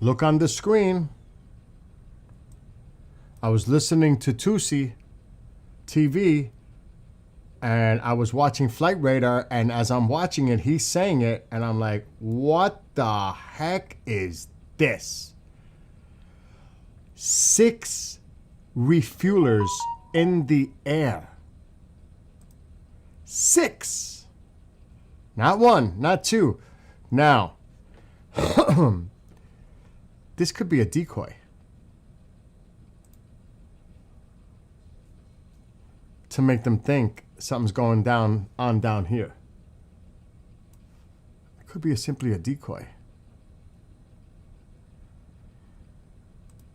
Look on the screen. I was listening to Tusi TV and I was watching Flight Radar, and as I'm watching it, he's saying it, and I'm like, what the heck is this? 6 refuelers in the air. 6. Not 1, not 2. Now, this could be a decoy. To make them think something's going down here. It could be simply a decoy.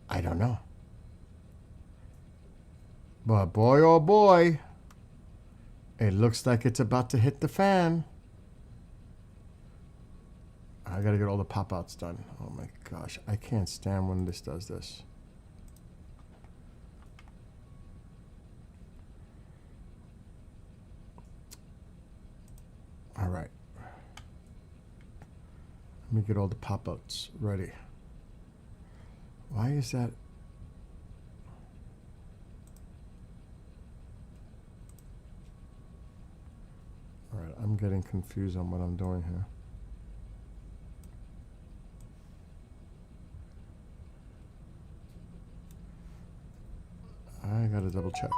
I don't know. But boy, oh boy, it looks like it's about to hit the fan. I gotta get all the pop-outs done. Oh my gosh, I can't stand when this does this. All right. Let me get all the pop-outs ready. Why is that? All right, I'm getting confused on what I'm doing here. I gotta double check.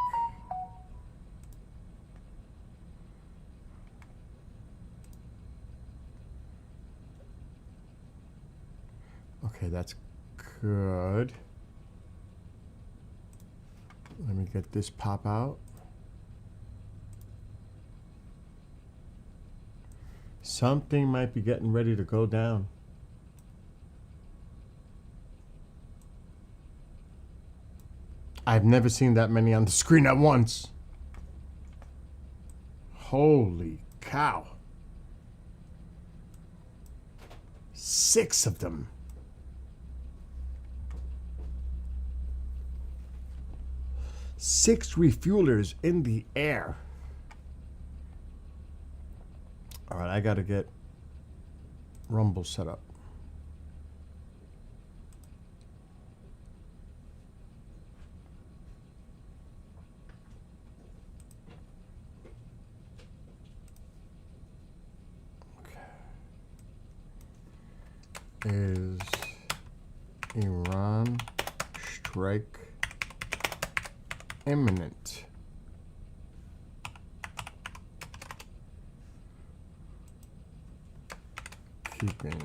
Okay, that's good. Let me get this pop out. Something might be getting ready to go down. I've never seen that many on the screen at once. Holy cow. 6 of them. Six refuelers in the air. All right, I got to get Rumble set up. Okay. Is Iran strike imminent? Keeping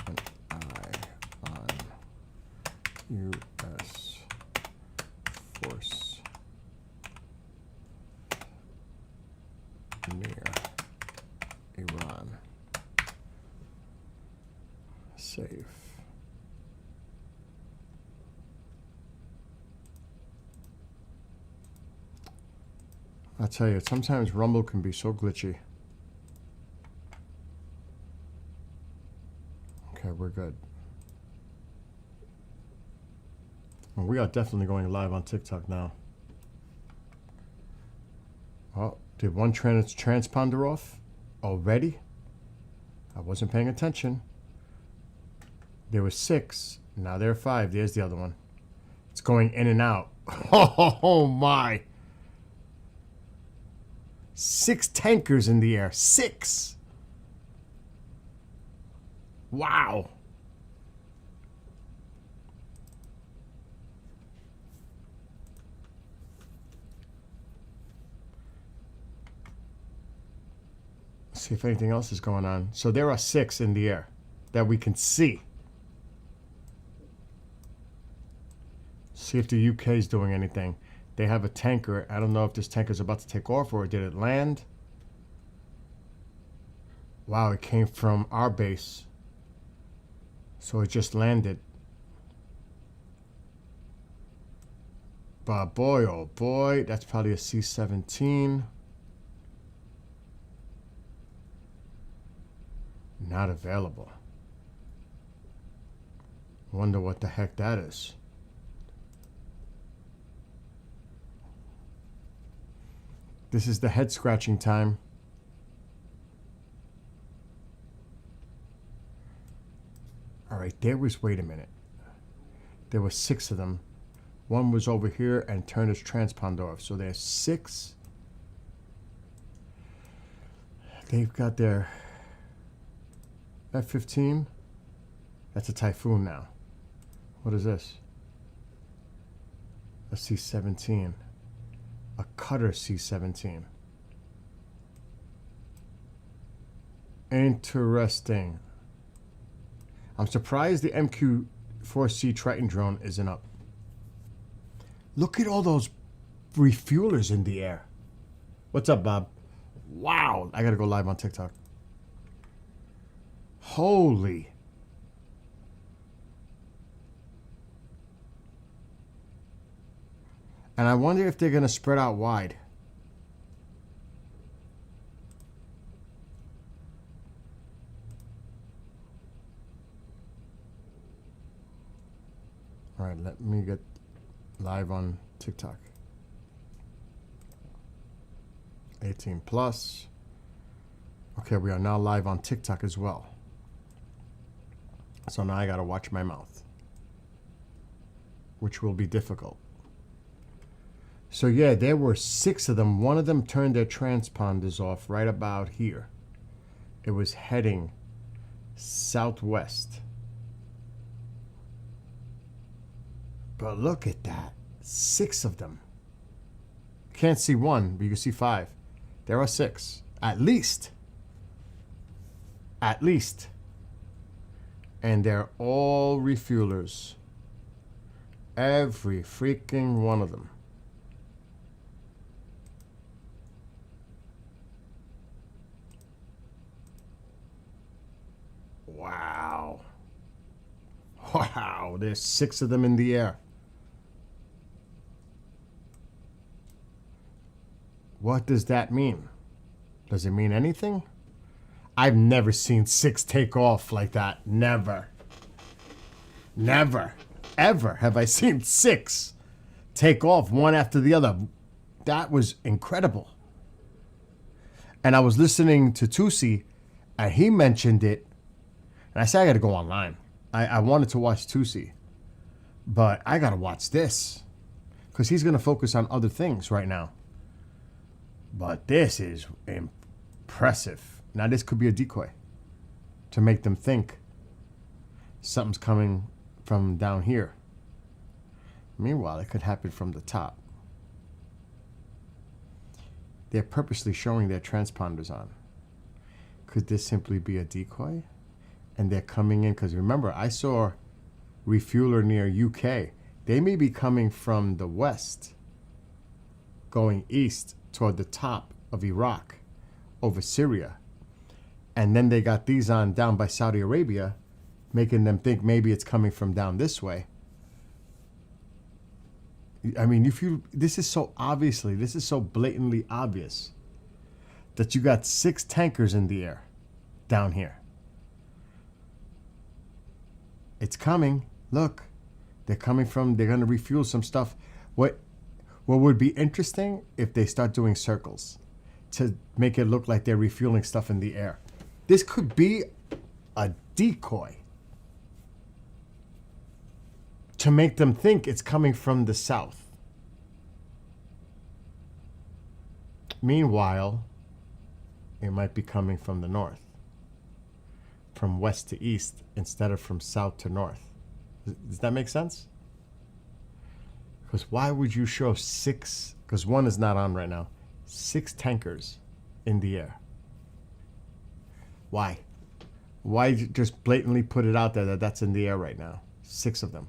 an eye on U.S. force near Iran. Safe. I'll tell you, sometimes Rumble can be so glitchy. Okay, we're good. Well, we are definitely going live on TikTok now. Oh, did one transponder off already? I wasn't paying attention. There were 6. Now there are 5. There's the other one. It's going in and out. Oh my. 6 tankers in the air. 6. Wow. Let's see if anything else is going on. So there are 6 in the air that we can see. See if the UK is doing anything. They have a tanker. I don't know if this tanker is about to take off or did it land. Wow, it came from our base. So it just landed. But boy, oh boy, that's probably a C-17. Not available. Wonder what the heck that is. This is the head scratching time. All right, there was, wait a minute. There were 6 of them. One was over here and turned its transponder off. So there's 6. They've got their F-15. That's a Typhoon now. What is this? A C-17. A Cutter C-17. Interesting. I'm surprised the MQ-4C Triton drone isn't up. Look at all those refuelers in the air. What's up, Bob? Wow. I gotta go live on TikTok. Holy. And I wonder if they're gonna spread out wide. All right, let me get live on TikTok. 18 plus. Okay, we are now live on TikTok as well. So now I gotta watch my mouth, which will be difficult. So yeah, there were 6 of them. One of them turned their transponders off right about here. It was heading southwest. But look at that. 6 of them. Can't see one, but you can see 5. There are 6. At least. At least. And they're all refuelers. Every freaking one of them. Wow. Wow, there's 6 of them in the air. What does that mean? Does it mean anything? I've never seen 6 take off like that. Never. Never. Ever have I seen 6 take off one after the other. That was incredible. And I was listening to Tusi, and he mentioned it. And I said, I got to go online. I wanted to watch Tusi. But I got to watch this. Because he's going to focus on other things right now. But this is impressive. Now, this could be a decoy to make them think something's coming from down here. Meanwhile, it could happen from the top. They're purposely showing their transponders on. Could this simply be a decoy? And they're coming in, because remember, I saw refueler near UK. They may be coming from the west, going east toward the top of Iraq, over Syria. And then they got these on down by Saudi Arabia, making them think maybe it's coming from down this way. I mean, if you, this is so blatantly obvious that you got 6 tankers in the air down here. It's coming. Look, they're coming from, they're going to refuel some stuff. What would be interesting if they start doing circles to make it look like they're refueling stuff in the air. This could be a decoy to make them think it's coming from the south. Meanwhile, it might be coming from the north, from west to east instead of from south to north. Does that make sense? Because why would you show 6, because one is not on right now, 6 tankers in the air? Why? Why just blatantly put it out there that that's in the air right now? 6 of them.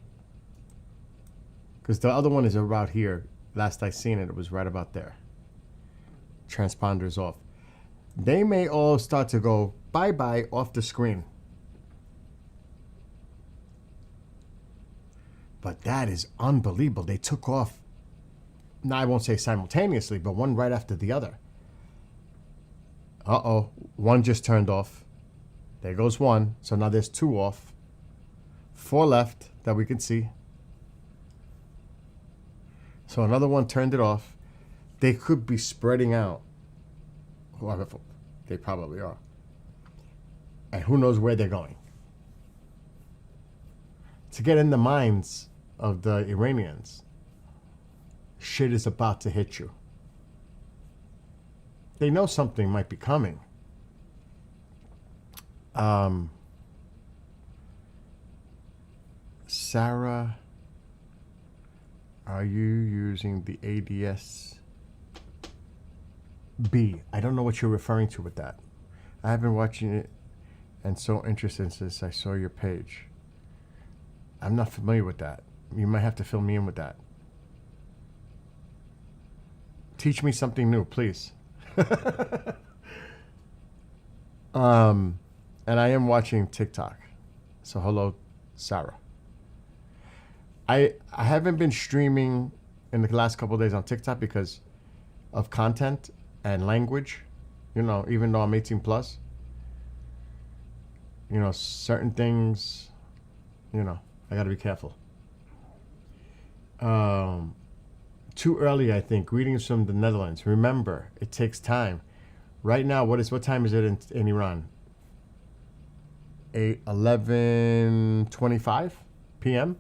Because the other one is about here. Last I seen it, it was right about there. Transponders off. They may all start to go bye-bye off the screen. But that is unbelievable. They took off, now I won't say simultaneously, but one right after the other. Uh-oh, one just turned off. There goes one. So now there's 2 off. 4 left that we can see. So another one turned it off. They could be spreading out. Well, they probably are. And who knows where they're going. to get in the minds of the Iranians. Shit is about to hit you. They know something might be coming. Sarah, are you using the ADS B? I don't know what you're referring to with that. I have been watching it and so interested since I saw your page. I'm not familiar with that. You might have to fill me in with that. Teach me something new, please. And I am watching TikTok. So hello, Sarah. I haven't been streaming in the last couple of days on TikTok because of content and language. You know, even though I'm 18 plus, you know, certain things, you know, I got to be careful. Too early, I think. Greetings from the Netherlands. Remember, it takes time. Right now, what time is it in Iran? 11:25 p.m.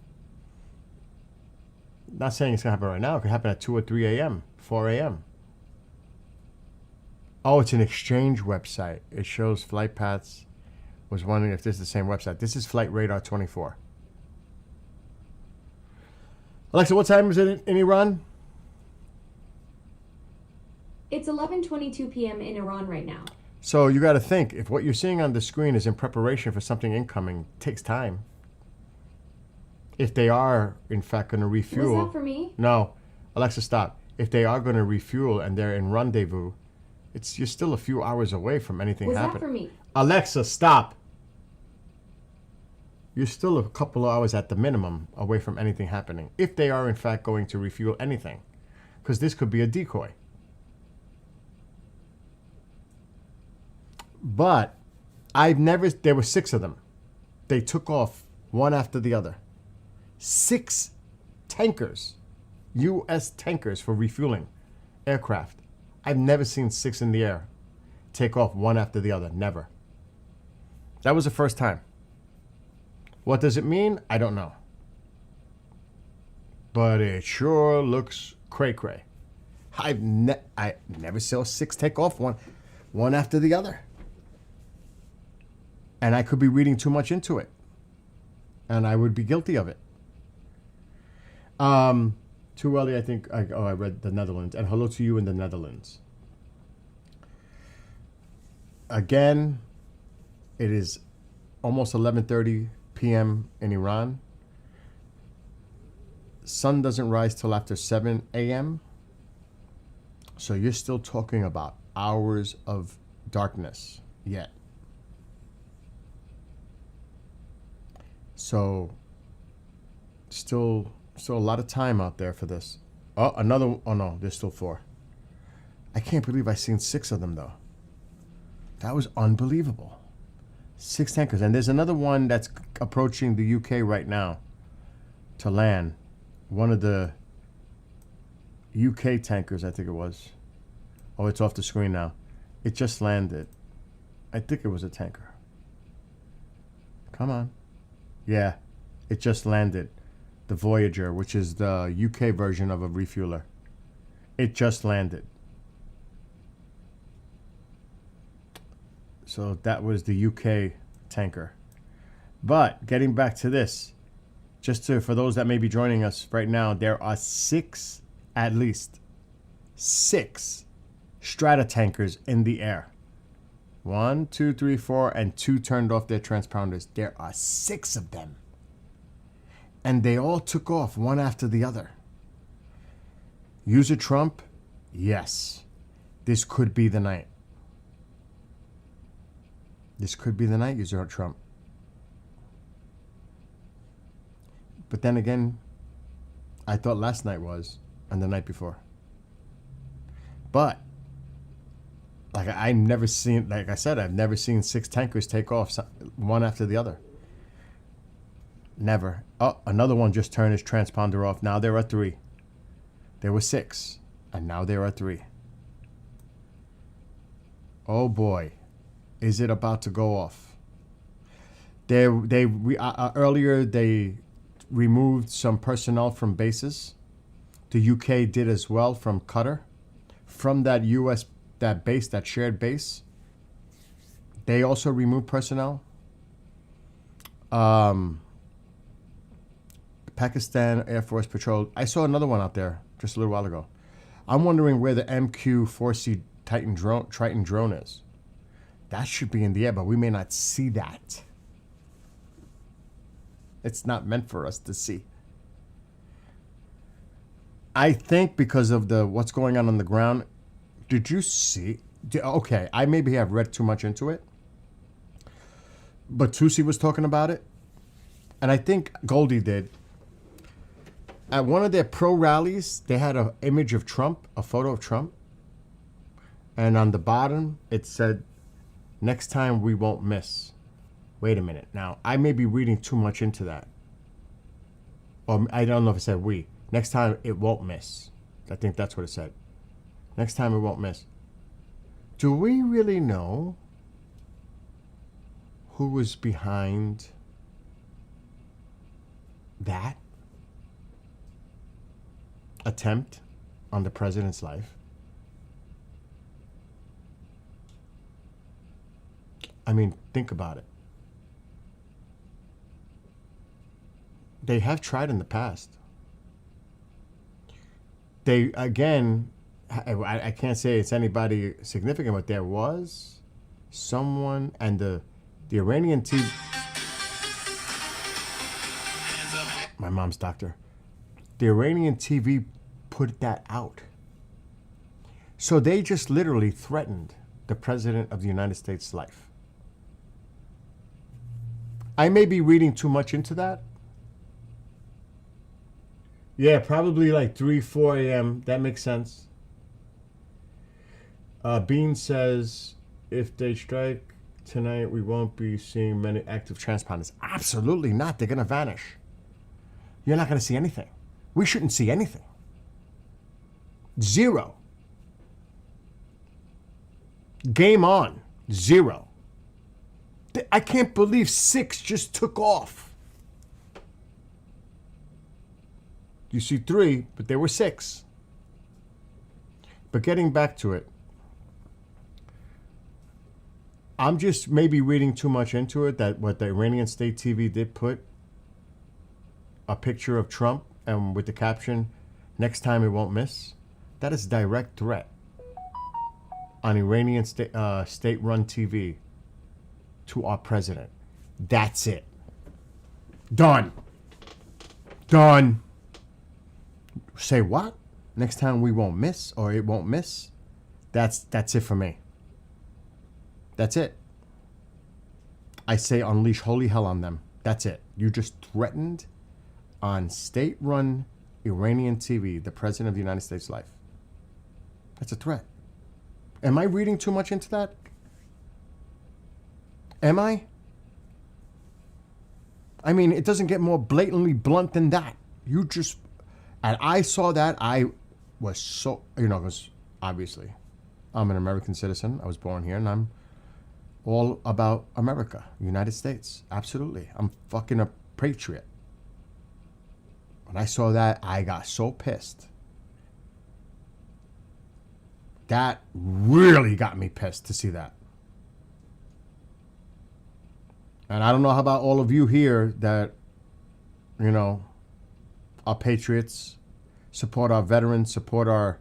Not saying it's gonna happen right now. It could happen at 2 or 3 a.m., 4 a.m. Oh, it's an exchange website. It shows flight paths. Was wondering if this is the same website. This is Flight Radar 24. Alexa, what time is it in Iran? It's 11:22 p.m. in Iran right now. So you got to think, if what you're seeing on the screen is in preparation for something incoming, it takes time. If they are, in fact, going to refuel... Was that for me? No. Alexa, stop. If they are going to refuel and they're in rendezvous, you're still a few hours away from anything happening. Was that for me? Alexa, stop. You're still a couple of hours at the minimum away from anything happening. If they are, in fact, going to refuel anything. Because this could be a decoy. But there were 6 of them. They took off one after the other. 6 tankers, U.S. tankers for refueling aircraft. I've never seen 6 in the air take off one after the other. Never. That was the first time. What does it mean? I don't know. But it sure looks cray-cray. I never saw 6 take off one after the other. And I could be reading too much into it. And I would be guilty of it. Too early, I think. I read the Netherlands. And hello to you in the Netherlands. Again, it is almost 11:30 p.m. in Iran. Sun doesn't rise till after 7 a.m. So you're still talking about hours of darkness yet. So, still a lot of time out there for this. Oh, no, there's still 4. I can't believe I've seen 6 of them, though. That was unbelievable. 6 tankers. And there's another one that's approaching the UK right now to land. One of the UK tankers, I think it was. Oh, it's off the screen now. It just landed. I think it was a tanker. Come on. Yeah, it just landed. The Voyager, which is the UK version of a refueler. It just landed. So that was the UK tanker. But getting back to this, for those that may be joining us right now, there are 6, at least 6 strata tankers in the air. 1, 2, 3, 4, and 2 turned off their transponders. There are 6 of them. And they all took off one after the other. User Trump? Yes. This could be the night. This could be the night, User Trump. But then again, I thought last night was, and the night before. But I've never seen 6 tankers take off one after the other. Never. Oh, another one just turned his transponder off. Now there are 3. There were 6, and now there are 3. Oh boy, is it about to go off? Earlier they removed some personnel from bases. The UK did as well from Qatar. From that US, that base, that shared base, they also removed personnel. Pakistan Air Force Patrol. I saw another one out there just a little while ago. I'm wondering where the MQ-4C Triton drone is. That should be in the air, but we may not see that. It's not meant for us to see. I think because of what's going on the ground. Did you see? Okay, I maybe have read too much into it. But Tusi was talking about it. And I think Goldie did. At one of their pro rallies, they had an image of Trump, a photo of Trump. And on the bottom, it said, "Next time we won't miss." Wait a minute. Now, I may be reading too much into that. Or I don't know if it said we. Next time it won't miss. I think that's what it said. Next time it won't miss. Do we really know who was behind that attempt on the president's life? I mean, think about it. They have tried in the past. They, again, I can't say it's anybody significant, but there was someone, and the Iranian TV, my mom's doctor, the Iranian TV put that out. So they just literally threatened the president of the United States' life. I may be reading too much into that. Yeah, probably like 3, 4 a.m. That makes sense. Bean says, if they strike tonight, we won't be seeing many active transponders. Absolutely not. They're going to vanish. You're not going to see anything. We shouldn't see anything. Zero. Game on. Zero. I can't believe 6 just took off. You see 3, but there were 6. But getting back to it, I'm just maybe reading too much into it, that what the Iranian state TV did put a picture of Trump and with the caption, "Next time it won't miss." That is direct threat on Iranian state-run TV to our president. That's it. Done. Done. Say what? Next time we won't miss, or it won't miss. That's it for me. That's it. I say unleash holy hell on them. That's it. You just threatened on state-run Iranian TV the president of the United States' life. That's a threat. Am I reading too much into that? Am I? I mean, it doesn't get more blatantly blunt than that. You just... And I saw that, I was so... because obviously I'm an American citizen. I was born here, and I'm all about America, United States. Absolutely. I'm fucking a patriot. When I saw that, I got so pissed. That really got me pissed to see that. And I don't know how about all of you here that, are patriots, support our veterans, support our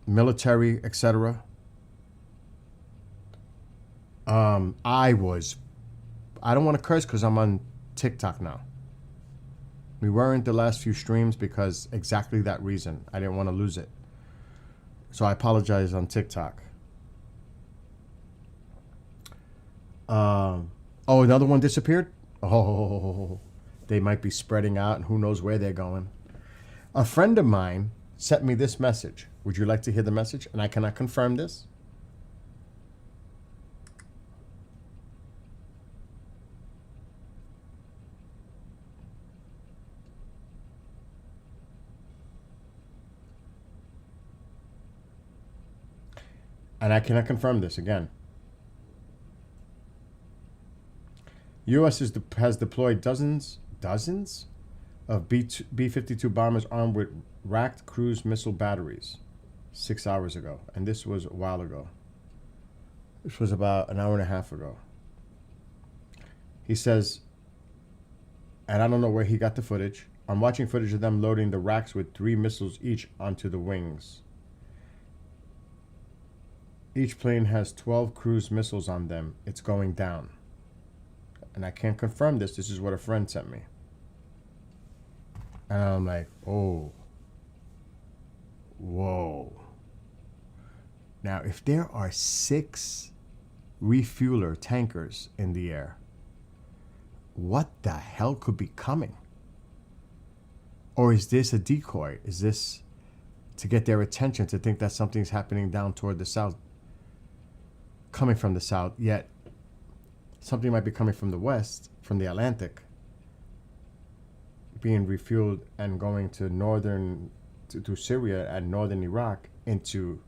military, etc. I don't want to curse because I'm on TikTok now. We weren't the last few streams because exactly that reason. I didn't want to lose it. So I apologize on TikTok. Another one disappeared? Oh, they might be spreading out and who knows where they're going. A friend of mine sent me this message. Would you like to hear the message? And I cannot confirm this. And I cannot confirm this again. U.S. has deployed dozens dozens of B-52 bombers armed with racked cruise missile batteries 6 hours ago. And this was a while ago. This was about an hour and a half ago. He says, and I don't know where he got the footage. I'm watching footage of them loading the racks with 3 missiles each onto the wings. Each plane has 12 cruise missiles on them. It's going down. And I can't confirm this. This is what a friend sent me. And I'm like, oh. Whoa. Now, if there are 6 refueler tankers in the air, what the hell could be coming? Or is this a decoy? Is this to get their attention, to think that something's happening down toward the south, coming from the south, yet something might be coming from the west, from the Atlantic, being refueled and going to northern, to Syria and northern Iraq into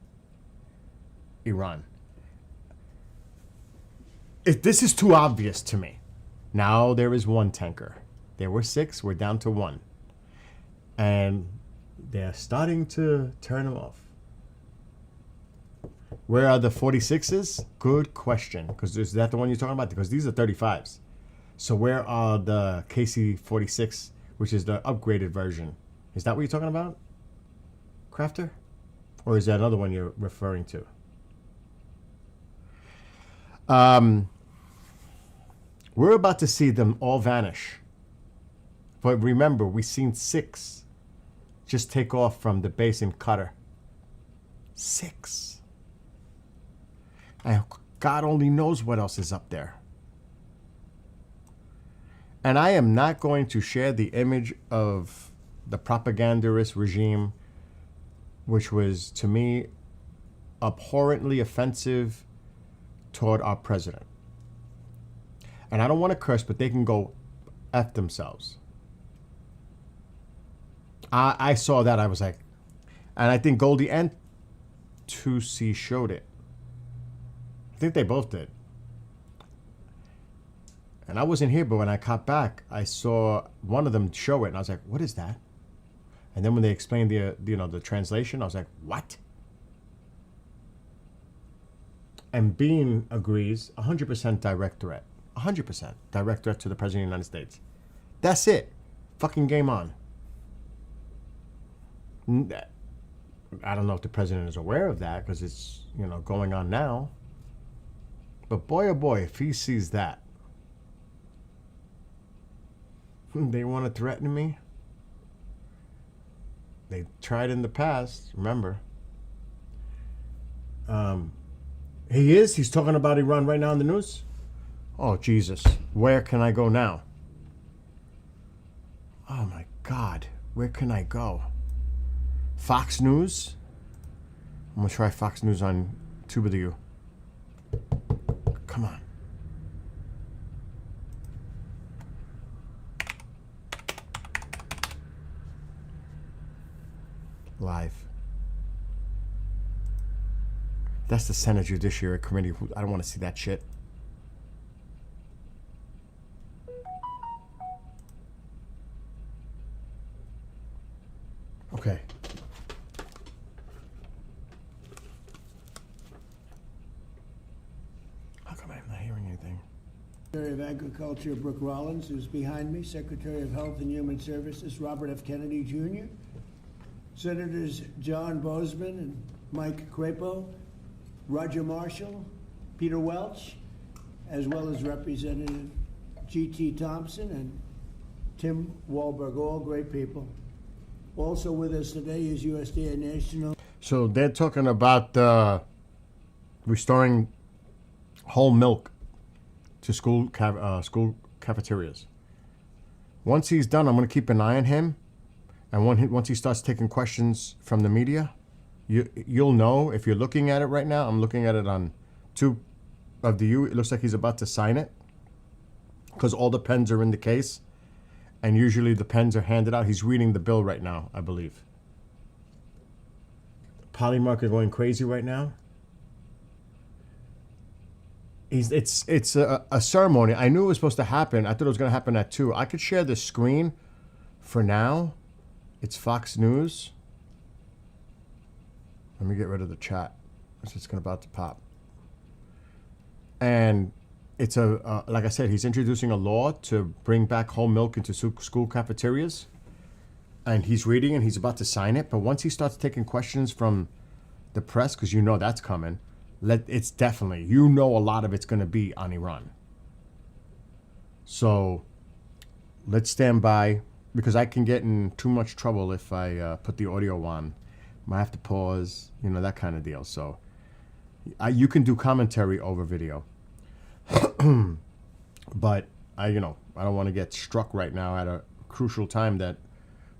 Iran. This is too obvious to me. Now there is 1 tanker. There were 6, we're down to 1. And they're starting to turn them off. Where are the 46s? Good question. Because is that the one you're talking about? Because these are 35s. So where are the KC-46, which is the upgraded version? Is that what you're talking about, Crafter? Or is that another one you're referring to? We're about to see them all vanish. But remember, we've seen 6 just take off from the base in Qatar. 6. And God only knows what else is up there. And I am not going to share the image of the propagandist regime, which was, to me, abhorrently offensive toward our president. And I don't want to curse, but they can go F themselves. I saw that. I was like, and I think Goldie and 2C showed it. I think they both did. And I wasn't here, but when I got back, I saw one of them show it, and I was like, what is that? And then when they explained the translation, I was like, what? And Bean agrees, 100% direct threat. 100% direct threat to the President of the United States. That's it. Fucking game on. I don't know if the president is aware of that because it's, going on now. But boy, oh boy, if he sees that, they want to threaten me. They tried in the past, remember. He's talking about Iran right now in the news. Oh, Jesus. Where can I go now? Oh, my God. Where can I go? Fox News? I'm going to try Fox News on TubeDU. Come on. Live. That's the Senate Judiciary Committee. I don't want to see that shit. Okay. How come I'm not hearing anything? Secretary of Agriculture Brooke Rollins, who's behind me, Secretary of Health and Human Services Robert F. Kennedy Jr., Senators John Boozman and Mike Crapo, Roger Marshall, Peter Welch, as well as Representative G.T. Thompson and Tim Walberg, all great people. Also with us today is USDA National. So they're talking about restoring whole milk to school cafeterias. Once he's done, I'm going to keep an eye on him. And once he starts taking questions from the media, you'll know. If you're looking at it right now, I'm looking at it on Tube of the U. It looks like he's about to sign it because all the pens are in the case. And usually the pens are handed out. He's reading the bill right now, I believe. Polymark is going crazy right now. It's a ceremony. I knew it was supposed to happen. I thought it was going to happen at 2. I could share the screen for now. It's Fox News. Let me get rid of the chat. It's just about to pop. And it's like I said, he's introducing a law to bring back whole milk into school cafeterias. And he's reading and he's about to sign it. But once he starts taking questions from the press, because you know that's coming, it's definitely, you know, a lot of it's going to be on Iran. So let's stand by, because I can get in too much trouble if I put the audio on. Might have to pause, you know, that kind of deal. So you can do commentary over video. But I don't want to get struck right now at a crucial time that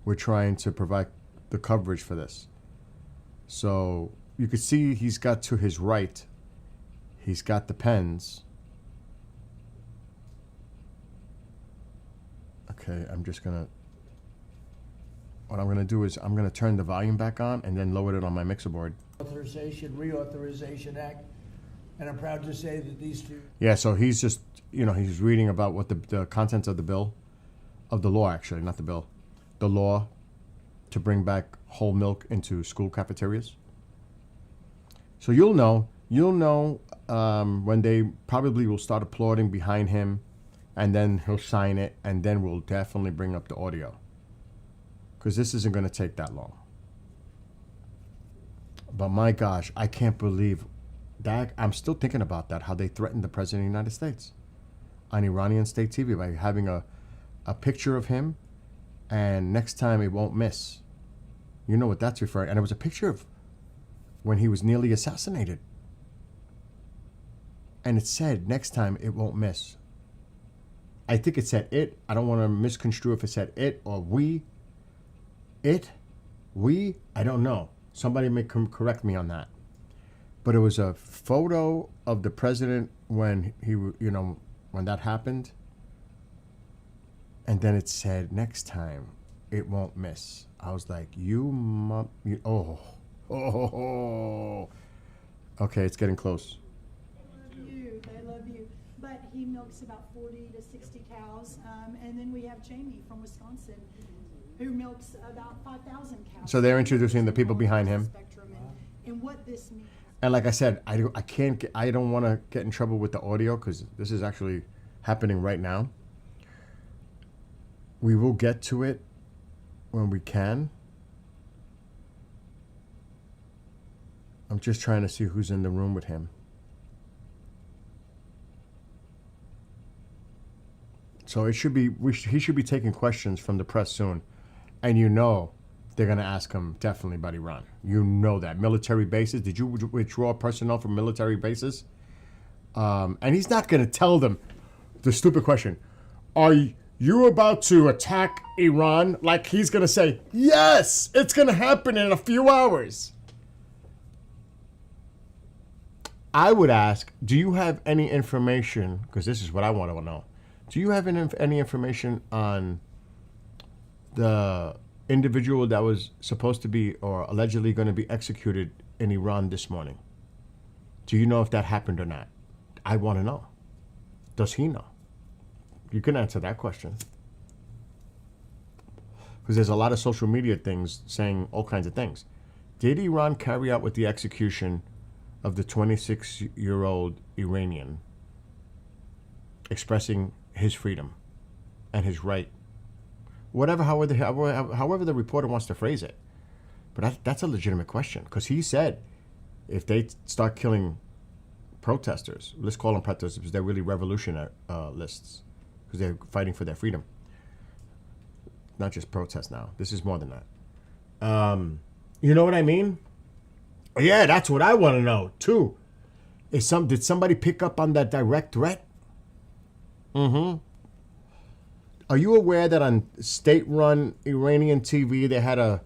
we're trying to provide the coverage for this. So you can see he's got to his right, he's got the pens. Okay, what I'm gonna do is I'm gonna turn the volume back on and then lower it on my mixer board. Reauthorization Act, and I'm proud to say that these two. Yeah, so he's just, he's reading about what the contents of the bill, of the law actually, not the bill, the law to bring back whole milk into school cafeterias. So you'll know when they probably will start applauding behind him, and then he'll sign it, and then we'll definitely bring up the audio, because this isn't going to take that long. But my gosh, I can't believe that. I'm still thinking about that, how they threatened the president of the United States on Iranian state TV by having a picture of him, and next time it won't miss. You know what that's referring. And it was a picture of when he was nearly assassinated. And it said, next time it won't miss. I think it said it. I don't want to misconstrue if it said it or we. It? We? I don't know. Somebody may correct me on that. But it was a photo of the president when when that happened. And then it said, next time it won't miss. I was like, oh. Okay, it's getting close. They love you. But he milks about 40 to 60 cows. And then we have Jamie from Wisconsin, who milks about 5,000 cows. So they're introducing the people behind him. And what this means. And like I said, I don't want to get in trouble with the audio, because this is actually happening right now. We will get to it when we can. I'm just trying to see who's in the room with him. So it should be he should be taking questions from the press soon, and they're going to ask him definitely about Iran. You know that. Military bases. Did you withdraw personnel from military bases? And he's not going to tell them the stupid question. Are you about to attack Iran? Like he's going to say, yes, it's going to happen in a few hours. I would ask, do you have any information, because this is what I want to know. Do you have any information on the individual that was supposed to be or allegedly going to be executed in Iran this morning? Do you know if that happened or not? I want to know. Does he know? You can answer that question. Because there's a lot of social media things saying all kinds of things. Did Iran carry out with the execution of the 26-year-old Iranian, expressing his freedom and his right? However the reporter wants to phrase it. But that's a legitimate question, because he said if they start killing protesters, let's call them protesters because they're really revolutionists, because they're fighting for their freedom. Not just protest now. This is more than that. You know what I mean? Yeah, that's what I want to know, too. Did somebody pick up on that direct threat? Mm-hmm. Are you aware that on state-run Iranian TV they had a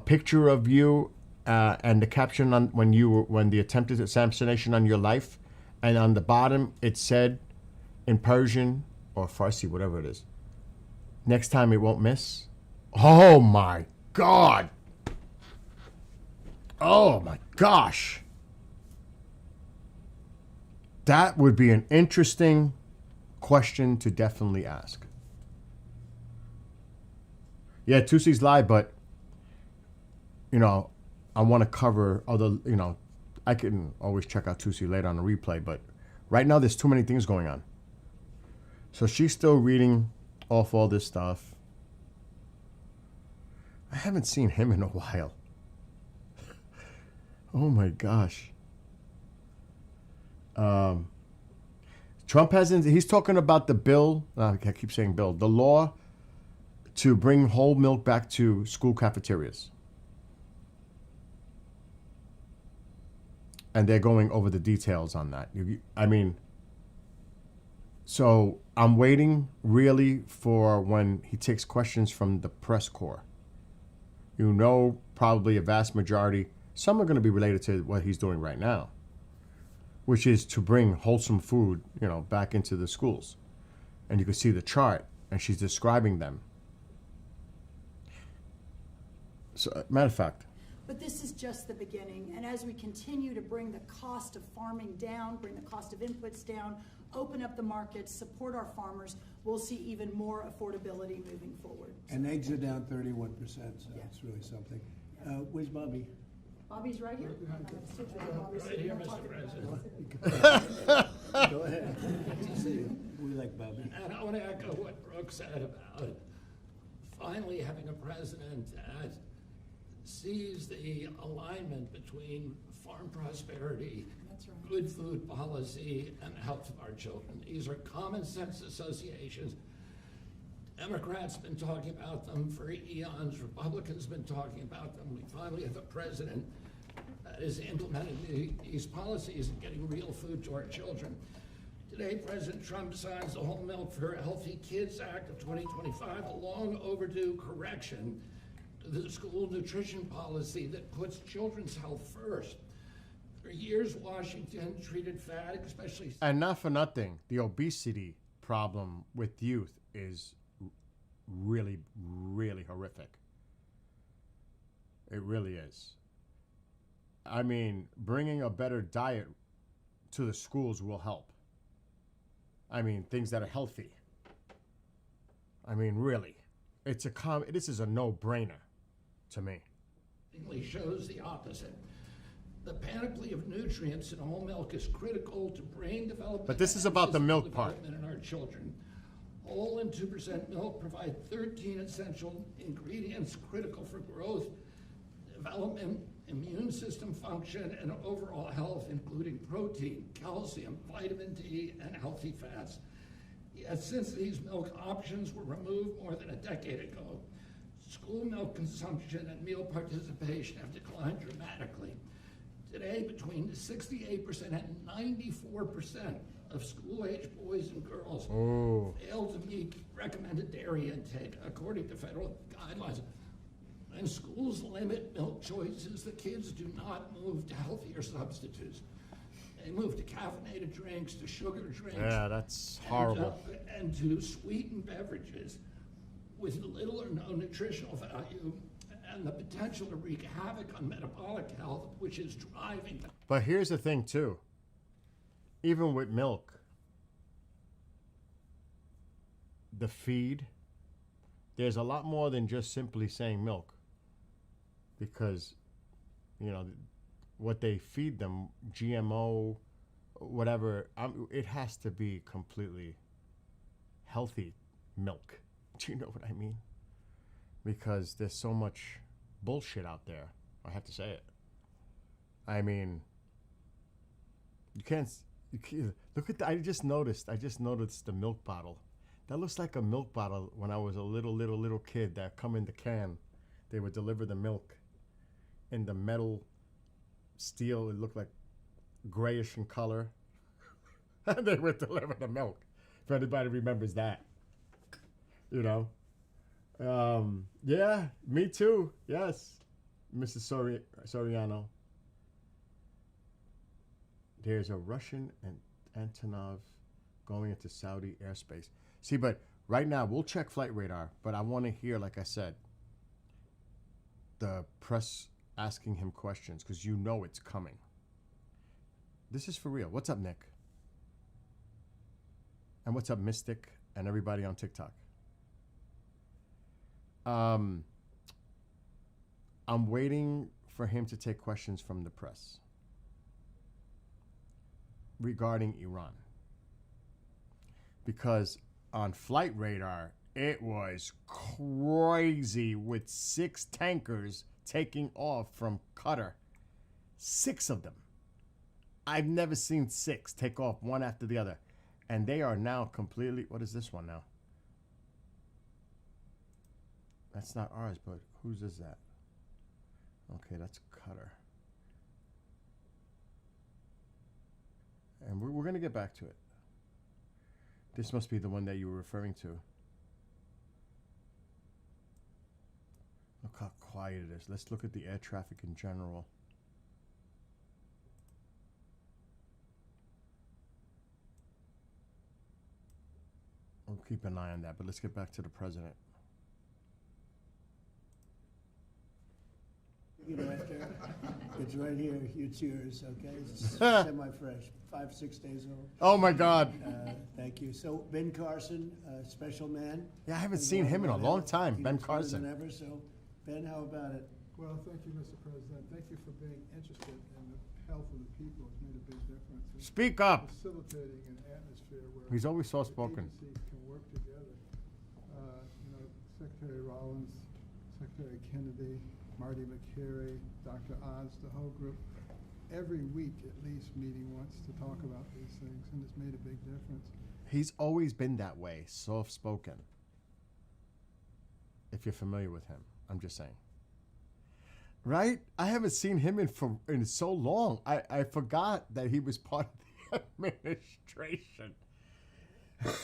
picture of you and the caption on when the attempted assassination on your life, and on the bottom it said in Persian or Farsi, whatever it is, next time it won't miss? Oh my God. Oh my gosh. That would be an interesting question to definitely ask. Yeah, Tusi's live, but I want to cover other. I can always check out Tusi later on the replay, but right now there's too many things going on. So she's still reading off all this stuff. I haven't seen him in a while. Oh my gosh. Trump hasn't. He's talking about the bill. I keep saying bill. The law to bring whole milk back to school cafeterias. And they're going over the details on that. So I'm waiting really for when he takes questions from the press corps. Probably a vast majority. Some are going to be related to what he's doing right now, which is to bring wholesome food, back into the schools. And you can see the chart, and she's describing them. So, matter of fact. But this is just the beginning, and as we continue to bring the cost of farming down, bring the cost of inputs down, open up the markets, support our farmers, we'll see even more affordability moving forward. And eggs are down 31%, so Yeah. it's really something. Where's Bobby? Bobby's right here. Right here, Mr. President. Go ahead. We like Bobby. And I want to echo what Brooke said about finally having a president that sees the alignment between farm prosperity, That's right. good food policy, and the health of our children. These are common sense associations. Democrats have been talking about them for eons. Republicans have been talking about them. We finally have a president that is implementing these policies and getting real food to our children. Today, President Trump signs the Whole Milk for Healthy Kids Act of 2025, a long overdue correction to the school nutrition policy that puts children's health first. For years, Washington treated fat, especially... And not for nothing, the obesity problem with youth is really, really horrific. It really is. Bringing a better diet to the schools will help. Things that are healthy. Really. This is a no-brainer to me. Shows the opposite. The panoply of nutrients in whole milk is critical to brain development. But this is about the milk part. In our children. Whole and 2% milk provide 13 essential ingredients critical for growth, development, immune system function, and overall health, including protein, calcium, vitamin D, and healthy fats. Yet since these milk options were removed more than a decade ago, school milk consumption and meal participation have declined dramatically. Today, between 68% and 94% of school-age boys and girls fail to meet recommended dairy intake, according to federal guidelines. When schools limit milk choices, the kids do not move to healthier substitutes. They move to caffeinated drinks, to sugar drinks. Yeah, that's horrible. And to sweetened beverages with little or no nutritional value and the potential to wreak havoc on metabolic health, which is driving. But here's the thing, too. Even with milk, the feed, there's a lot more than just simply saying milk. Because, what they feed them, GMO, whatever, it has to be completely healthy milk. Do you know what I mean? Because there's so much bullshit out there. I have to say it. You can't look at I just noticed the milk bottle. That looks like a milk bottle when I was a little kid that come in the can. They would deliver the milk in the metal steel. It looked like grayish in color. And they would deliver the milk. If anybody remembers that. Yeah, me too. Yes. Mrs. Soriano. There's a Russian Antonov going into Saudi airspace. See, but right now, we'll check flight radar, but I want to hear, like I said, the press asking him questions, because it's coming. This is for real. What's up, Nick? And what's up, Mystic, and everybody on TikTok? I'm waiting for him to take questions from the press regarding Iran. Because on Flight Radar, it was crazy with 6 tankers taking off from Qatar. 6 of them. I've never seen 6 take off one after the other. And they are now completely... What is this one now? That's not ours, but whose is that? Okay, that's Qatar. And we're going to get back to it. This must be the one that you were referring to. Look how quiet it is. Let's look at the air traffic in general. We'll keep an eye on that, but let's get back to the president. You know, after it's right here, it's yours, okay? It's semi-fresh, 5-6 days old. Oh my God. Thank you. So Ben Carson, special man. Yeah, I haven't seen him in a long time, Ben Carson. Than ever. So Ben, how about it? Well, thank you, Mr. President. Thank you for being interested in the health of the people. It's made a big difference. And Speak up. facilitating an atmosphere where He's always soft-spoken. agencies can work together. Secretary Rollins, Secretary Kennedy, Marty McCary, Dr. Oz, the whole group, every week at least meeting once to talk about these things, and it's made a big difference. He's always been that way, soft-spoken. If you're familiar with him, I'm just saying. Right? I haven't seen him in so long. I forgot that he was part of the administration.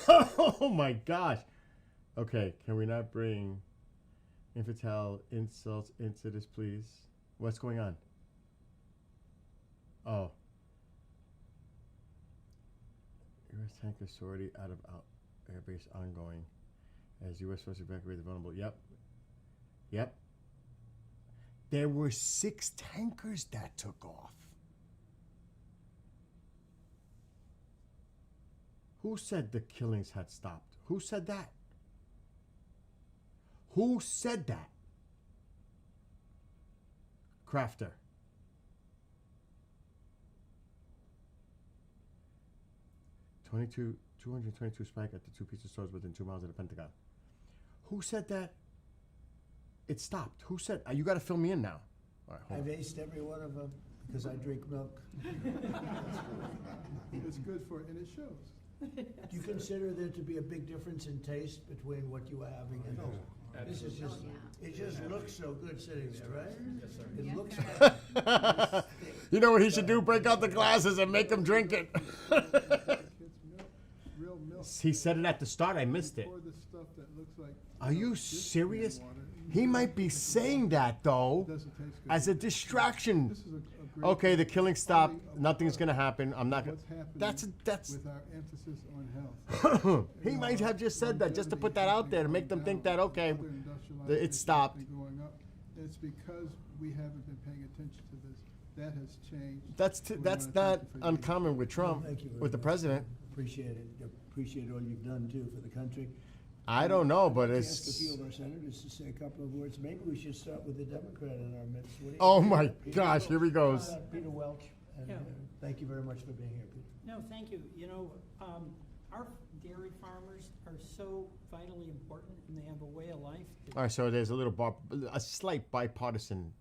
Oh my gosh. Okay, can we not bring infantile insults into this, please? What's going on? Oh. U.S. tanker sortie out of airbase ongoing as U.S. forces evacuate the vulnerable. Yep. Yep. There were 6 tankers that took off. Who said the killings had stopped? Who said that? Who said that? Crafter. $222 spike at the 2 pizza stores within 2 miles of the Pentagon. Who said that? It stopped. Who said? You got to fill me in now. All right, hold I've on. aced every one of them because I drink milk. It's good for, and it shows. Do you consider there to be a big difference in taste between what you are having and this is just, it just looks so good sitting there, right? Yes, sir. It looks You know what he should do? Break out the glasses and make him drink it. Kids milk, real milk. He said it at the start. I missed it. Pour the stuff that looks like Are you distilled serious? water. He might be saying that, though, Doesn't taste good. as a distraction. This is a great Okay, the killing stopped. only a Nothing's part going to happen. I'm not going what's to... happening That's... with our emphasis on health. He might have just said that just to put that out there to make them think that, okay, Other industrialized it nations stopped. have been going up. It's because we haven't been paying attention to this. That has changed. That's We that's wanna not thank you for uncommon with Trump, Thank you very with the much. president. Appreciate it. Appreciate all you've done too for the country. I don't know, but I'd like to ask a few it's... of our senators to say a couple of words. Maybe we should start with the Democrat in our midst. What do you Oh think? my Peter gosh, Welch. here he goes. Peter Welch, and Yeah. thank you very much for being here, Peter. No, thank you. You know, our dairy farmers are so vitally important, and they have a way of life. All right, so there's a slight bipartisan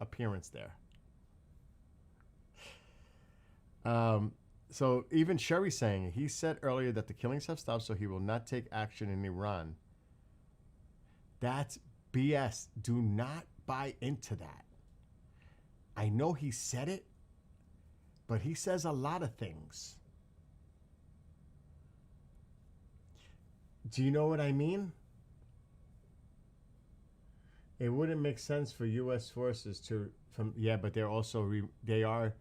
appearance there. So even Sherry's saying, he said earlier that the killings have stopped, so he will not take action in Iran. That's BS. Do not buy into that. I know he said it, but he says a lot of things. Do you know what I mean? It wouldn't make sense for U.S. forces to, but they're also they are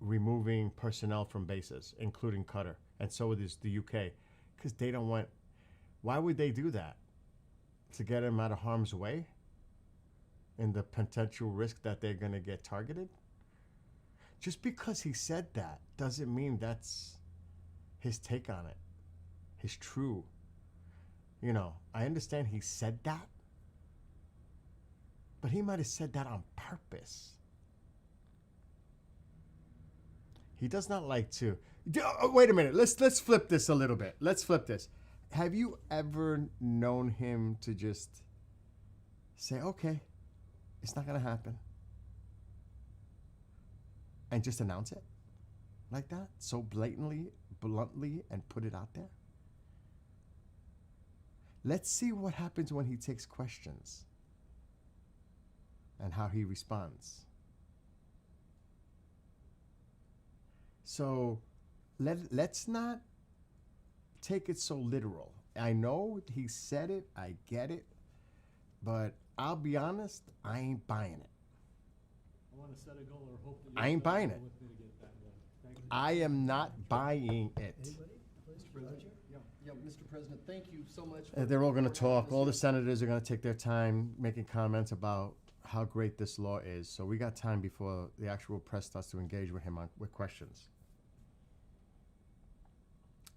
removing personnel from bases, including Qatar, and so is the UK, because they don't want. Why would they do that? To get them out of harm's way, and the potential risk that they're going to get targeted. Just because he said that doesn't mean that's his take on it, his true. I understand he said that, but he might have said that on purpose. He does not like to. Wait a minute. Let's flip this a little bit. Let's flip this. Have you ever known him to just say, "Okay, it's not gonna happen," and just announce it like that, so blatantly, bluntly, and put it out there? Let's see what happens when he takes questions and how he responds. So let's not take it so literal. I know he said it, I get it, but I'll be honest, I ain't buying it. I want to set a goal or hope that I ain't buying it. with me to get that done. Thank you. I am not buying it. Anybody? Mr. President? Yeah, Mr. President, thank you so much. They're all going to talk. All the senators are going to take their time making comments about how great this law is. So we got time before the actual press starts to engage with him with questions.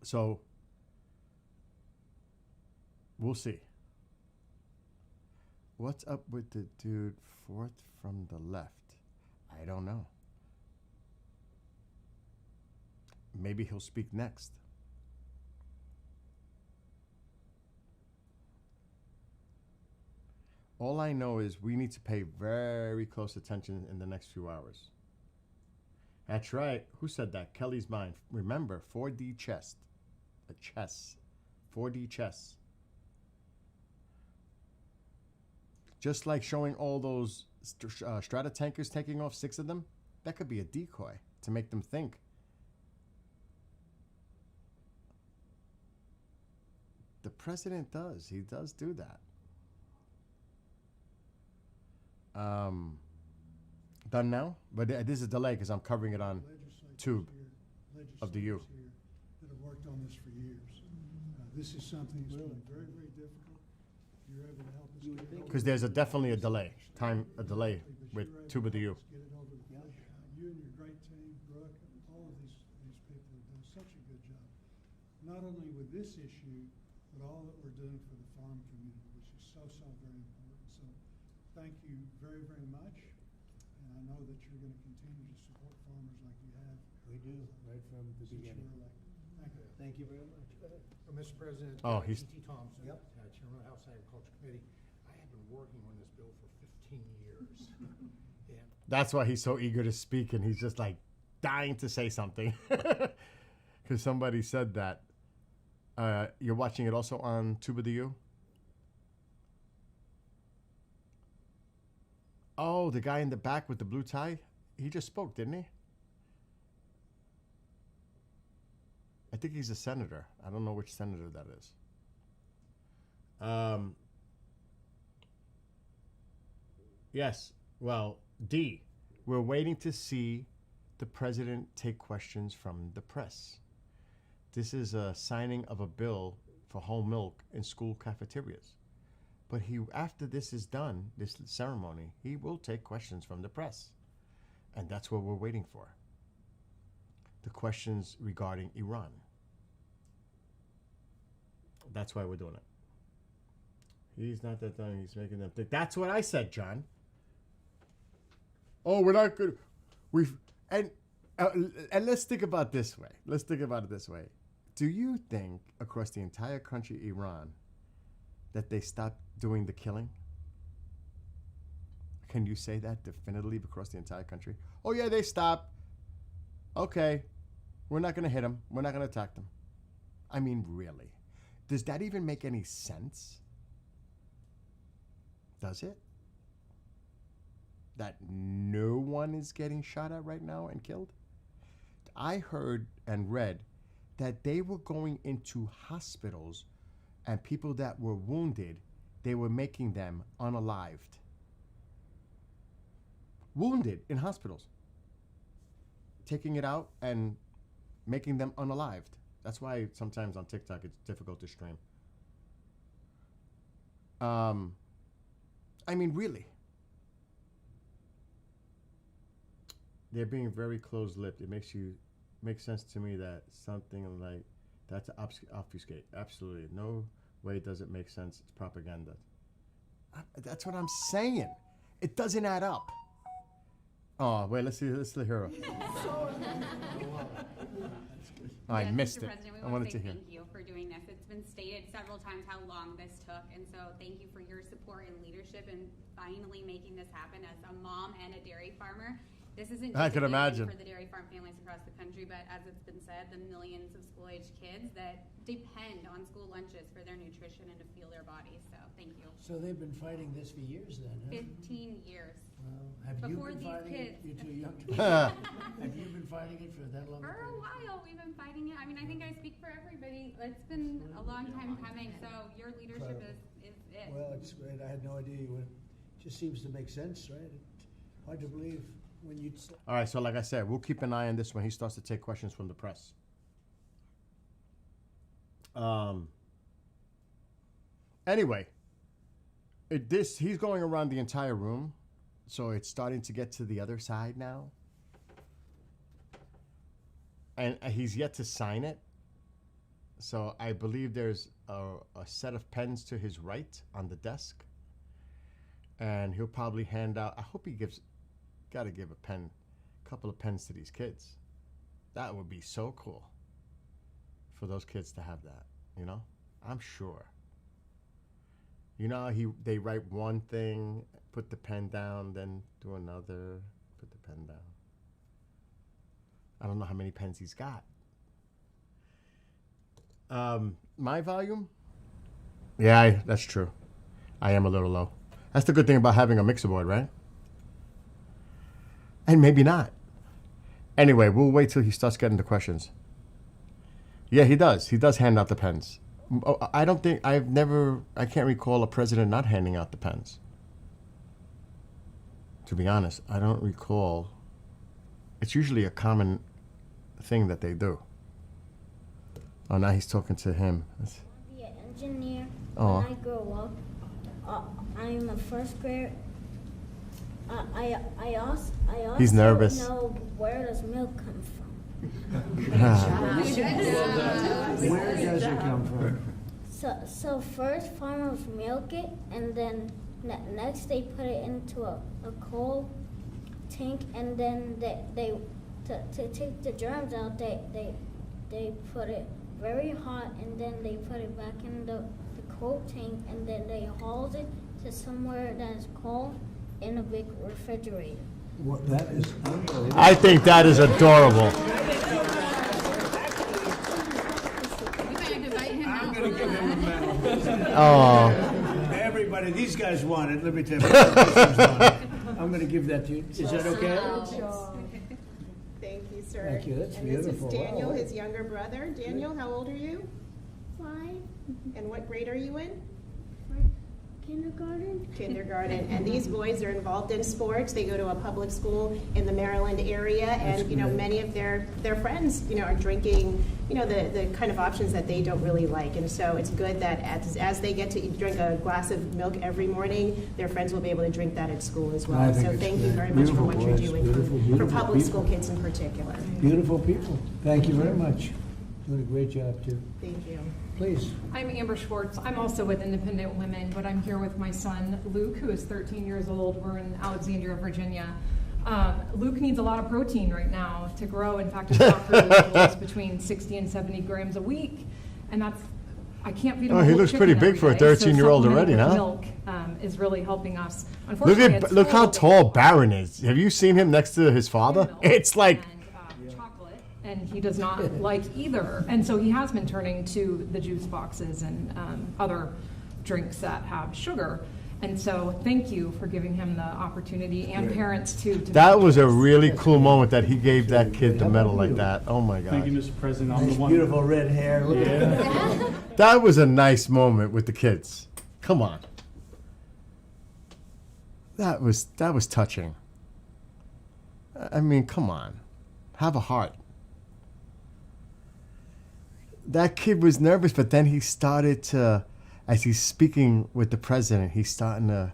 So we'll see. What's up with the dude fourth from the left? I don't know. Maybe he'll speak next. All I know is we need to pay very close attention in the next few hours. That's right. Who said that? Kelly's mind. Remember, 4D chess. A chess. 4D chess. Just like showing all those strata tankers taking off, 6 of them, that could be a decoy to make them think. The president does. He does do that. Done now? But this is a delay because I'm covering it on Tube of the U. Here that have worked on this for years. This is something that's been very, very difficult. You're able to help us get it over. Because there's definitely a delay. A delay But with you're able Tube of the to U. help us get it over the finish. You and your great team, Brooke, and all of these people have done such a good job. Not only with this issue, but all that we're doing for the farm community, which is so, so very important. So thank you very, very much. And I know that you're going to continue to support farmers like you have. We do, right from the Since you beginning. were elected. Thank you. Thank you very much. Go ahead. Mr. President, Oh, he's- T.T. Thompson, Yep. Chairman of the House Agriculture Committee. I have been working on this bill for 15 years. And That's why he's so eager to speak and he's just like dying to say something. Because somebody said that. You're watching it also on Tube of the U? Oh, the guy in the back with the blue tie? He just spoke, didn't he? I think he's a senator. I don't know which senator that is. Yes. Well, D. We're waiting to see the president take questions from the press. This is a signing of a bill for whole milk in school cafeterias. But after this is done, this ceremony, he will take questions from the press. And that's what we're waiting for. The questions regarding Iran. That's why we're doing it. He's not that done. He's making them think. That's what I said, John. Oh, we're not good. And let's think about it this way. Let's think about it this way. Do you think across the entire country, Iran, that they stopped doing the killing? Can you say that definitively across the entire country? Oh yeah, they stopped. Okay, we're not going to hit them. We're not going to attack them. I mean, really? Does that even make any sense? Does it? That no one is getting shot at right now and killed? I heard and read that they were going into hospitals and people that were wounded, they were making them unalived. Wounded in hospitals. Taking it out and making them unalived. That's why sometimes on TikTok it's difficult to stream. I mean, really. They're being very close-lipped. It makes sense to me that something like That's obfuscate. Absolutely. No way does it make sense. It's propaganda. That's what I'm saying. It doesn't add up. Oh, wait, let's see her. I Yes, missed Mr. it. President, we I want wanted to say to hear. thank you for doing this. It's been stated several times how long this took, and so thank you for your support and leadership in finally making this happen. As a mom and a dairy farmer, this isn't just I could a win imagine. for the dairy farm families across the country, but as it's been said, the millions of school-aged kids that depend on school lunches for their nutrition and to fuel their bodies. So thank you. So they've been fighting this for years then, huh? 15 years. Well, have you Before been these fighting it? kids. You're too young to. Have you been fighting it for that long? For a while, we've been fighting it. I mean, I think I speak for everybody. It's been a long time coming, so your leadership is it. Well, it's great. I had no idea you would. Just seems to make sense, right? Hard to believe when you. All right, so like I said, we'll keep an eye on this when he starts to take questions from the press. Anyway, he's going around the entire room, so it's starting to get to the other side now. And he's yet to sign it. So I believe there's a set of pens to his right on the desk. And he'll probably hand out, I hope he got to give a couple of pens to these kids. That would be so cool for those kids to have that, you know? I'm sure. You know how they write one thing, put the pen down, then do another, put the pen down. I don't know how many pens he's got. My volume? Yeah, that's true. I am a little low. That's the good thing about having a mixer board, right? And maybe not. Anyway, we'll wait till he starts getting the questions. Yeah, he does. He does hand out the pens. I can't recall a president not handing out the pens. To be honest, I don't recall. It's usually a common thing that they do. Oh, now he's talking to him. Be an engineer Oh. when I grow up. I'm a first grader. I also He's nervous. know where does milk come from. Where does it come from? So first farmers milk it, and then next they put it into a coal tank, and then they to take the germs out, they put it very hot, and then they put it back in the coal tank, and then they haul it to somewhere that is cold in a big refrigerator. What, that is unbelievable. I think that is adorable. I'm going to give him a medal. Oh. Everybody, these guys want it. Let me tell you. I'm going to give that to you. Is that okay? Thank you, sir. Thank you. That's and beautiful. This is Daniel, Wow. his younger brother. Daniel, how old are you? 5. And what grade are you in? Kindergarten. Kindergarten. And these boys are involved in sports. They go to a public school in the Maryland area, and That's you know great. many of their friends are drinking the kind of options that they don't really like. And so it's good that as they get to drink a glass of milk every morning, their friends will be able to drink that at school as well. I think So it's thank you great. very much for Beautiful what you're boys. doing Beautiful, for beautiful public people. school kids in particular. Beautiful people. Thank you very much. Doing a great job, too. Thank you. Please. I'm Amber Schwartz. I'm also with Independent Women, but I'm here with my son, Luke, who is 13 years old. We're in Alexandria, Virginia. Luke needs a lot of protein right now to grow. In fact, his doctor is between 60 and 70 grams a week. And I can't feed him Oh, a he whole looks chicken pretty big every for a day, 13-year-old so already, supplementing huh? with milk is really helping us. Unfortunately, Look how tall Barron is. Have you seen him next to his father? It's like and he does not like either. And so he has been turning to the juice boxes and other drinks that have sugar. And so thank you for giving him the opportunity, and parents too. That was a really cool moment that he gave that kid the medal like that. Oh my God. Thank you, Mr. President. I'm Nice, the one. beautiful red hair. Look at that. That was a nice moment with the kids. Come on. That was touching. I mean, come on. Have a heart. That kid was nervous, but then he started to, as he's speaking with the president, he's starting to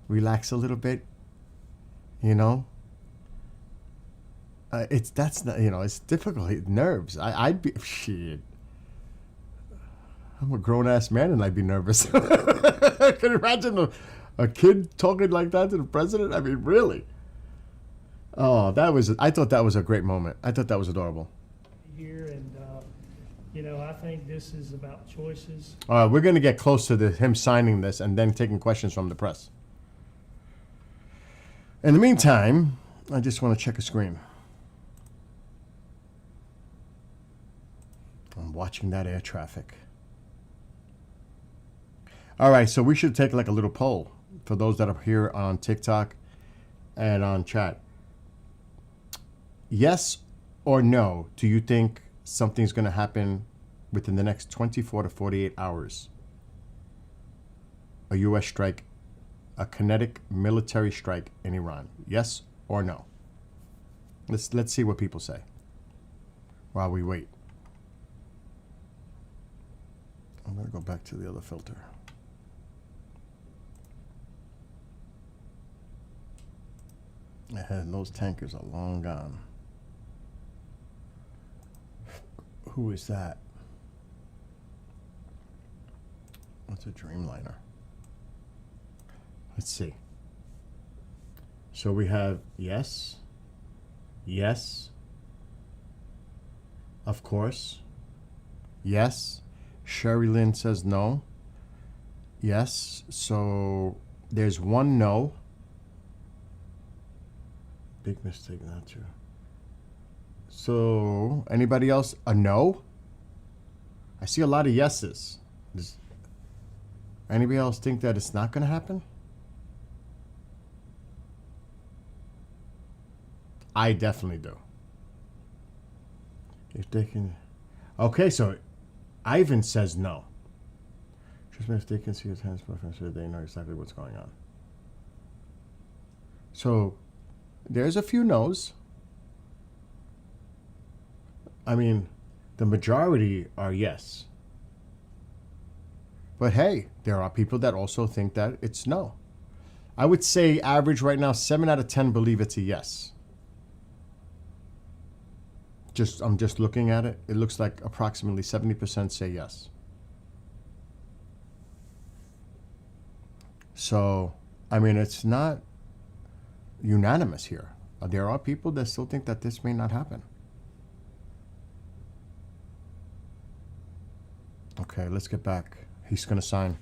relax a little bit. You know, it's difficult. Nerves. I'd be shit. I'm a grown-ass man and I'd be nervous. Can you imagine a kid talking like that to the president? I mean, really? Oh, I thought that was a great moment. I thought that was adorable. Here, and, I think this is about choices. We're going to get close to him signing this and then taking questions from the press. In the meantime, I just want to check a screen. I'm watching that air traffic. All right, so we should take like a little poll for those that are here on TikTok and on chat. Yes or no, do you think something's going to happen within the next 24 to 48 hours? A U.S. strike, a kinetic military strike in Iran. Yes or no? Let's see what people say while we wait. I'm going to go back to the other filter. And those tankers are long gone. Who is that? What's a Dreamliner? Let's see. So we have yes, yes, of course, yes. Sherry Lynn says no. Yes, so there's one no. Big mistake, not true. So, anybody else? A no? I see a lot of yeses. Does anybody else think that it's not going to happen? I definitely do. If they can... Okay, so Ivan says no. Just if they can see his hands from so they know exactly what's going on. So, there's a few no's. I mean, the majority are yes. But hey, there are people that also think that it's no. I would say average right now, 7 out of 10 believe it's a yes. I'm just looking at it. It looks like approximately 70% say yes. So, I mean, it's not unanimous here. There are people that still think that this may not happen. Okay, let's get back. He's going to sign.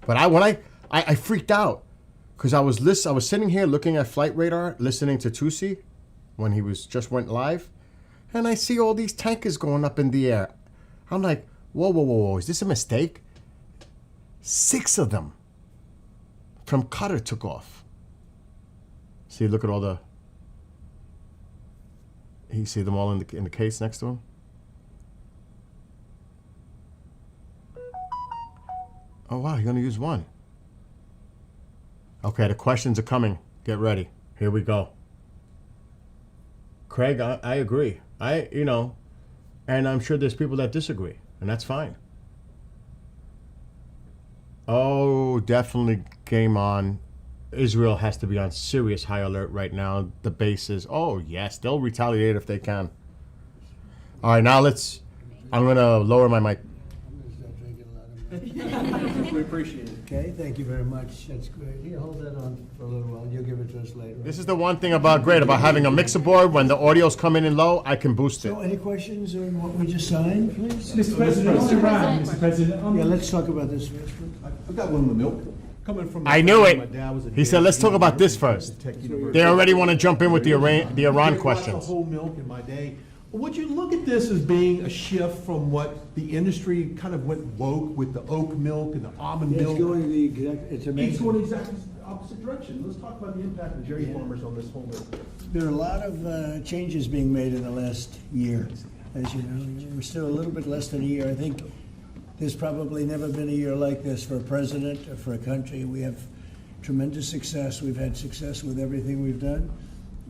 But I freaked out because I was sitting here looking at flight radar, listening to Tusi when he just went live, and I see all these tankers going up in the air. I'm like, whoa, is this a mistake? 6 of them from Qatar took off. See, look at all the... You see them all in the case next to him? Oh, wow, you're going to use one. Okay, the questions are coming. Get ready. Here we go. Craig, I agree. And I'm sure there's people that disagree, and that's fine. Oh, definitely game on. Israel has to be on serious high alert right now. The bases, oh, yes, they'll retaliate if they can. All right, now I'm going to lower my mic. We appreciate it. Okay, thank you very much. That's great. Here, hold that on for a little while. You'll give it to us later. This is the one thing about having a mixer board. When the audio's coming in low, I can boost it. So, any questions on what we just signed, please? Mr. President, Mr. President. Yeah, let's talk about this first. I've got one of the milk. Coming from I knew it. He said, let's talk about this first. They already want to jump in with the Iran questions. The whole milk in my day. Would you look at this as being a shift from what the industry kind of went woke with the oat milk and the almond milk? It's going it's amazing. It's going exactly the opposite direction. Let's talk about the impact of dairy farmers on this whole milk. There are a lot of changes being made in the last year. As you know, we're still a little bit less than a year. I think there's probably never been a year like this for a president or for a country. We have tremendous success. We've had success with everything we've done.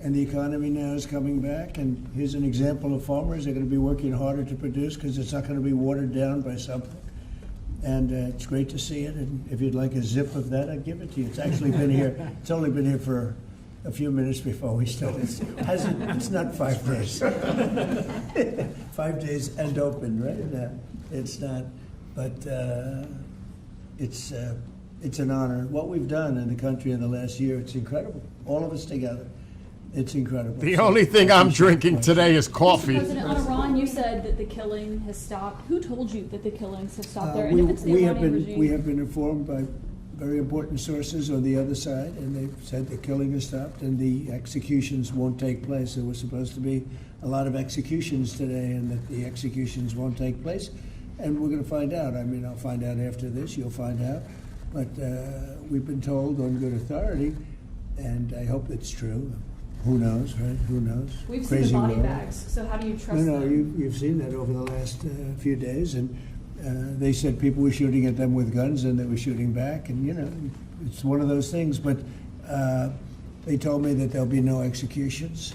And the economy now is coming back. And here's an example of farmers. They're going to be working harder to produce because it's not going to be watered down by something. And it's great to see it. And if you'd like a zip of that, I'd give it to you. It's actually been here. It's only been here for a few minutes before we started. It's not 5 days. 5 days and open, right? It's not, but it's an honor. What we've done in the country in the last year, it's incredible. All of us together, it's incredible. The only thing I'm drinking today is coffee. Mr. President, on Iran, you said that the killing has stopped. Who told you that the killings have stopped there? And if it's the Iranian regime? We have been informed by very important sources on the other side, and they've said the killing has stopped and the executions won't take place. There was supposed to be a lot of executions today, and that the executions won't take place. And we're going to find out. I mean, I'll find out after this. You'll find out. But we've been told on good authority, and I hope it's true. Who knows, right? Who knows? We've Crazy seen the body world. bags, so how do you trust No, them? you've seen that over the last few days, and they said people were shooting at them with guns, and they were shooting back, and it's one of those things. But they told me that there'll be no executions,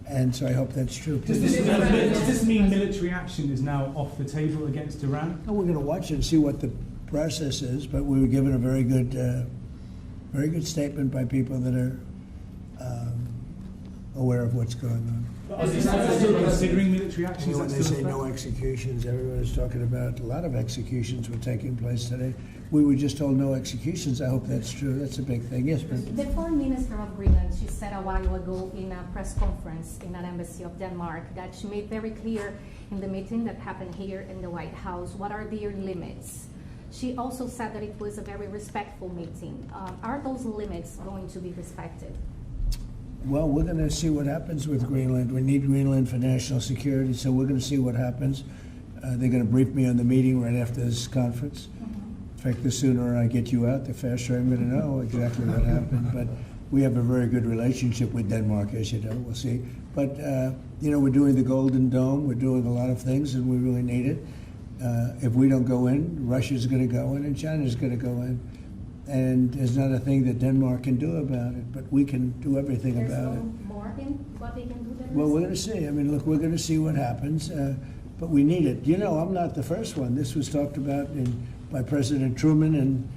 and so I hope that's true. Does this mean military action is now off the table against Iran? We're going to watch it and see what the process is, but we were given a very good statement by people that are aware of what's going on. Is that still considering military action? When they say no executions, everyone is talking about a lot of executions were taking place today. We were just told no executions. I hope that's true. That's a big thing. Yes, ma'am. The foreign minister of Greenland, she said a while ago in a press conference in an embassy of Denmark that she made very clear in the meeting that happened here in the White House what are their limits. She also said that it was a very respectful meeting. Are those limits going to be respected? Well, we're going to see what happens with Greenland. We need Greenland for national security, so we're going to see what happens. They're going to brief me on the meeting right after this conference. In fact, the sooner I get you out, the faster I'm going to know exactly what happened. But we have a very good relationship with Denmark, as you know. We'll see. But, we're doing the Golden Dome. We're doing a lot of things, and we really need it. If we don't go in, Russia's going to go in, and China's going to go in. And there's not a thing that Denmark can do about it, but we can do everything about it. More in what they can do than Well, we're going to see. I mean, look, we're going to see what happens, but we need it. I'm not the first one. This was talked about by President Truman, and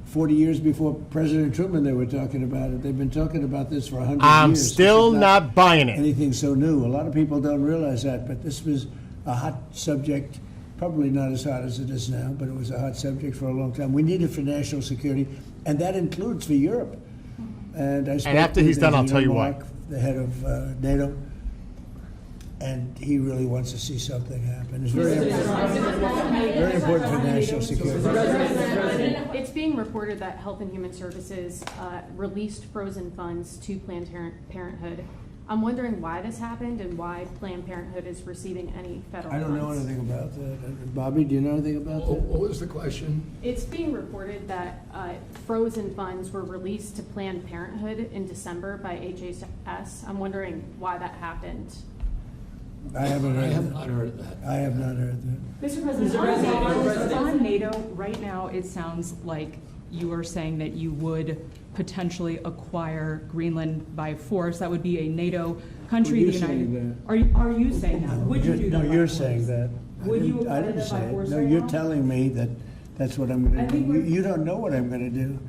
40 years before President Truman, they were talking about it. They've been talking about this for 100 years. I'm still not buying it. Anything so new. A lot of people don't realize that, but this was a hot subject. Probably not as hot as it is now, but it was a hot subject for a long time. We need it for national security, and that includes for Europe. And after he's done, I'll tell you Mark, what. The head of NATO, and he really wants to see something happen. It's very important for national security. It's being reported that Health and Human Services released frozen funds to Planned Parenthood. I'm wondering why this happened and why Planned Parenthood is receiving any federal I don't know funds. anything about that. Bobby, do you know anything about that? What was the question? It's being reported that frozen funds were released to Planned Parenthood in December by HHS. I'm wondering why that happened. I haven't heard I have that. not heard that. I have not heard that. Mr. President, on NATO, right now, it sounds like you are saying that you would potentially acquire Greenland by force. That would be a NATO country. Well, you're saying Are you saying that? Would you do that? No, by you're force? saying that. Would you I acquire didn't that say by it. force No, right you're now? telling me that that's what I'm going to do. You don't know what I'm going to do.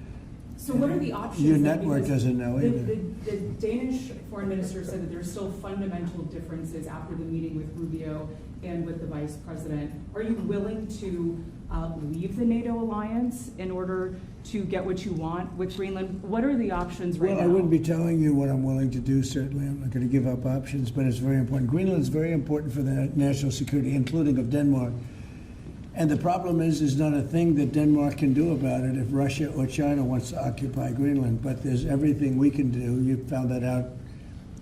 So what are the options? Your then? network Because doesn't know either. The Danish foreign minister said that there's still fundamental differences after the meeting with Rubio and with the vice president. Are you willing to leave the NATO alliance in order to get what you want with Greenland? What are the options right now? Well, I wouldn't be telling you what I'm willing to do, certainly. I'm not going to give up options, but it's very important. Greenland's very important for the national security, including of Denmark. And the problem is not a thing that Denmark can do about it if Russia or China wants to occupy Greenland. But there's everything we can do. You found that out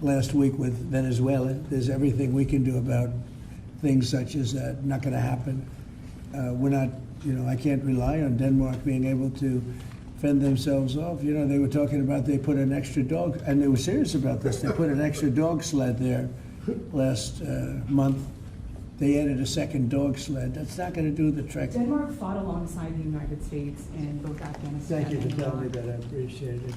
last week with Venezuela. There's everything we can do about things such as that. Not going to happen. We're not, I can't rely on Denmark being able to fend themselves off. They were talking about they put an extra dog, and they were serious about this. They put an extra dog sled there last month. They added a second dog sled. That's not going to do the trick. Denmark fought alongside the United States in both Afghanistan Thank you for and telling me Iraq. that. I appreciate it.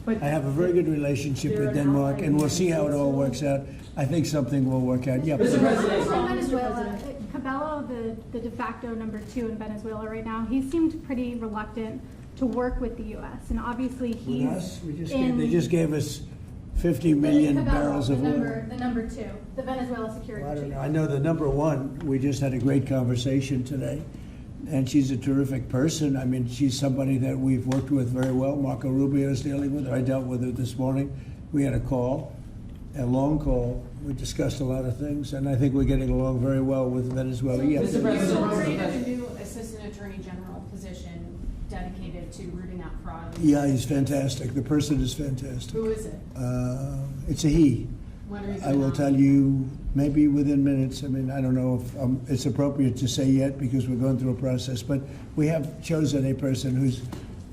But I have a very good relationship they're with an Denmark, ally and we'll of the see how it all United works out. I think something will work out. Yeah. Venezuela, Cabello, the de facto number 2 in Venezuela right now, he seemed pretty reluctant to work with the U.S. And obviously he's With us? They just gave us 50 million Cabello, barrels of oil. the number two, the Venezuela security I don't chief. know. I know the number one, we just had a great conversation today, and she's a terrific person. I mean, she's somebody that we've worked with very well. Marco Rubio is dealing with her. I dealt with her this morning. We had a call, a long call. We discussed a lot of things, and I think we're getting along very well with Venezuela. Yes. You created a new assistant attorney general position dedicated to rooting out fraud. Yeah, he's fantastic. The person is fantastic. Who is it? It's a he. When are you I will gonna- tell you maybe within minutes. I mean, I don't know if it's appropriate to say yet because we're going through a process, but we have chosen a person who's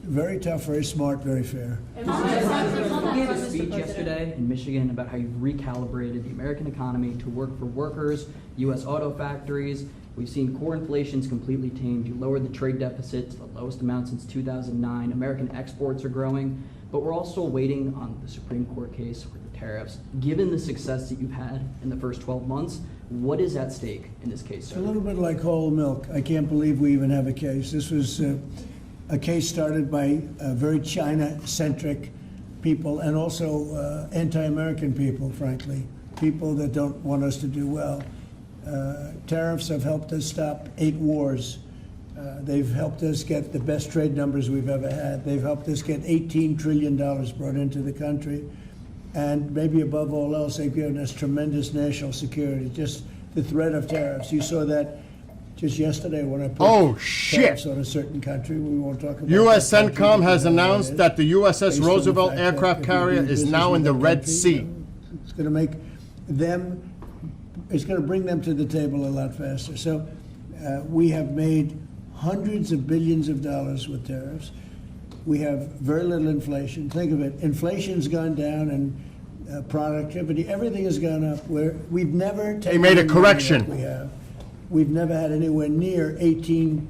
very tough, very smart, very fair. You gave a speech yesterday in Michigan about how you've recalibrated the American economy to work for workers, U.S. auto factories. We've seen core inflation's completely tamed. You lowered the trade deficit to the lowest amount since 2009. American exports are growing, but we're also waiting on the Supreme Court case for the tariffs. Given the success that you've had in the first 12 months, what is at stake in this case, It's sir? a little bit like whole milk. I can't believe we even have a case. This was a case started by very China-centric people and also anti-American people, frankly, people that don't want us to do well. Tariffs have helped us stop 8 wars. They've helped us get the best trade numbers we've ever had. They've helped us get $18 trillion brought into the country. And maybe above all else, they've given us tremendous national security. Just the threat of tariffs. You saw that just yesterday when I put tariffs on a certain country. We won't talk about U.S. that country, CENTCOM but has you know what it announced is. that the USS Based on the Roosevelt fact that aircraft if we carrier do is business now with in the that Red country, Sea. you know, it's going to make them, it's going to bring them to the table a lot faster. So we have made hundreds of billions of dollars with tariffs. We have very little inflation. Think of it. Inflation's gone down and productivity, everything has gone up. We've never taken made a any money correction. like we have. We've never had anywhere near $18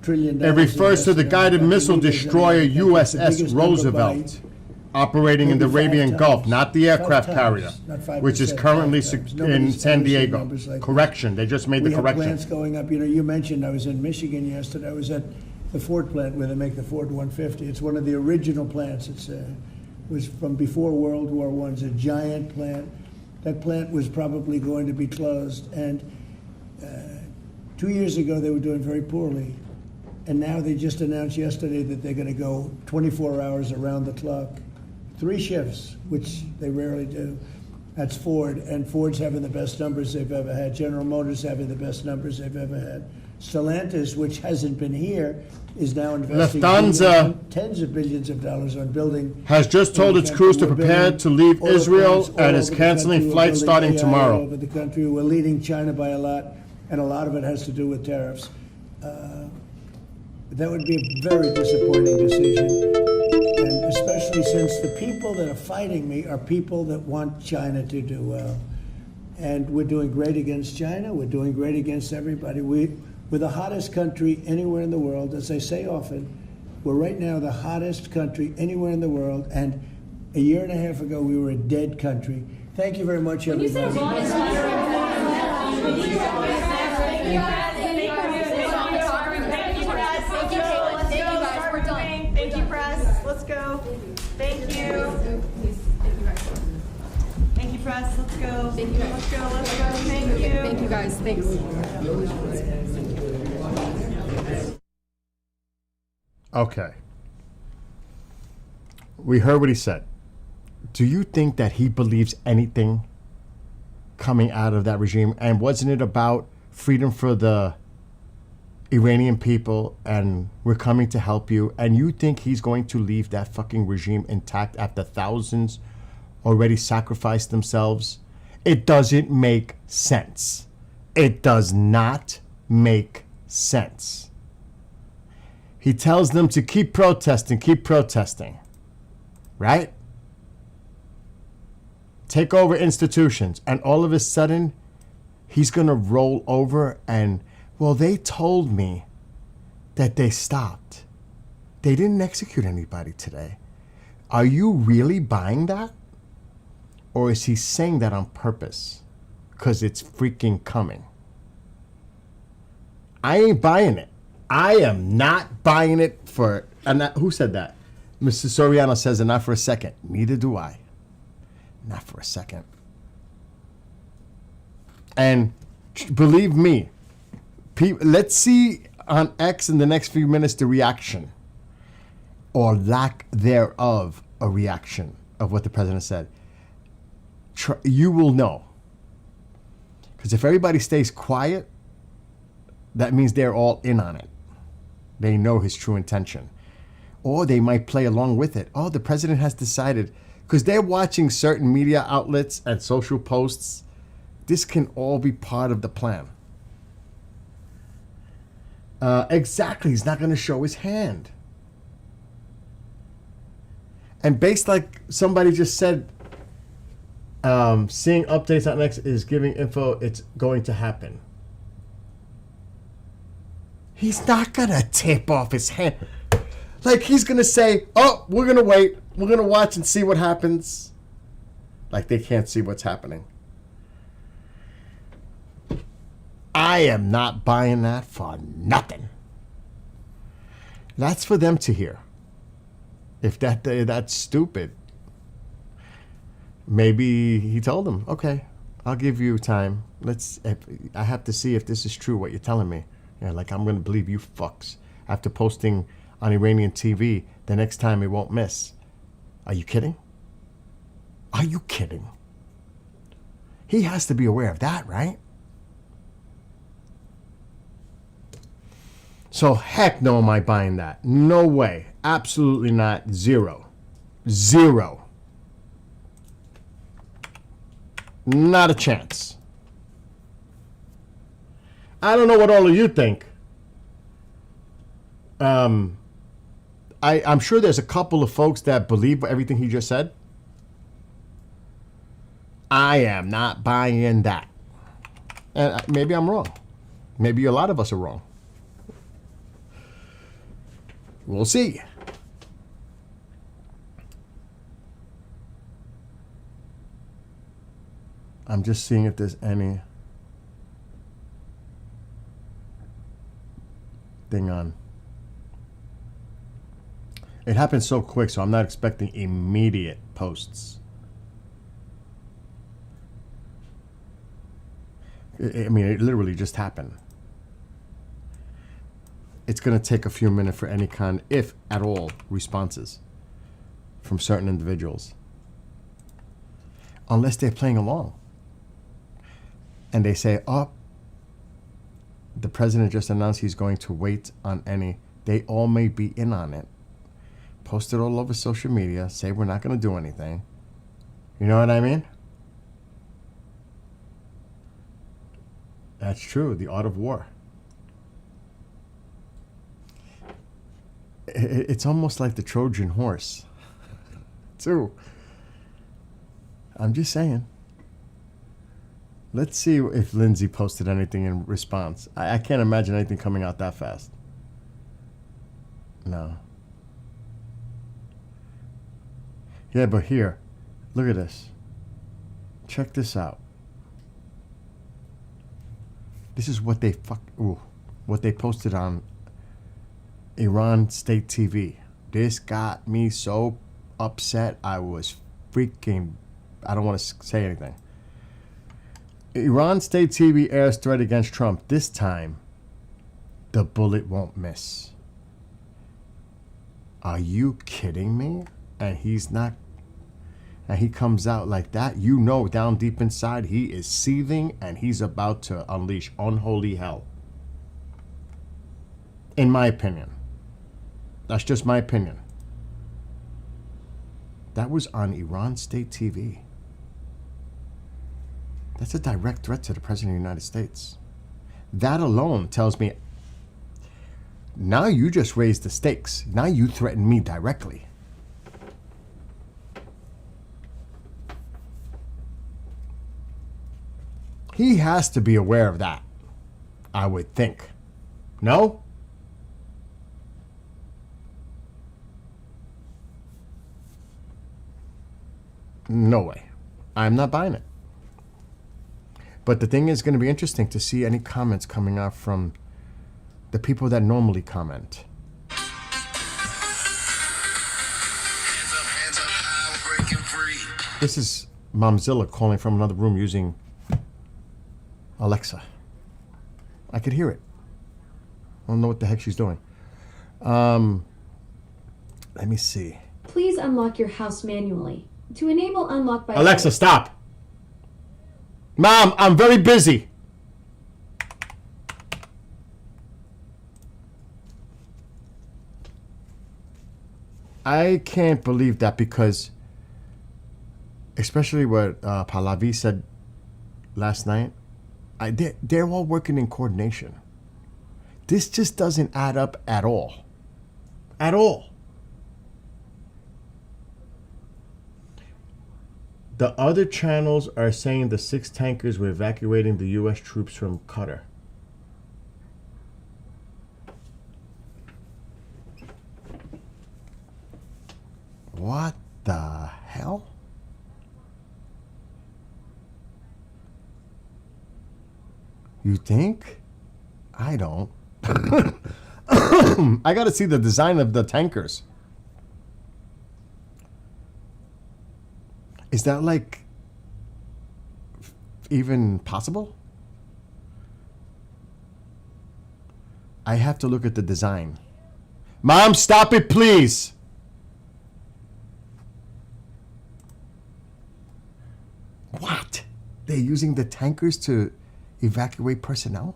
trillion. It refers to the invested in guided our missile country. destroyer It's the biggest USS number Roosevelt, by operating in the maybe 5 Arabian Gulf, times. not the 5 aircraft times, carrier, not 5%, which is 5 currently times. in Nobody's San ever seen Diego. numbers like that. Correction, they just made the We have correction. plants going up. You know, you mentioned I was in Michigan yesterday. I was at the Ford plant where they make the Ford 150. It's one of the original plants. It was from before World War I. It's a giant plant. That plant was probably going to be closed. And 2 years ago, they were doing very poorly. And now they just announced yesterday that they're going to go 24 hours around the clock. 3 shifts, which they rarely do. That's Ford, and Ford's having the best numbers they've ever had. General Motors having the best numbers they've ever had. Stellantis, which hasn't been here, is now investing Lufthansa tens of billions of dollars on building. Has just told its crews to We're prepare building to leave auto Israel plants all and is over the canceling country. We're flights building starting AI tomorrow. all over the country. We're leading China by a lot, and a lot of it has to do with tariffs. That would be a very disappointing decision, and especially since the people that are fighting me are people that want China to do well. And we're doing great against China. We're doing great against everybody. We're the hottest country anywhere in the world. As I say often, we're right now the hottest country anywhere in the world. And a year and a half ago, we were a dead country. Thank you very much, everybody. Thank you, press. Let's go. Thank you. Thank you, press. Let's go. Thank you. Let's go. Let's go. Thank you. Thank you, guys. Thanks. Okay. We heard what he said. Do you think that he believes anything coming out of that regime? And wasn't it about freedom for the Iranian people and we're coming to help you? And you think he's going to leave that fucking regime intact after thousands already sacrificed themselves? It doesn't make sense. It does not make sense. He tells them to keep protesting, right? Take over institutions, and all of a sudden, he's going to roll over and, well, they told me that they stopped. They didn't execute anybody today. Are you really buying that? Or is he saying that on purpose? Because it's freaking coming. I ain't buying it. I am not buying it for, and who said that? Mr. Soriano says it not for a second. Neither do I. Not for a second. And believe me, let's see on X in the next few minutes the reaction or lack thereof a reaction of what the president said. You will know. Because if everybody stays quiet, that means they're all in on it. They know his true intention. Or they might play along with it. Oh, the president has decided. Because they're watching certain media outlets and social posts. This can all be part of the plan. Exactly. He's not going to show his hand. And based like somebody just said, seeing updates on X is giving info it's going to happen. He's not going to tip off his hand. Like he's going to say, oh, we're going to wait. We're going to watch and see what happens. Like they can't see what's happening. I am not buying that for nothing. That's for them to hear. If that's stupid, maybe he told them, okay, I'll give you time. I have to see if this is true, what you're telling me. Yeah, like I'm going to believe you fucks. After posting on Iranian TV, the next time it won't miss. Are you kidding? Are you kidding? He has to be aware of that, right? So heck no am I buying that. No way. Absolutely not. Zero. Zero. Not a chance. I don't know what all of you think. I'm sure there's a couple of folks that believe everything he just said. I am not buying that. And maybe I'm wrong. Maybe a lot of us are wrong. We'll see. I'm just seeing if there's any thing on. It happened so quick, so I'm not expecting immediate posts. I mean, it literally just happened. It's going to take a few minutes for any kind, if at all, responses from certain individuals. Unless they're playing along. And they say, oh, the president just announced he's going to wait on any. They all may be in on it. Post it all over social media. Say we're not going to do anything. You know what I mean? That's true. The art of war. It's almost like the Trojan horse, too. I'm just saying. Let's see if Lindsay posted anything in response. I can't imagine anything coming out that fast. No. Yeah, but here, look at this. Check this out. This is what they what they posted on Iran State TV. This got me so upset. I was freaking. I don't want to say anything. Iran State TV airs threat against Trump. This time, the bullet won't miss. Are you kidding me? And he's not. And he comes out like that. You know, down deep inside, he is seething and he's about to unleash unholy hell. In my opinion. That's just my opinion. That was on Iran State TV. That's a direct threat to the President of the United States. That alone tells me, now you just raised the stakes. Now you threaten me directly. He has to be aware of that, I would think. No? No way. I'm not buying it. But the thing is going to be interesting to see any comments coming out from the people that normally comment. This is Momzilla calling from another room using Alexa. I could hear it. I don't know what the heck she's doing. Let me see. Please unlock your house manually. To enable unlock by Alexa, stop. Mom, I'm very busy. I can't believe that because, especially what Pallavi said last night, they're all working in coordination. This just doesn't add up at all. At all. The other channels are saying the 6 tankers were evacuating the U.S. troops from Qatar. What the hell? You think? I don't. I gotta see the design of the tankers. Is that like even possible? I have to look at the design. Mom, stop it, please. What? They're using the tankers to evacuate personnel?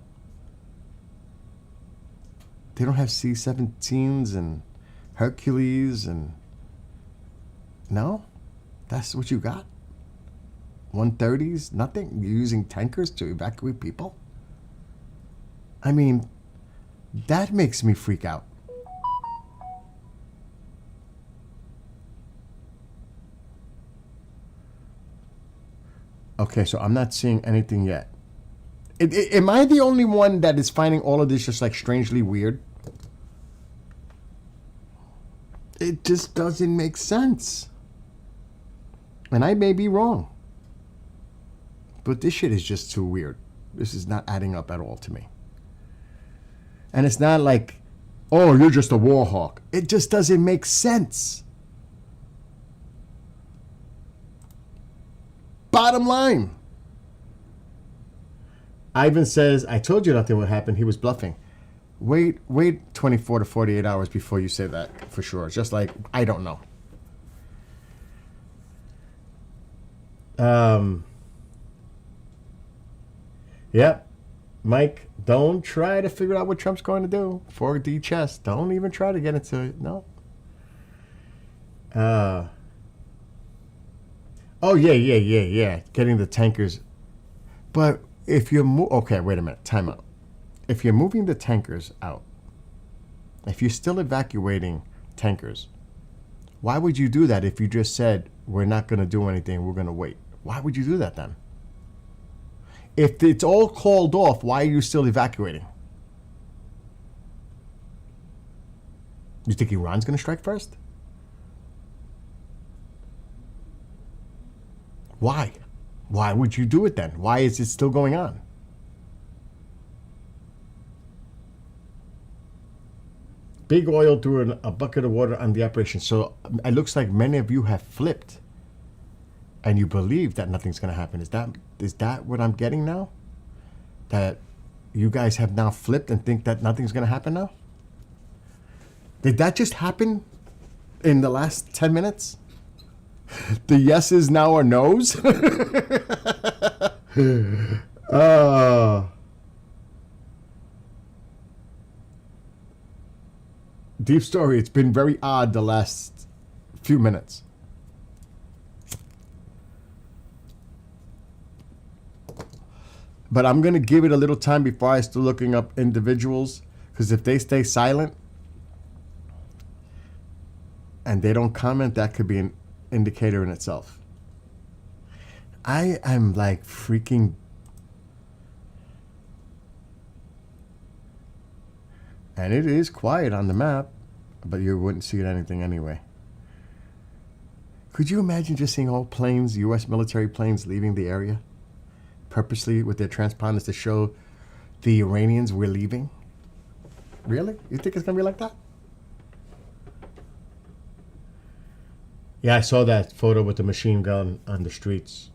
They don't have C-17s and Hercules and... No? That's what you got? 130s? Nothing? You're using tankers to evacuate people? I mean, that makes me freak out. Okay, so I'm not seeing anything yet. Am I the only one that is finding all of this just like strangely weird? It just doesn't make sense. And I may be wrong. But this shit is just too weird. This is not adding up at all to me. And it's not like, oh, you're just a war hawk. It just doesn't make sense. Bottom line. Ivan says, I told you nothing would happen. He was bluffing. Wait 24 to 48 hours before you say that for sure. It's just like, I don't know. Yep. Mike, don't try to figure out what Trump's going to do. 4D chess. Don't even try to get into it. No. Oh, yeah. Getting the tankers. But if you're... Okay, wait a minute. Time out. If you're moving the tankers out, if you're still evacuating tankers, why would you do that if you just said, we're not going to do anything, we're going to wait? Why would you do that then? If it's all called off, why are you still evacuating? You think Iran's going to strike first? Why? Why would you do it then? Why is it still going on? Big oil threw a bucket of water on the operation. So it looks like many of you have flipped. And you believe that nothing's going to happen. Is that what I'm getting now? That you guys have now flipped and think that nothing's going to happen now? Did that just happen in the last 10 minutes? The yeses now are no's? Deep story. It's been very odd the last few minutes. But I'm going to give it a little time before I start looking up individuals. Because if they stay silent and they don't comment, that could be an indicator in itself. I am like freaking... And it is quiet on the map, but you wouldn't see anything anyway. Could you imagine just seeing all planes, U.S. military planes, leaving the area? Purposely with their transponders to show the Iranians we're leaving? Really? You think it's going to be like that? Yeah, I saw that photo with the machine gun on the streets.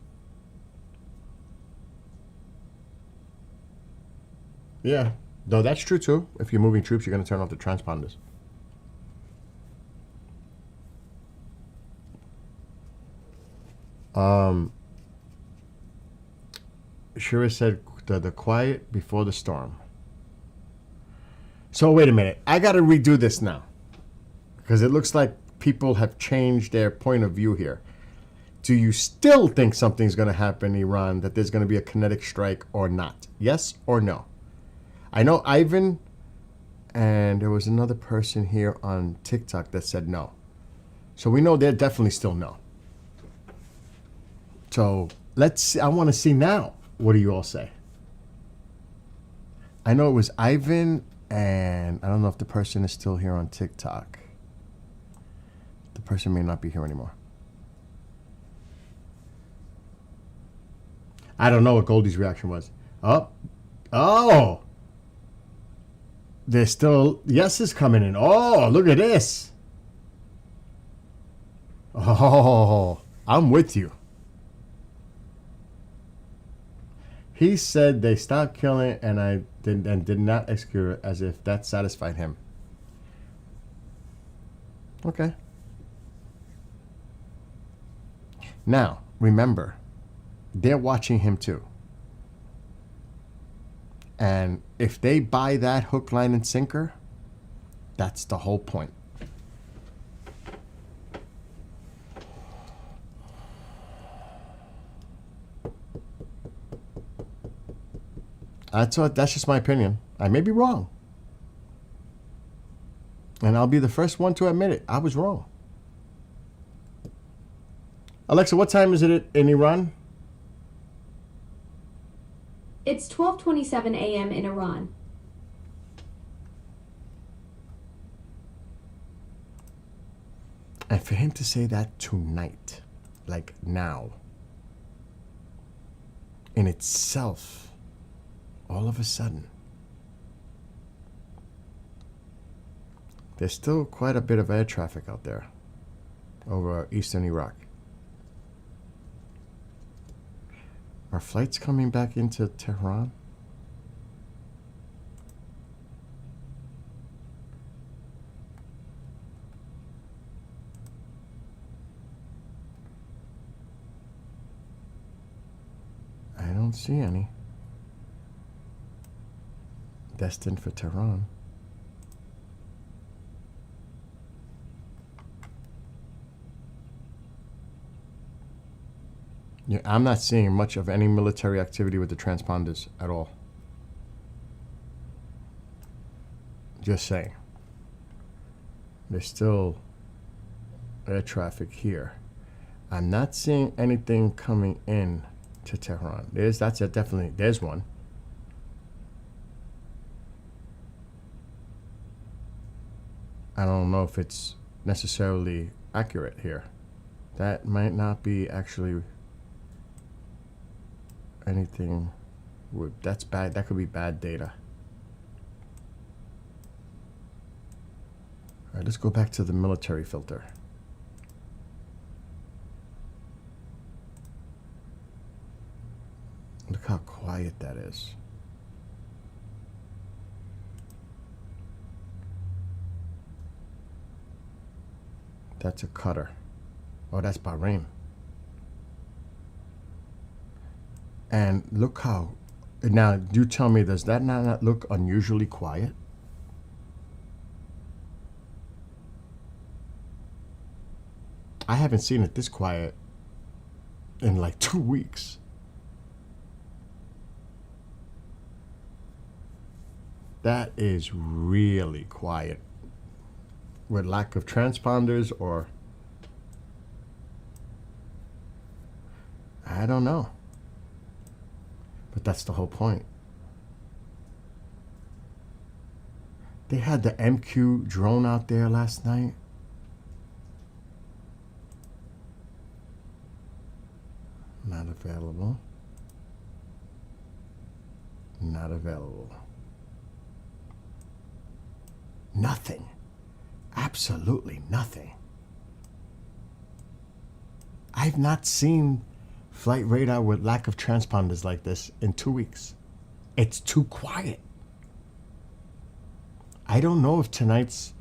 Yeah, no, that's true too. If you're moving troops, you're going to turn off the transponders. Shira said the quiet before the storm. So wait a minute. I got to redo this now. Because it looks like people have changed their point of view here. Do you still think something's going to happen in Iran, that there's going to be a kinetic strike or not? Yes or no? I know Ivan and there was another person here on TikTok that said no. So we know they're definitely still no. So let's see. I want to see now. What do you all say? I know it was Ivan, and I don't know if the person is still here on TikTok. The person may not be here anymore. I don't know what Goldie's reaction was. Oh. There's still yeses coming in. Oh, look at this. Oh, I'm with you. He said they stopped killing and did not execute it, as if that satisfied him. Okay. Now, remember, they're watching him too. And if they buy that hook, line, and sinker, that's the whole point. That's just my opinion. I may be wrong. And I'll be the first one to admit it. I was wrong. Alexa, what time is it in Iran? It's 12:27 a.m. in Iran. And for him to say that tonight, like now, in itself, all of a sudden, there's still quite a bit of air traffic out there over eastern Iraq. Are flights coming back into Tehran? I don't see any. Destined for Tehran. Yeah, I'm not seeing much of any military activity with the transponders at all. Just saying. There's still air traffic here. I'm not seeing anything coming in to Tehran. There's one. I don't know if it's necessarily accurate here. That might not be actually anything. That's bad. That could be bad data. All right, let's go back to the military filter. Look how quiet that is. That's a Qatar. Oh, that's Bahrain. And look how, now you tell me, does that not look unusually quiet? I haven't seen it this quiet in like 2 weeks. That is really quiet. With lack of transponders or, I don't know. But that's the whole point. They had the MQ drone out there last night. Not available. Not available. Nothing. Absolutely nothing. I've not seen flight radar with lack of transponders like this in 2 weeks. It's too quiet. I don't know if tonight's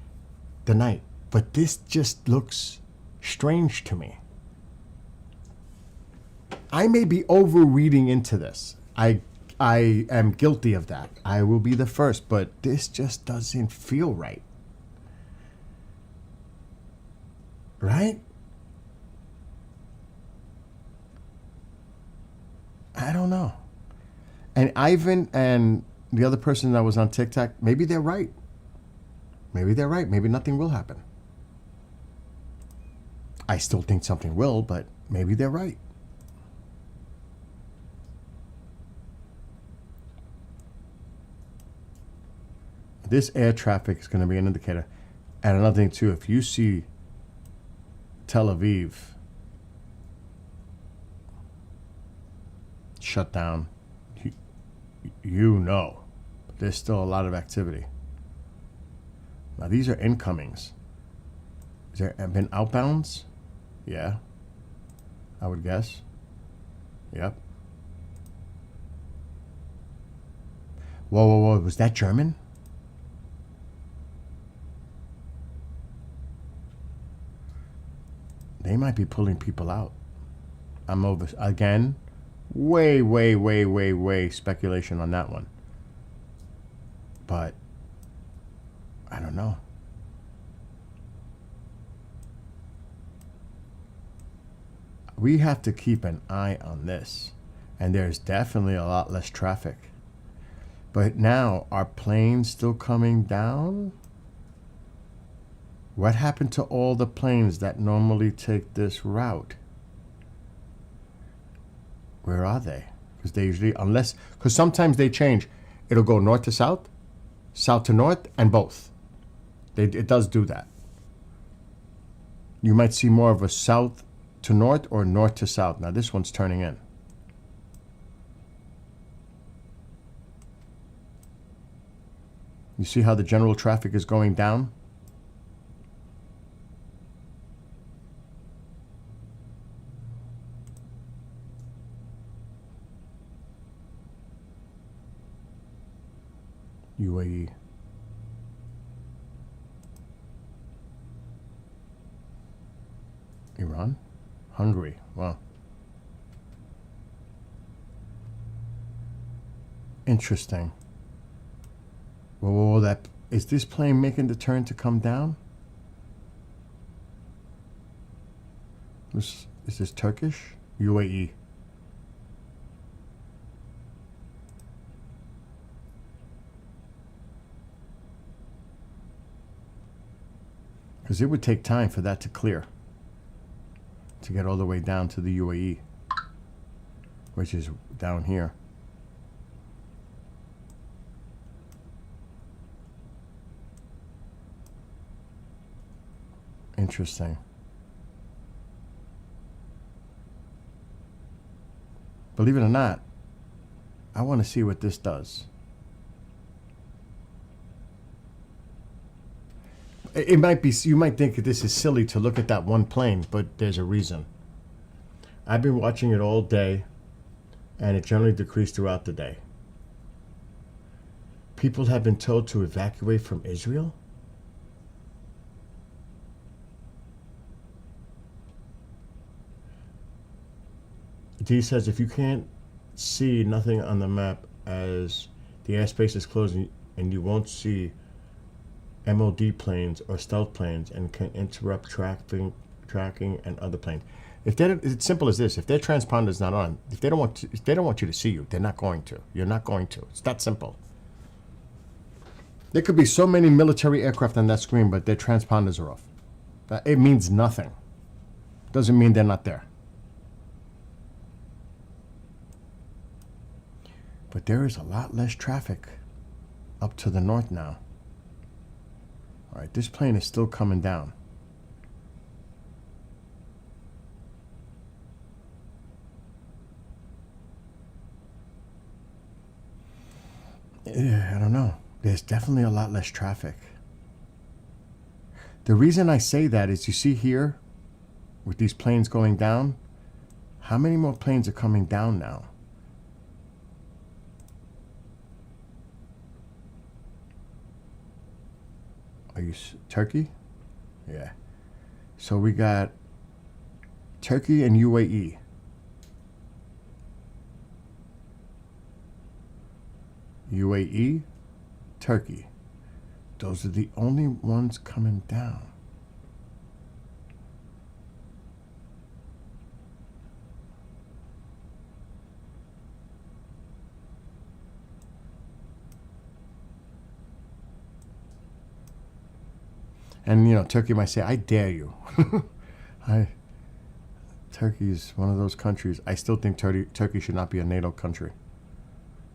the night, but this just looks strange to me. I may be overreading into this. I am guilty of that. I will be the first, but this just doesn't feel right. Right? I don't know. And Ivan and the other person that was on TikTok, maybe they're right. Maybe they're right. Maybe nothing will happen. I still think something will, but maybe they're right. This air traffic is going to be an indicator. And another thing, too, if you see Tel Aviv shut down, you know there's still a lot of activity. Now, these are incomings. Has there been outbounds? Yeah, I would guess. Yep. Whoa, whoa, whoa. Was that German? They might be pulling people out. I'm over, again, way speculation on that one. But I don't know. We have to keep an eye on this. And there's definitely a lot less traffic. But now, are planes still coming down? What happened to all the planes that normally take this route? Where are they? Because they usually, because sometimes they change. It'll go north to south to north, and both. It does do that. You might see more of a south to north or north to south. Now this one's turning in. You see how the general traffic is going down? UAE. Iran? Hungary. Wow. Interesting. Whoa, is this plane making the turn to come down? Is this Turkish? UAE. Because it would take time for that to clear, to get all the way down to the UAE, which is down here. Interesting. Believe it or not, I want to see what this does. It might be, you might think that this is silly to look at that one plane, but there's a reason. I've been watching it all day, and it generally decreased throughout the day. People have been told to evacuate from Israel? D says if you can't see nothing on the map as the airspace is closing, and you won't see MOD planes or stealth planes and can interrupt tracking and other planes. It's simple as this. If their transponder's not on, if they don't want you to see you, they're not going to. You're not going to. It's that simple. There could be so many military aircraft on that screen, but their transponders are off. It means nothing. Doesn't mean they're not there. But there is a lot less traffic up to the north now. All right, this plane is still coming down. I don't know. There's definitely a lot less traffic. The reason I say that is you see here, with these planes going down, How many more planes are coming down now? Are you Turkey? Yeah. So we got Turkey and UAE. UAE, Turkey. Those are the only ones coming down. And you know, Turkey might say, "I dare you." Turkey is one of those countries. I still think Turkey should not be a NATO country.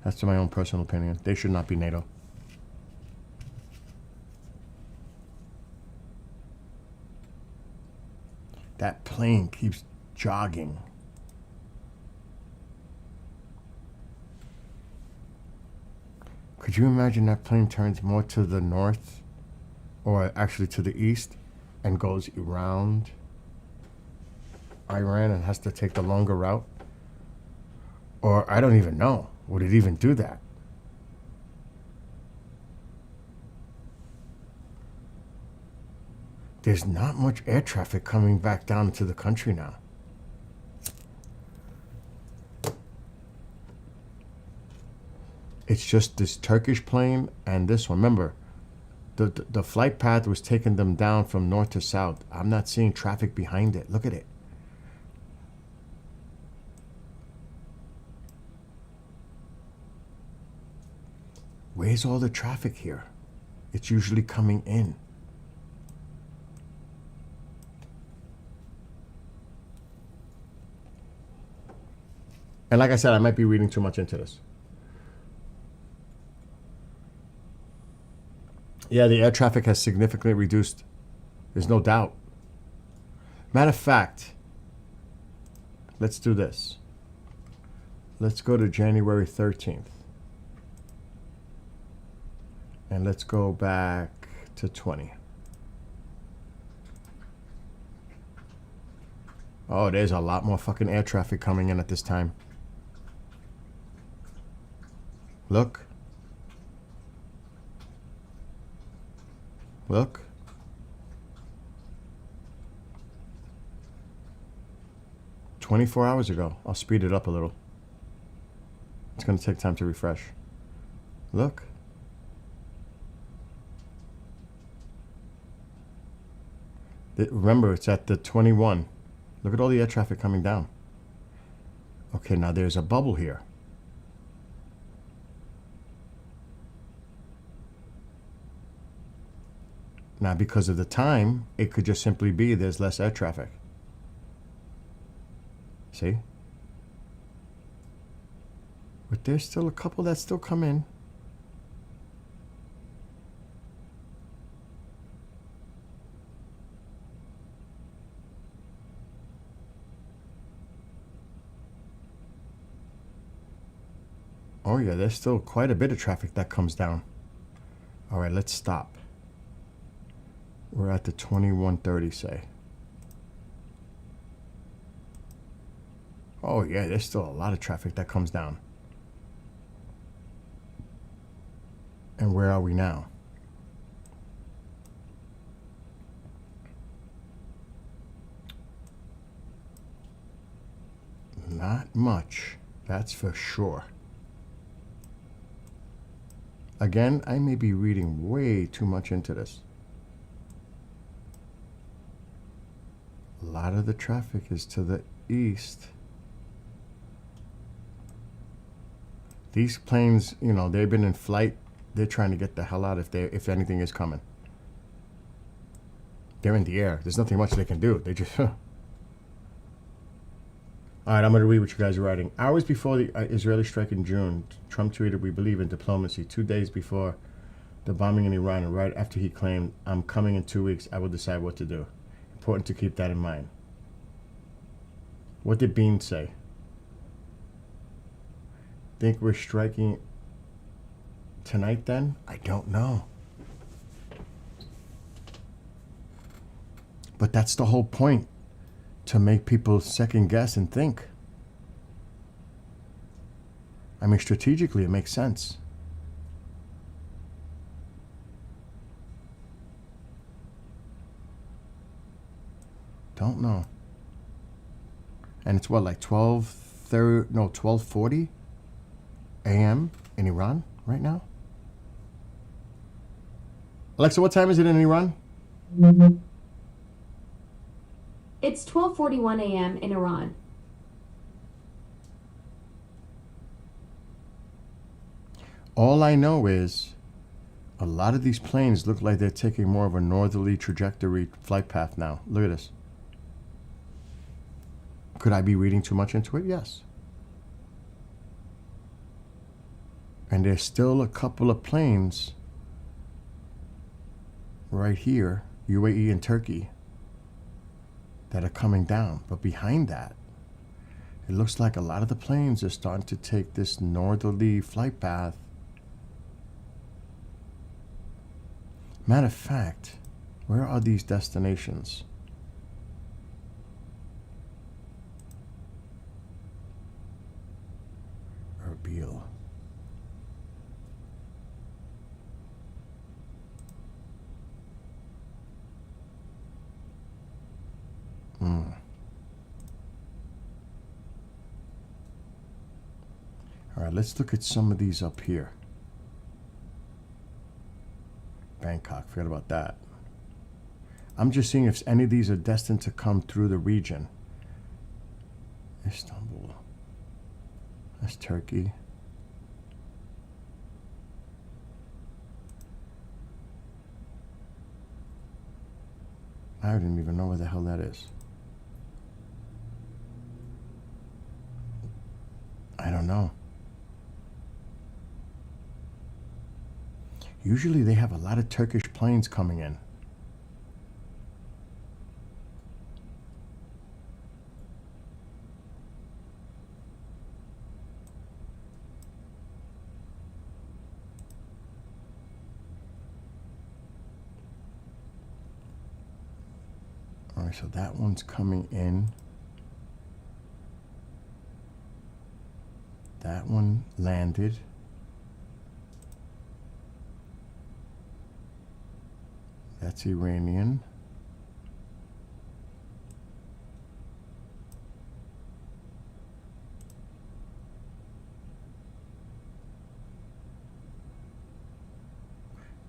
That's my own personal opinion. They should not be NATO. That plane keeps jogging. Could you imagine that plane turns more to the north, or actually to the east, and goes around Iran and has to take the longer route? Or I don't even know. Would it even do that? There's not much air traffic coming back down into the country now. It's just this Turkish plane and this one. Remember, the flight path was taking them down from north to south. I'm not seeing traffic behind it. Look at it. Where's all the traffic here? It's usually coming in. And like I said, I might be reading too much into this. Yeah, the air traffic has significantly reduced. There's no doubt. Matter of fact, let's do this. Let's go to January 13th. And let's go back to 20. Oh, there's a lot more fucking air traffic coming in at this time. Look. Look. "24 hours ago." I'll speed it up a little. It's going to take time to refresh. Look. Remember, it's at the 21. Look at all the air traffic coming down. Okay, now there's a bubble here. Now, because of the time, it could just simply be there's less air traffic. See? But there's still a couple that still come in. Oh yeah, there's still quite a bit of traffic that comes down. All right, let's stop. We're at the 21:30, say. Oh yeah, there's still a lot of traffic that comes down. And where are we now? Not much, that's for sure. Again, I may be reading way too much into this. A lot of the traffic is to the east. These planes, you know, they've been in flight. They're trying to get the hell out if anything is coming. They're in the air. There's nothing much they can do. They just... All right, I'm going to read what you guys are writing. Hours before the Israeli strike in June, Trump tweeted, "We believe in diplomacy." 2 days before the bombing in Iran, and right after he claimed, "I'm coming in 2 weeks. I will decide what to do." Important to keep that in mind. What did Bean say? Think we're striking tonight then? I don't know. But that's the whole point. To make people second guess and think. I mean, strategically, it makes sense. Don't know. And it's what, like 12:40 a.m. in Iran right now? Alexa, what time is it in Iran? It's 12:41 a.m. in Iran. All I know is a lot of these planes look like they're taking more of a northerly trajectory flight path now. Look at this. Could I be reading too much into it? Yes. And there's still a couple of planes right here, UAE and Turkey, that are coming down. But behind that, it looks like a lot of the planes are starting to take this northerly flight path. Matter of fact, where are these destinations? Erbil. All right, let's look at some of these up here. Bangkok, forget about that. I'm just seeing if any of these are destined to come through the region. Istanbul. That's Turkey. I don't even know where the hell that is. I don't know. Usually they have a lot of Turkish planes coming in. All right, so that one's coming in. That one landed. That's Iranian.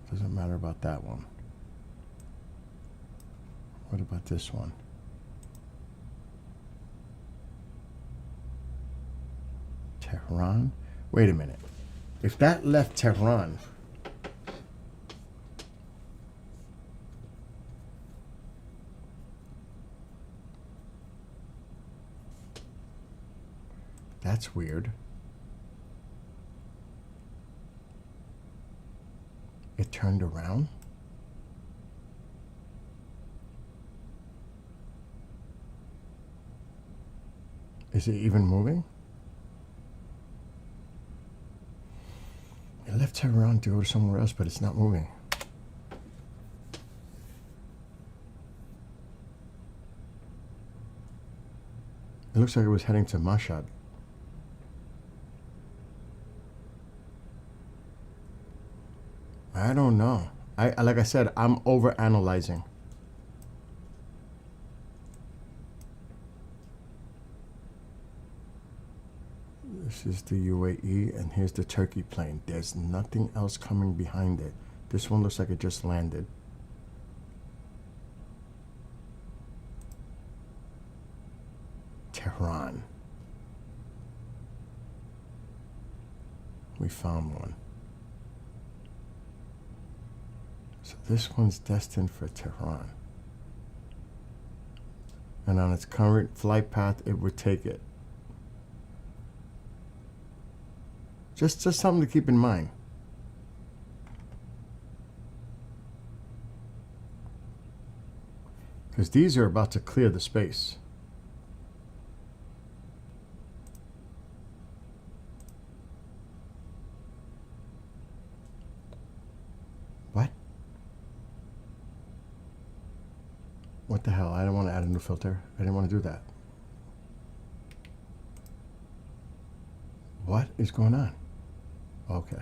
Doesn't matter about that one. What about this one? Tehran? Wait a minute. If that left Tehran, that's weird. It turned around? Is it even moving? It left Tehran to go to somewhere else, but it's not moving. It looks like it was heading to Mashhad. I don't know. Like I said, I'm over analyzing. This is the UAE, and here's the Turkey plane. There's nothing else coming behind it. This one looks like it just landed. Tehran. We found one. So this one's destined for Tehran. And on its current flight path, it would take it. Just something to keep in mind. Because these are about to clear the space. What? What the hell? I don't want to add a new filter. I didn't want to do that. What is going on? Okay.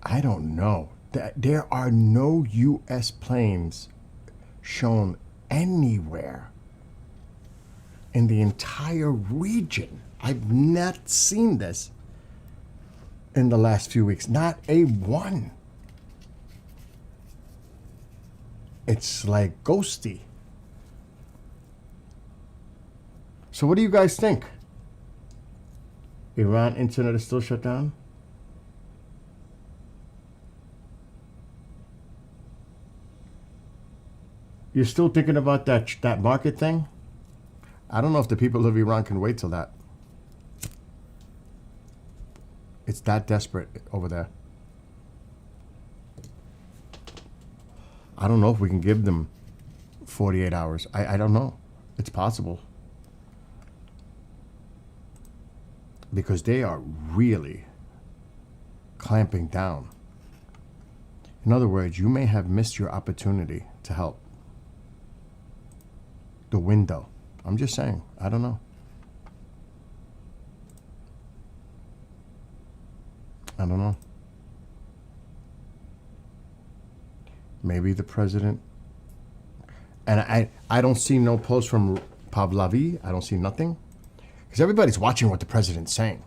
I don't know. There are no U.S. planes shown anywhere in the entire region. I've not seen this in the last few weeks. Not a one. It's like ghosty. So what do you guys think? Iran internet is still shut down? You're still thinking about that market thing? I don't know if the people of Iran can wait till that. It's that desperate over there. I don't know if we can give them 48 hours. I don't know. It's possible. Because they are really clamping down. In other words, you may have missed your opportunity to help. The window. I'm just saying. I don't know. I don't know. Maybe the president. And I don't see no post from Pahlavi. I don't see nothing. Because everybody's watching what the president's saying.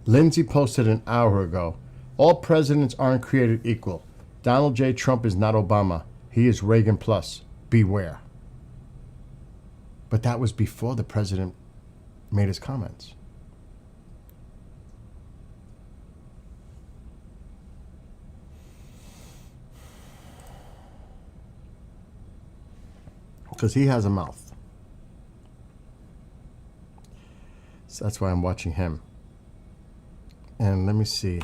Lindsay posted an hour ago. All presidents aren't created equal. Donald J. Trump is not Obama. He is Reagan plus. Beware. But that was before the president made his comments. Because he has a mouth. So that's why I'm watching him. And let me see.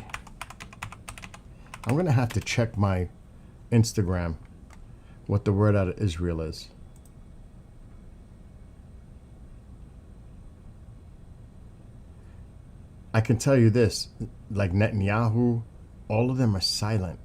I'm going to have to check my Instagram what the word out of Israel is. I can tell you this, like Netanyahu, all of them are silent.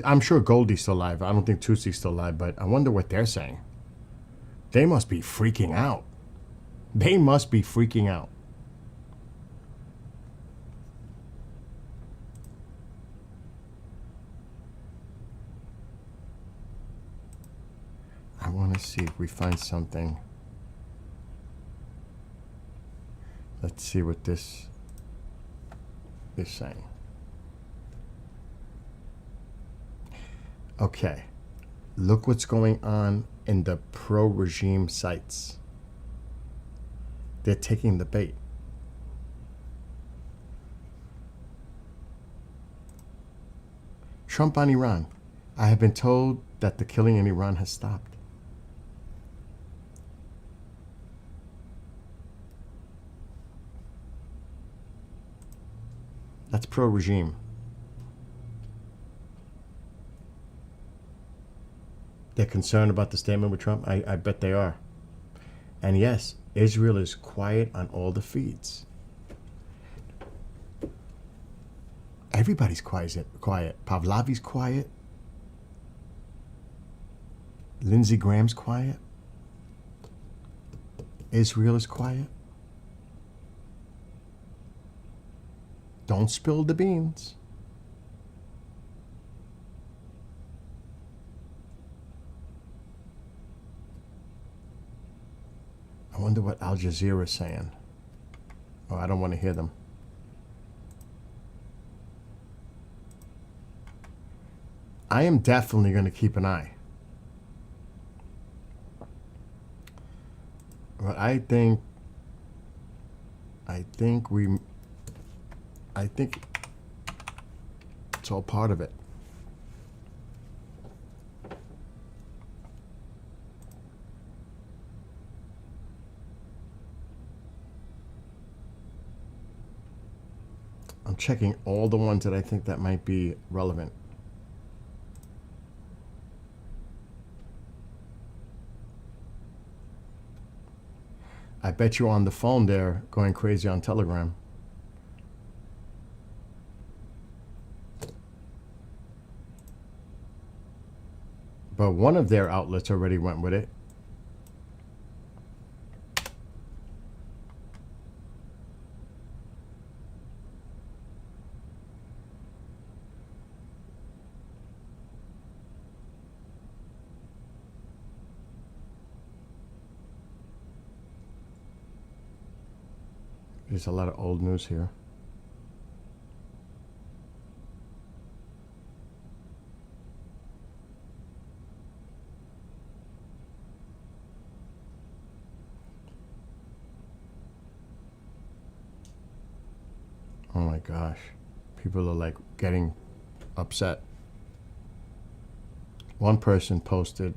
I'm sure Goldie's still alive. I don't think Tutsi's still alive, but I wonder what they're saying. They must be freaking out. They must be freaking out. I want to see if we find something. Let's see what this is saying. Okay, look what's going on in the pro-regime sites. They're taking the bait. Trump on Iran. I have been told that the killing in Iran has stopped. That's pro-regime. They're concerned about the statement with Trump? I bet they are. And yes, Israel is quiet on all the feeds. Everybody's quiet. Pahlavi's quiet. Lindsey Graham's quiet. Israel is quiet. Don't spill the beans. I wonder what Al Jazeera is saying. Oh, I don't want to hear them. I am definitely going to keep an eye. But I think it's all part of it. I'm checking all the ones that I think that might be relevant. I bet you on the phone there going crazy on Telegram. But one of their outlets already went with it. There's a lot of old news here. Oh my gosh. People are like getting upset. One person posted,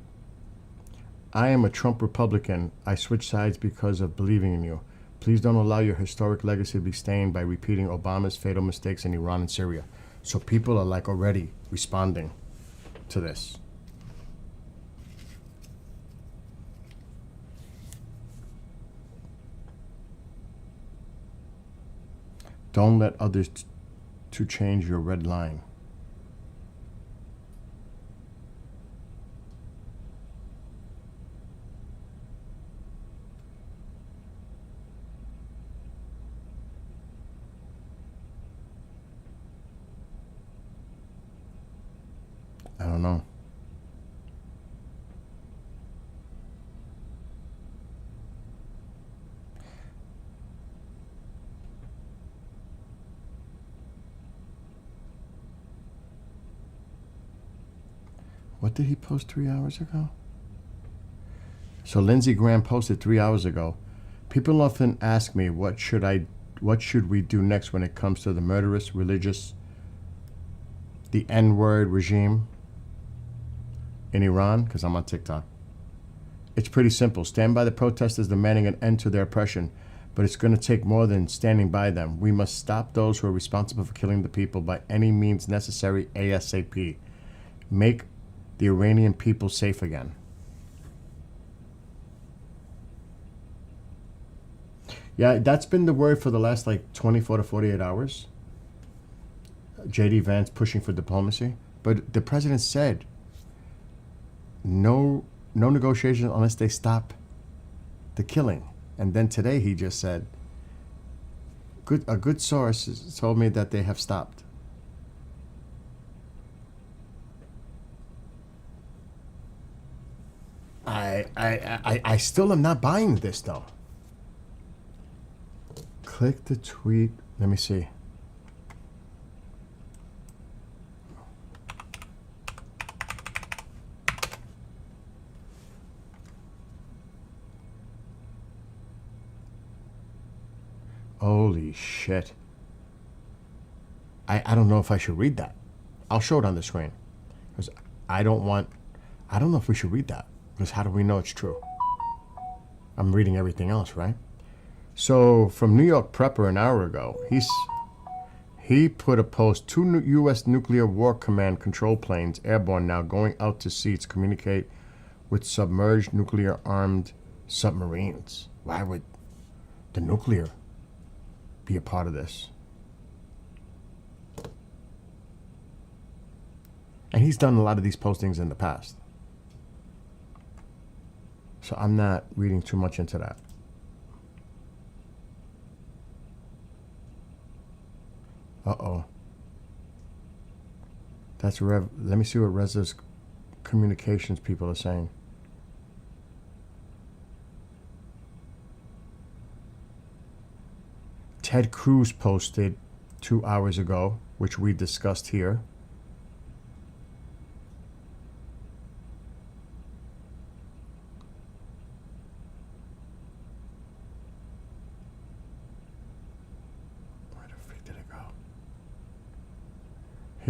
I am a Trump Republican. I switched sides because of believing in you. Please don't allow your historic legacy to be stained by repeating Obama's fatal mistakes in Iran and Syria. So people are like already responding to this. Don't let others to change your red line. I don't know. What did he post 3 hours ago? So Lindsey Graham posted 3 hours ago. People often ask me what should we do next when it comes to the murderous, religious, the N-word regime in Iran, because I'm on TikTok. It's pretty simple. Stand by the protesters demanding an end to their oppression, but it's going to take more than standing by them. We must stop those who are responsible for killing the people by any means necessary ASAP. Make the Iranian people safe again. Yeah, that's been the word for the last like 24 to 48 hours. J.D. Vance pushing for diplomacy. But the president said no negotiations unless they stop the killing. And then today he just said, a good source told me that they have stopped. I still am not buying this though. Click the tweet. Let me see. Holy shit. I don't know if I should read that. I'll show it on the screen. Because I don't know if we should read that. Because how do we know it's true? I'm reading everything else, right? So from New York Prepper an hour ago, he put a post, 2 U.S. Nuclear War Command control planes airborne now going out to sea to communicate with submerged nuclear armed submarines. Why would the nuclear be a part of this? And he's done a lot of these postings in the past. So I'm not reading too much into that. Uh-oh. That's let me see what Reza's communications people are saying. Ted Cruz posted 2 hours ago, which we discussed here.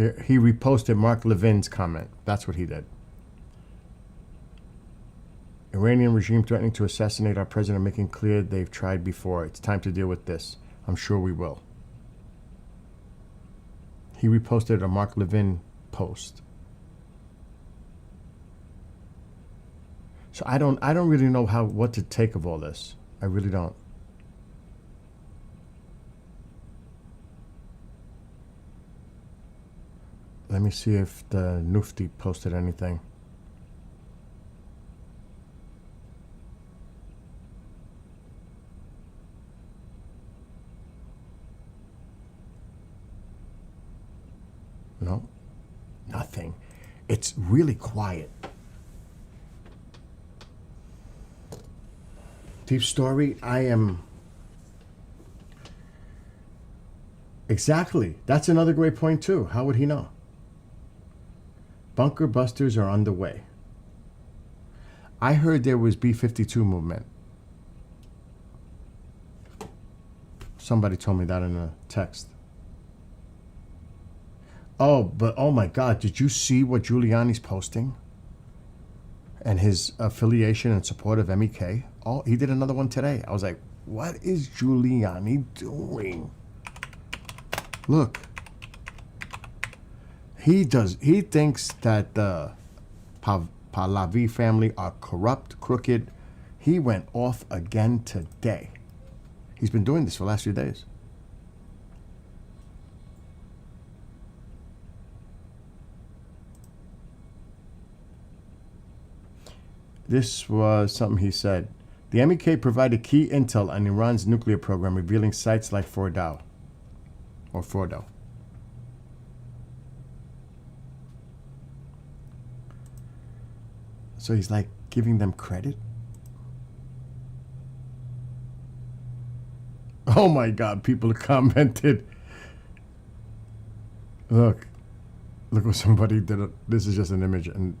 He reposted Mark Levin's comment. That's what he did. Iranian regime threatening to assassinate our president, making clear they've tried before. It's time to deal with this. I'm sure we will. He reposted a Mark Levin post. So I don't really know what to take of all this. I really don't. Let me see if the Nufti posted anything. No, nothing. It's really quiet. Deep story, I am... Exactly. That's another great point too. How would he know? Bunker busters are underway. I heard there was B-52 movement. Somebody told me that in a text. Oh, but oh my God, did you see what Giuliani's posting? And his affiliation and support of MEK? Oh, he did another one today. I was like, what is Giuliani doing? Look. He thinks that the Pahlavi family are corrupt, crooked. He went off again today. He's been doing this for the last few days. This was something he said. The MEK provided key intel on Iran's nuclear program, revealing sites like Fordow. So he's like giving them credit? Oh my God, people commented. Look what somebody did. This is just an image and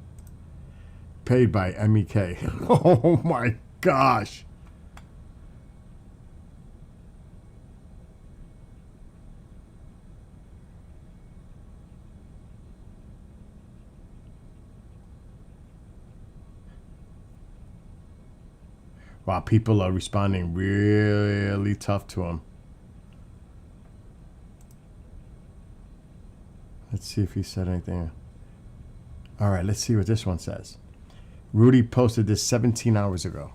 paid by MEK. Oh my gosh. Wow, people are responding really tough to him. Let's see if he said anything. All right, let's see what this one says. Rudy posted this 17 hours ago.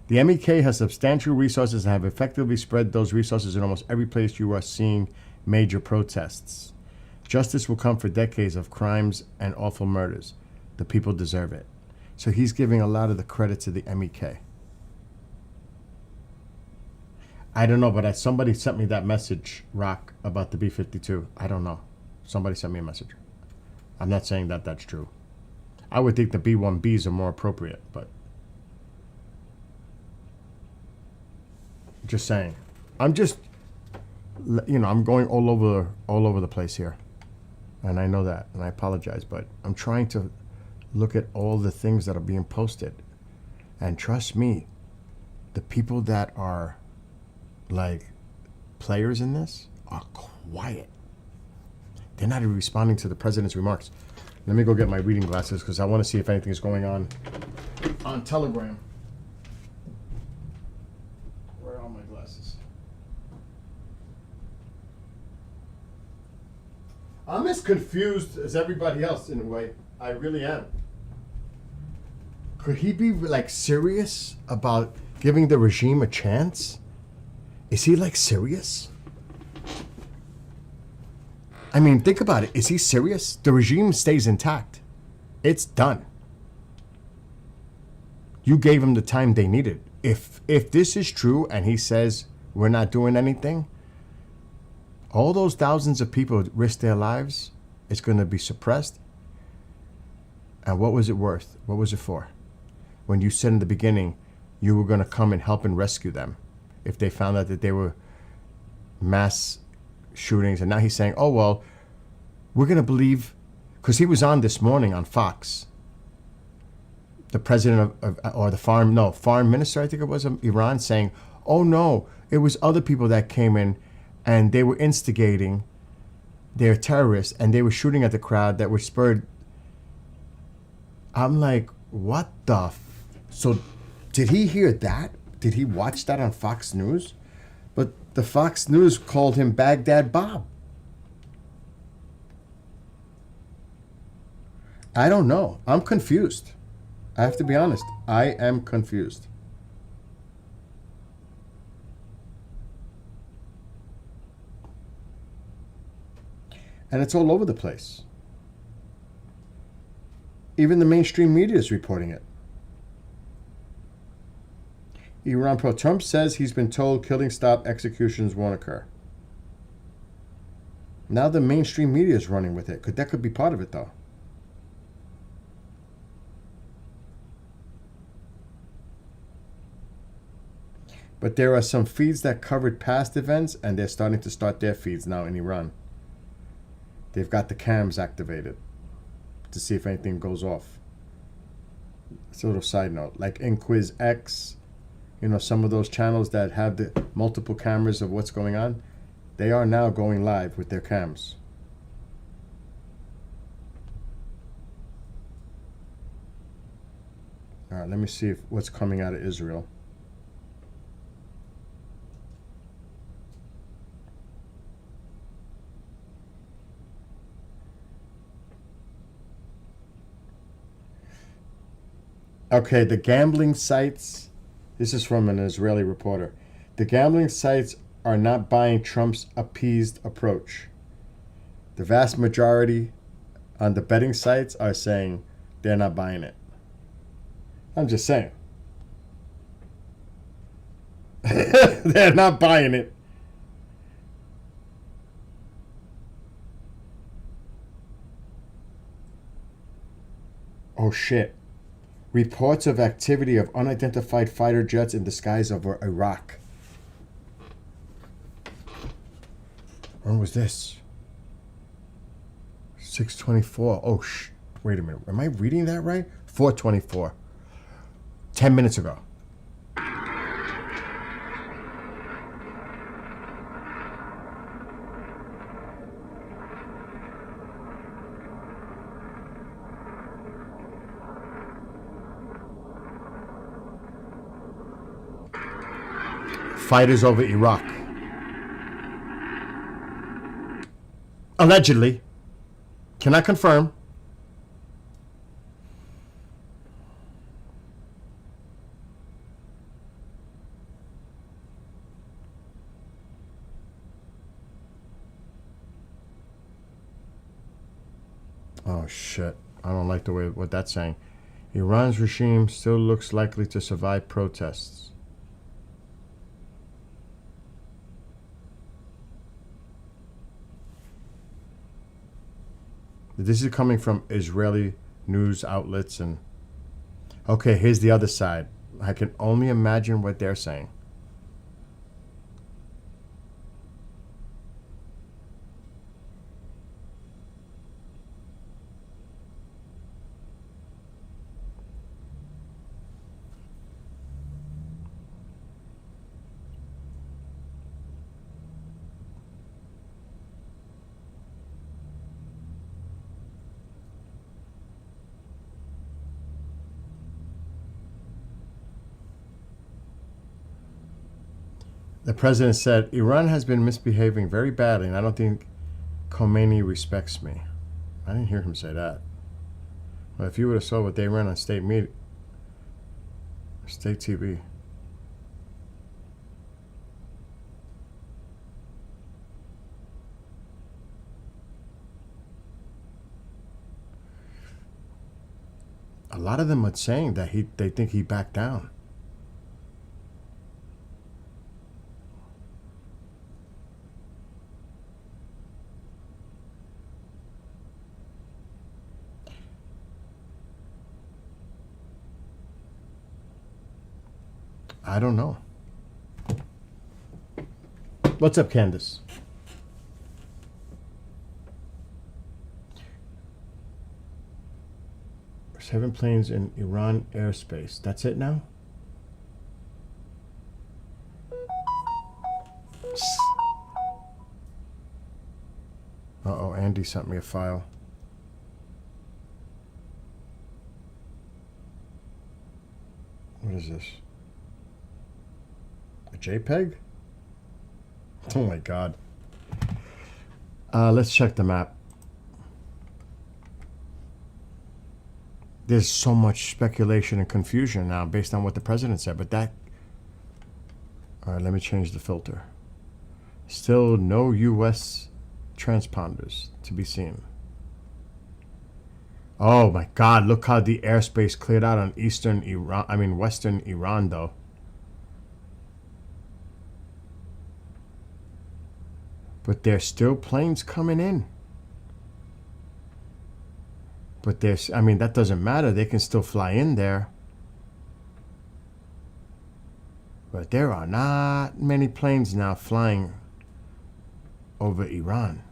The MEK has substantial resources and have effectively spread those resources in almost every place you are seeing major protests. Justice will come for decades of crimes and awful murders. The people deserve it. So he's giving a lot of the credit to the MEK. I don't know, but somebody sent me that message, Rock, about the B-52. I don't know. Somebody sent me a message. I'm not saying that that's true. I would think the B-1Bs are more appropriate, but just saying. I'm just, I'm going all over the place here, and I know that, and I apologize, but I'm trying to look at all the things that are being posted, and trust me, the people that are like players in this are quiet. They're not even responding to the president's remarks. Let me go get my reading glasses because I want to see if anything is going on Telegram. Where are my glasses? I'm as confused as everybody else in a way. I really am. Could he be like serious about giving the regime a chance? Is he like serious? I mean, think about it. Is he serious? The regime stays intact. It's done. You gave him the time they needed. If this is true and he says we're not doing anything, all those thousands of people risk their lives. It's going to be suppressed. And what was it worth? What was it for? When you said in the beginning you were going to come and help and rescue them if they found out that they were mass shootings, and now he's saying, oh, well, we're going to believe, because he was on this morning on Fox, the president or the foreign minister, I think it was, of Iran, saying, oh, no, it was other people that came in and they were instigating they're terrorists, and they were shooting at the crowd that were spurred. I'm like, what the? So, did he hear that? Did he watch that on Fox News? But the Fox News called him Baghdad Bob. I don't know. I'm confused. I have to be honest. I am confused. And it's all over the place. Even the mainstream media is reporting it. Iran pro Trump says he's been told killing stop executions won't occur. Now the mainstream media is running with it. That could be part of it, though. But there are some feeds that covered past events, and they're starting to start their feeds now in Iran. They've got the cams activated to see if anything goes off. It's a little side note. Like Inquiz X, you know, some of those channels that have the multiple cameras of what's going on, they are now going live with their cams. All right, let me see what's coming out of Israel. Okay, the gambling sites, this is from an Israeli reporter. The gambling sites are not buying Trump's appeased approach. The vast majority on the betting sites are saying they're not buying it. I'm just saying. They're not buying it. Oh shit. Reports of activity of unidentified fighter jets in the skies over Iraq. When was this? 6:24. Oh, wait a minute. Am I reading that right? 4:24. 10 minutes ago. Fighters over Iraq. Allegedly. Cannot confirm. Oh shit. I don't like the way what that's saying. Iran's regime still looks likely to survive protests. This is coming from Israeli news outlets. And okay, here's the other side. I can only imagine what they're saying. The president said, Iran has been misbehaving very badly, and I don't think Khomeini respects me. I didn't hear him say that. Well, if you would have saw what they ran on state media, state TV. A lot of them are saying that they think he backed down. I don't know. What's up, Candace? Seven planes in Iran airspace. That's it now? Uh-oh, Andy sent me a file. What is this? A JPEG? Oh my God. Let's check the map. There's so much speculation and confusion now based on what the president said, but that... All right, let me change the filter. Still no U.S. transponders to be seen. Oh my God, look how the airspace cleared out on eastern Iran, western Iran though. But there's still planes coming in. But there's, that doesn't matter. They can still fly in there. But there are not many planes now flying over Iran.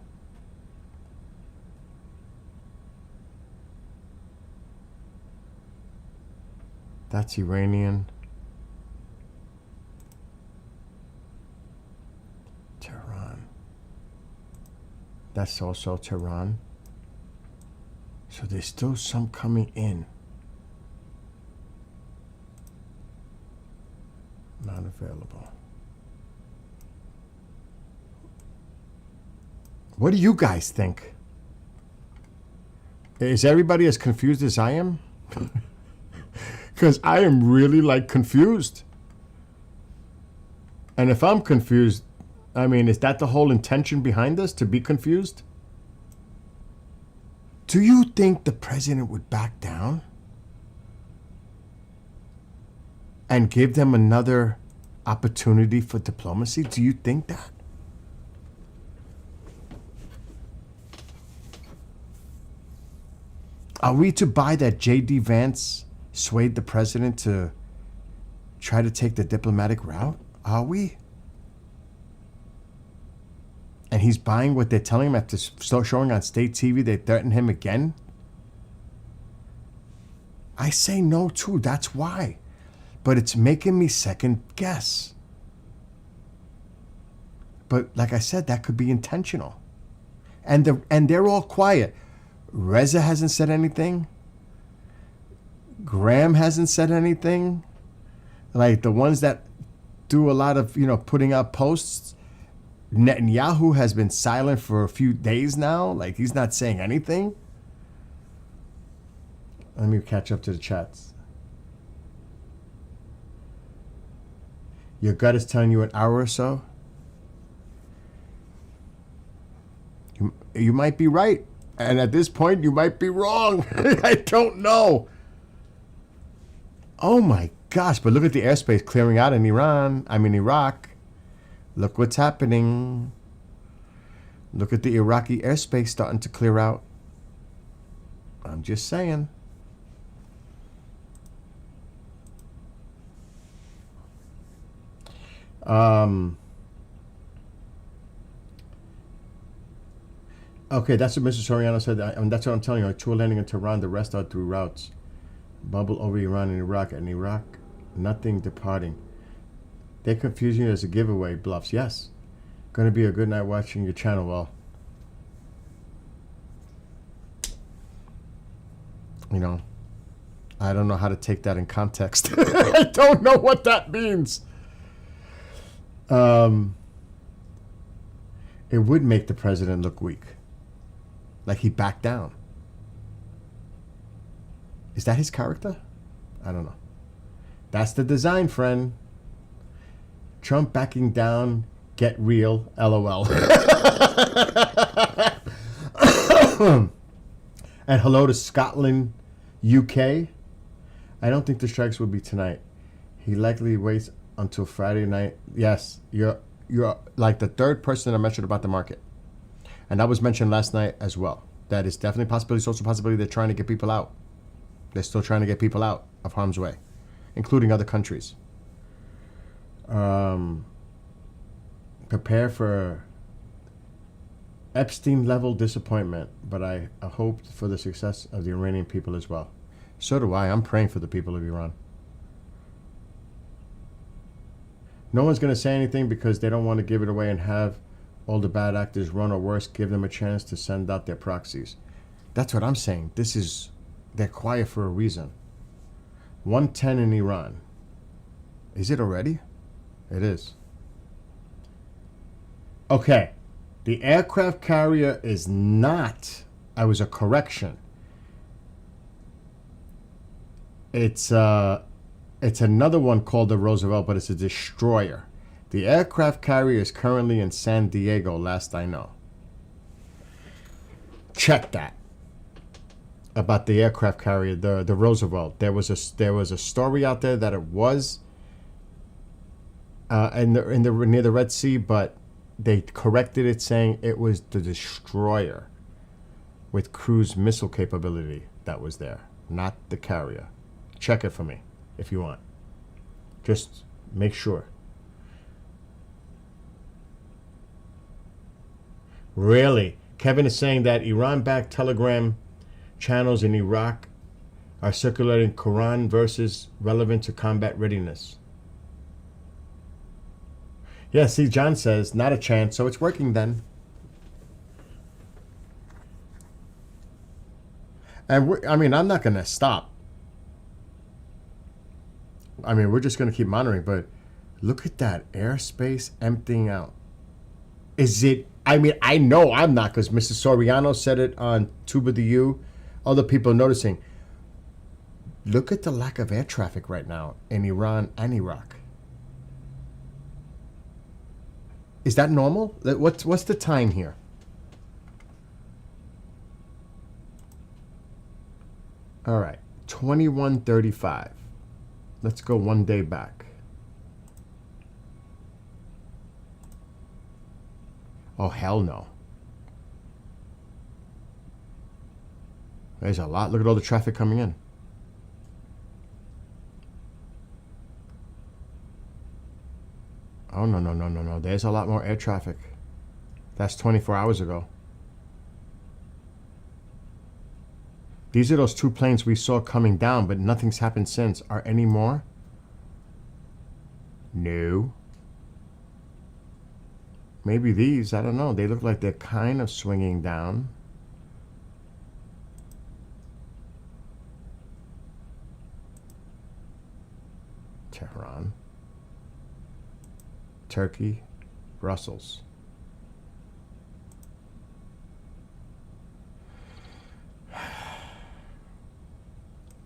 That's Iranian. Tehran. That's also Tehran. So there's still some coming in. Not available. What do you guys think? Is everybody as confused as I am? Because I am really confused. And if I'm confused, is that the whole intention behind this, to be confused? Do you think the president would back down and give them another opportunity for diplomacy? Do you think that? Are we to buy that J.D. Vance swayed the president to try to take the diplomatic route? Are we? And he's buying what they're telling him after showing on state TV they threaten him again? I say no too, that's why. But it's making me second guess. But like I said, that could be intentional. And they're all quiet. Reza hasn't said anything. Graham hasn't said anything. Like the ones that do a lot of, putting out posts. Netanyahu has been silent for a few days now. Like he's not saying anything. Let me catch up to the chats. Your gut is telling you an hour or so. You might be right. And at this point, you might be wrong. I don't know. Oh my gosh. But look at the airspace clearing out in Iraq. Look what's happening. Look at the Iraqi airspace starting to clear out. I'm just saying. Okay, that's what Mr. Soriano said. That's what I'm telling you. Two are landing in Tehran. The rest are through routes. Bubble over Iran and Iraq. And Iraq, nothing departing. They're confusing you as a giveaway, bluffs. Yes. Going to be a good night watching your channel. Well, I don't know how to take that in context. I don't know what that means. It would make the president look weak. Like he backed down. Is that his character? I don't know. That's the design, friend. Trump backing down, get real, LOL. And hello to Scotland, UK. I don't think the strikes will be tonight. He likely waits until Friday night. Yes, you're like the third person that I mentioned about the market. And that was mentioned last night as well. That is definitely a possibility. It's also a possibility they're trying to get people out. They're still trying to get people out of harm's way, including other countries. Prepare for Epstein-level disappointment, but I hope for the success of the Iranian people as well. So do I. I'm praying for the people of Iran. No one's going to say anything because they don't want to give it away and have All the bad actors run, or worse, give them a chance to send out their proxies. That's what I'm saying. They're quiet for a reason. 110 in Iran. Is it already? It is. Okay. The aircraft carrier is not. I was a correction. It's another one called the Roosevelt, but it's a destroyer. The aircraft carrier is currently in San Diego, last I know. Check that. About the aircraft carrier, the Roosevelt. There was a story out there that it was near the Red Sea, but they corrected it, saying it was the destroyer with cruise missile capability that was there, not the carrier. Check it for me if you want. Just make sure. Really? Kevin is saying that Iran-backed Telegram channels in Iraq are circulating Quran verses relevant to combat readiness. Yeah, see, John says, not a chance, so it's working then. And I'm not going to stop. We're just going to keep monitoring, but look at that airspace emptying out. Is it? I know I'm not, because Mrs. Soriano said it on Tuba the U. Other people noticing. Look at the lack of air traffic right now in Iran and Iraq. Is that normal? What's the time here? All right, 21:35. Let's go one day back. Oh, hell no. There's a lot. Look at all the traffic coming in. Oh, no. There's a lot more air traffic. That's 24 hours ago. These are those two planes we saw coming down, but nothing's happened since. Are any more? No. Maybe these, I don't know. They look like they're kind of swinging down. Tehran. Turkey. Brussels.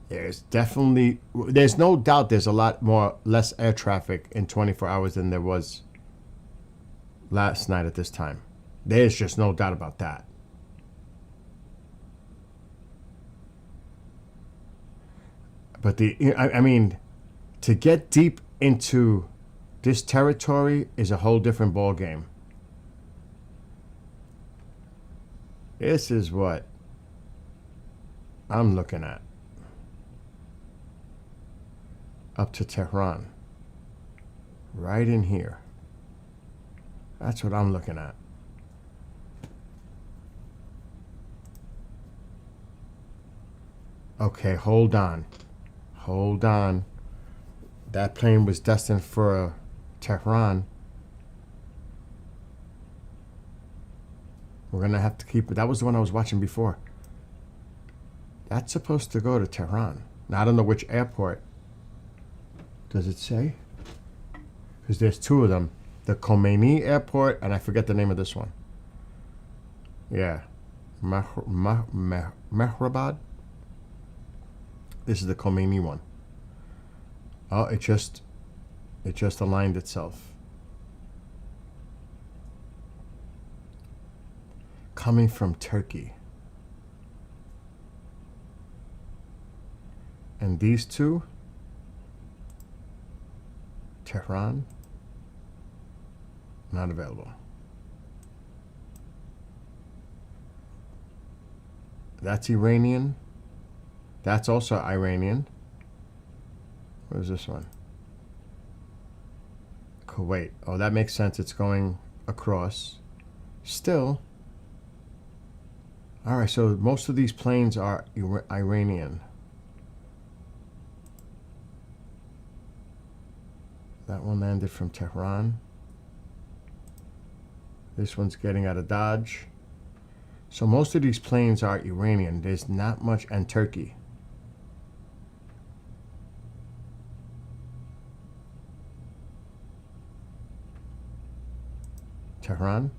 There's no doubt there's a lot less air traffic in 24 hours than there was last night at this time. There's just no doubt about that. But to get deep into this territory is a whole different ball game. This is what I'm looking at. Up to Tehran. Right in here. That's what I'm looking at. Okay, hold on. Hold on. That plane was destined for Tehran. We're going to have to keep it. That was the one I was watching before. That's supposed to go to Tehran. Now, I don't know which airport. Does it say? Because there's two of them. The Khomeini Airport, and I forget the name of this one. Yeah. Mehrabad. This is the Khomeini one. Oh, it just aligned itself. Coming from Turkey. And these two, Tehran, not available. That's Iranian. That's also Iranian. Where's this one? Kuwait. Oh, that makes sense. It's going across. Still. All right, so most of these planes are Iranian. That one landed from Tehran. This one's getting out of Dodge. So most of these planes are Iranian. There's not much, and Turkey. Tehran?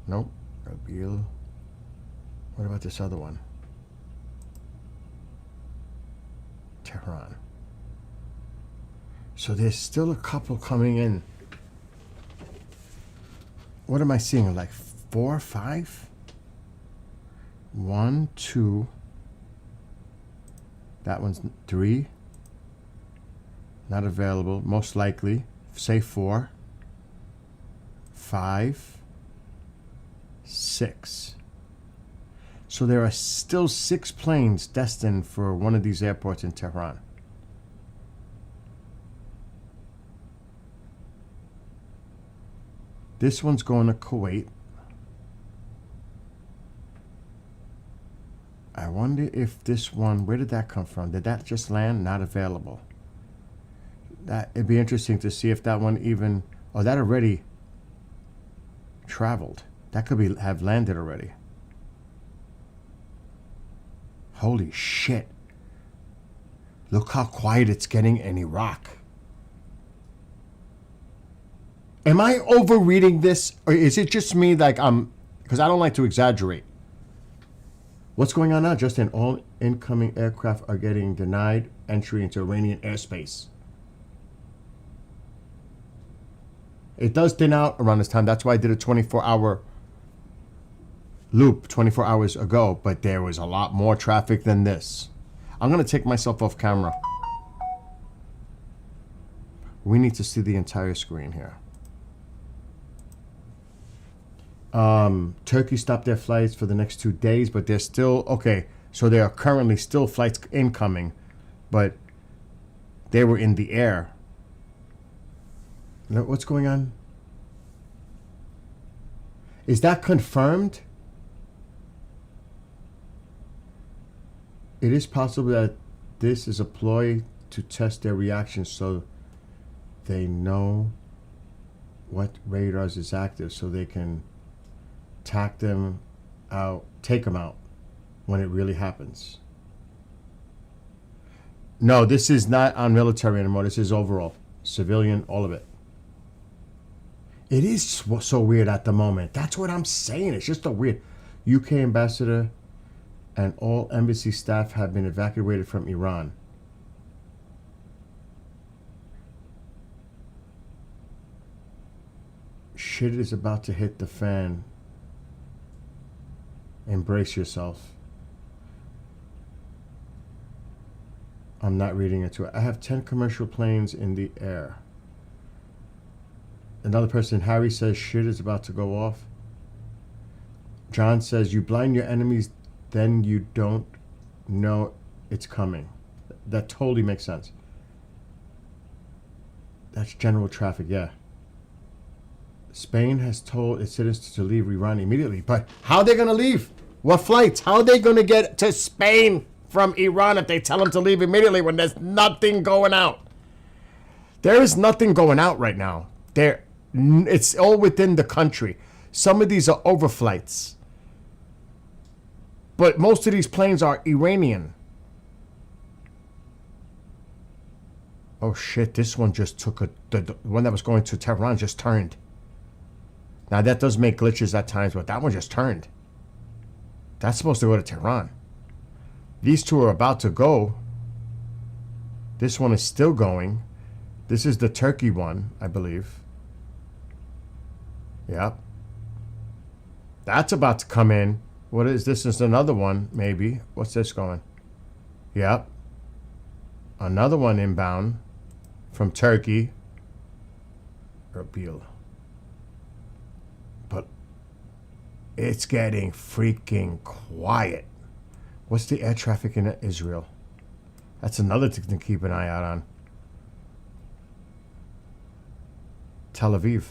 Nope. Erbil. What about this other one? Tehran. So there's still a couple coming in. What am I seeing? Like 4 or 5? 1, 2. That one's 3. Not available. Most likely. Say 4. 5. 6. So there are still 6 planes destined for one of these airports in Tehran. This one's going to Kuwait. I wonder if this one, where did that come from? Did that just land? Not available. It'd be interesting to see if that one even, oh, that already traveled. That could have landed already. Holy shit. Look how quiet it's getting in Iraq. Am I overreading this, or is it just me, like because I don't like to exaggerate. What's going on now? Justin, all incoming aircraft are getting denied entry into Iranian airspace. It does thin out around this time. That's why I did a 24-hour loop 24 hours ago, but there was a lot more traffic than this. I'm going to take myself off camera. We need to see the entire screen here. Turkey stopped their flights for the next 2 days, but they're still, okay, so there are currently still flights incoming, but they were in the air. What's going on? Is that confirmed? It is possible that this is a ploy to test their reactions so they know what radars is active so they can take them out when it really happens. No, this is not on military anymore. This is overall. Civilian, all of it. It is so weird at the moment. That's what I'm saying. It's just a weird. UK ambassador and all embassy staff have been evacuated from Iran. Shit is about to hit the fan. Embrace yourself. I'm not reading it to it. I have 10 commercial planes in the air. Another person, Harry, says shit is about to go off. John says you blind your enemies, then you don't know it's coming. That totally makes sense. That's general traffic, yeah. Spain has told its citizens to leave Iran immediately. But how are they going to leave? What flights? How are they going to get to Spain from Iran if they tell them to leave immediately when there's nothing going out? There is nothing going out right now. It's all within the country. Some of these are overflights. But most of these planes are Iranian. Oh shit, this one just took the one that was going to Tehran just turned. Now that does make glitches at times, but that one just turned. That's supposed to go to Tehran. These two are about to go. This one is still going. This is the Turkey one, I believe. Yep. That's about to come in. What is this? Is another one, maybe. What's this going? Yep. Another one inbound from Turkey. Erbil. But it's getting freaking quiet. What's the air traffic in Israel? That's another thing to keep an eye out on. Tel Aviv.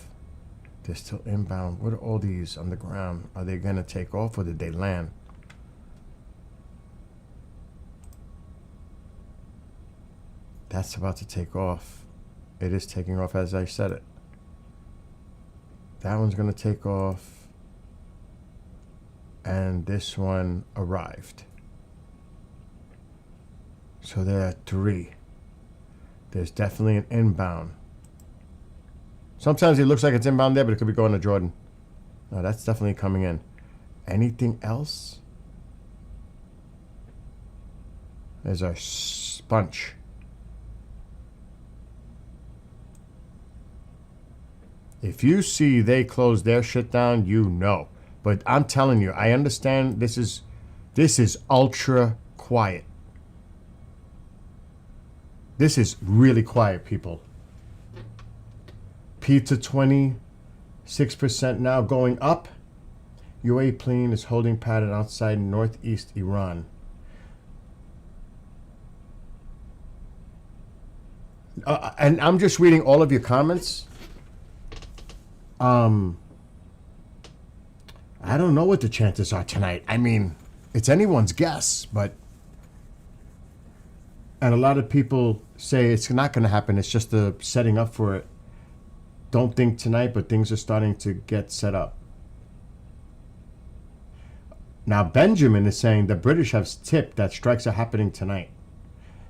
They're still inbound. What are all these on the ground? Are they going to take off or did they land? That's about to take off. It is taking off as I said it. That one's going to take off. And this one arrived. So there are 3. There's definitely an inbound. Sometimes it looks like it's inbound there, but it could be going to Jordan. No, that's definitely coming in. Anything else? There's a sponge. If you see they close their shit down, you know. But I'm telling you, I understand this is ultra quiet. This is really quiet, people. Pizza 26% now going up. UAE plane is holding pattern outside northeast Iran. And I'm just reading all of your comments. I don't know what the chances are tonight. I mean, it's anyone's guess, but... And a lot of people say it's not going to happen. It's just the setting up for it. Don't think tonight, but things are starting to get set up. Now, Benjamin is saying the British have tipped that strikes are happening tonight.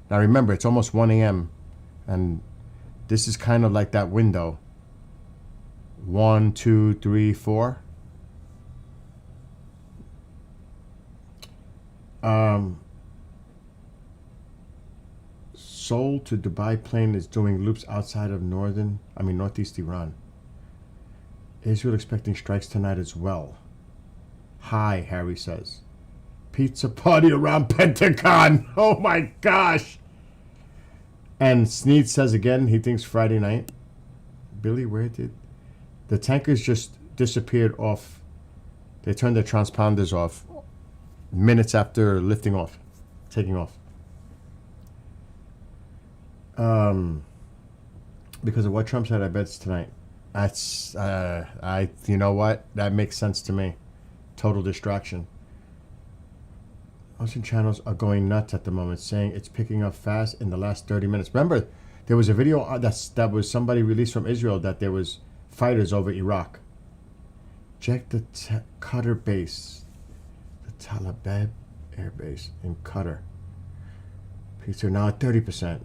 Now, remember, it's almost 1 a.m., and this is kind of like that window. 1, 2, 3, 4. Seoul to Dubai plane is doing loops outside of northeast Iran. Israel expecting strikes tonight as well. Hi, Harry says. Pizza party around Pentagon. Oh my gosh. And Sneed says again he thinks Friday night. Billy, where did... The tankers just disappeared off. They turned their transponders off minutes after lifting off, taking off. Because of what Trump said, I bet it's tonight. That's, you know what? That makes sense to me. Total distraction. Ocean channels are going nuts at the moment, saying it's picking up fast in the last 30 minutes. Remember, there was a video that was somebody released from Israel that there was fighters over Iraq. Check the Qatar base. The Taliban air base in Qatar. Pizza now at 30%.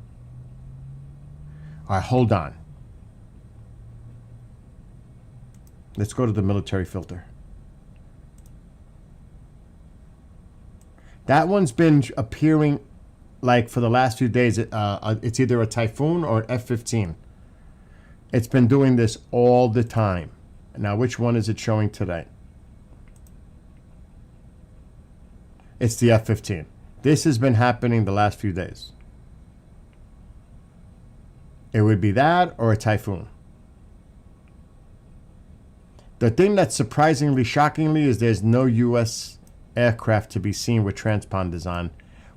All right, hold on. Let's go to the military filter. That one's been appearing like for the last few days. It's either a typhoon or an F-15. It's been doing this all the time. Now, which one is it showing today? It's the F-15. This has been happening the last few days. It would be that or a typhoon. The thing that's surprisingly, shockingly, is there's no U.S. aircraft to be seen with transponders on,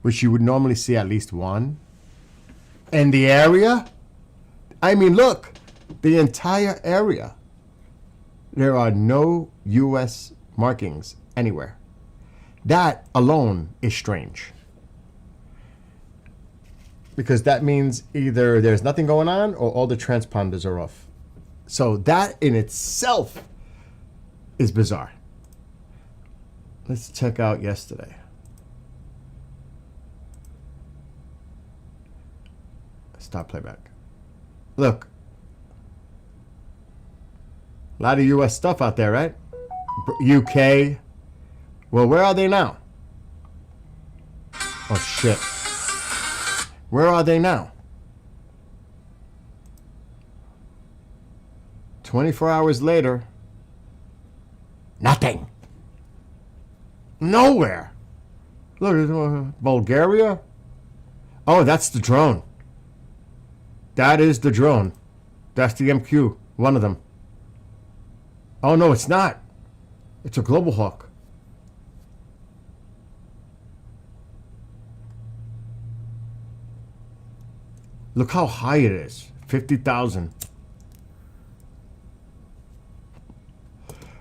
which you would normally see at least one. In the area? I mean, look, the entire area. There are no U.S. markings anywhere. That alone is strange. Because that means either there's nothing going on or all the transponders are off. So that in itself is bizarre. Let's check out yesterday. Stop playback. Look. A lot of U.S. stuff out there, right? UK. Well, where are they now? Oh, shit. Where are they now? 24 hours later. Nothing. Nowhere. Look, Bulgaria. Oh, that's the drone. That is the drone. That's the MQ. One of them. Oh, no, it's not. It's a Global Hawk. Look how high it is. 50,000.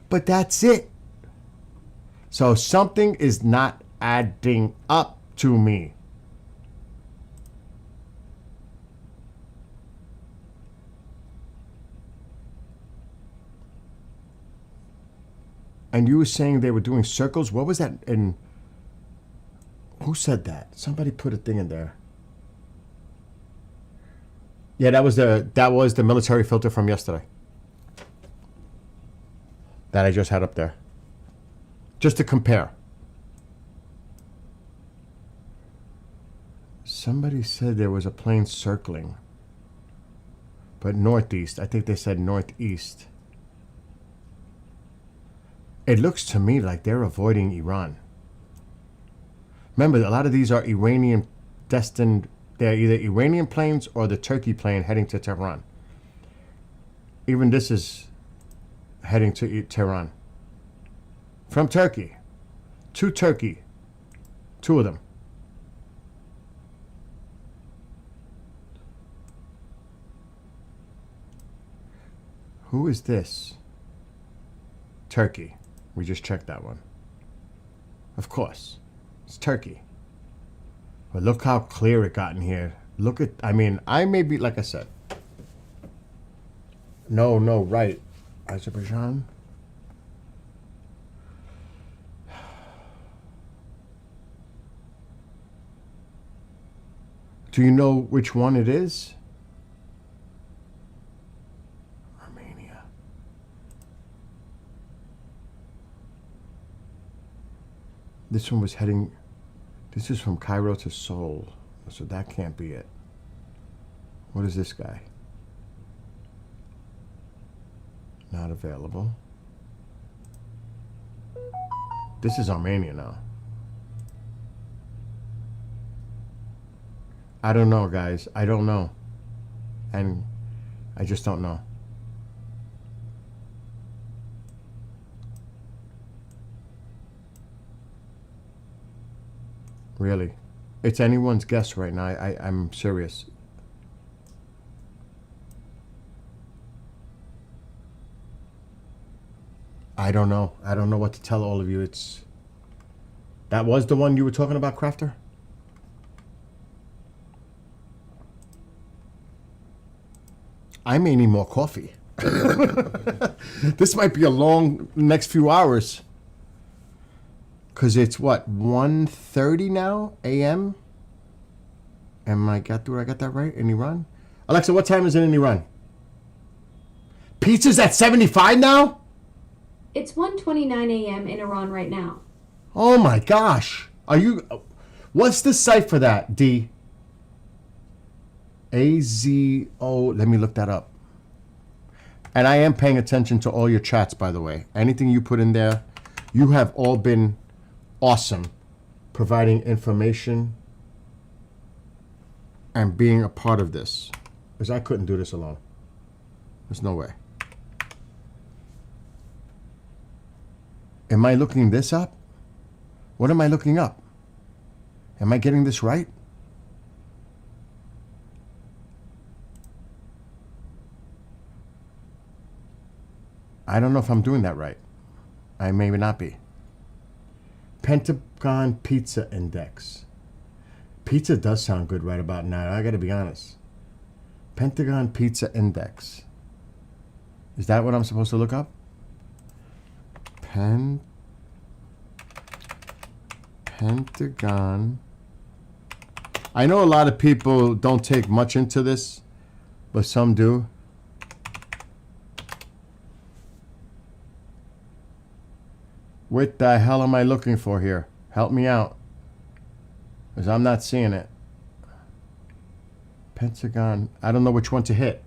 But that's it. So something is not adding up to me. And you were saying they were doing circles? What was that in... Who said that? Somebody put a thing in there. Yeah, that was the military filter from yesterday. That I just had up there. Just to compare. Somebody said there was a plane circling. But northeast. I think they said northeast. It looks to me like they're avoiding Iran. Remember, a lot of these are Iranian destined. They're either Iranian planes or the Turkey plane heading to Tehran. Even this is heading to Tehran. From Turkey. To Turkey. 2 of them. Who is this? Turkey. We just checked that one. Of course. It's Turkey. But look how clear it got in here. Look at, I mean, I may be, like I said. No, right. Azerbaijan. Do you know which one it is? Armenia. This one was heading... This is from Cairo to Seoul, so that can't be it. What is this guy? Not available. This is Armenia now. I don't know, guys. I don't know. And I just don't know. Really. It's anyone's guess right now. I'm serious. I don't know. I don't know what to tell all of you. That was the one you were talking about, Crafter? I may need more coffee. This might be a long next few hours. Because it's what, 1:30 now, a.m.? Do I got that right? In Iran? Alexa, what time is it in Iran? Pizza's at 75 now? It's 1:29 a.m. in Iran right now. Oh my gosh. What's the site for that, D? AZO, let me look that up. And I am paying attention to all your chats, by the way. Anything you put in there, you have all been awesome, providing information and being a part of this. Because I couldn't do this alone. There's no way. Am I looking this up? What am I looking up? Am I getting this right? I don't know if I'm doing that right. I may not be. Pentagon Pizza Index. Pizza does sound good right about now. I gotta be honest. Pentagon Pizza Index. Is that what I'm supposed to look up? Pentagon. I know a lot of people don't take much into this, but some do. What the hell am I looking for here? Help me out. Because I'm not seeing it. Pentagon. I don't know which one to hit.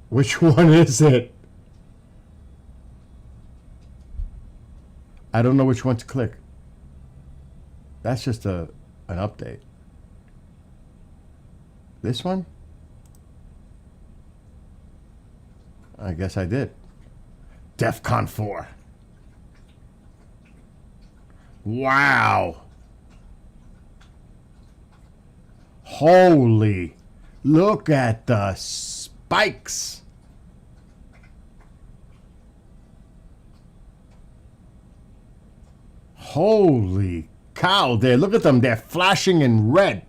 Which one is it? I don't know which one to click. That's just an update. This one? I guess I did. DEFCON 4. Wow. Holy. Look at the spikes. Holy cow. There, look at them. They're flashing in red.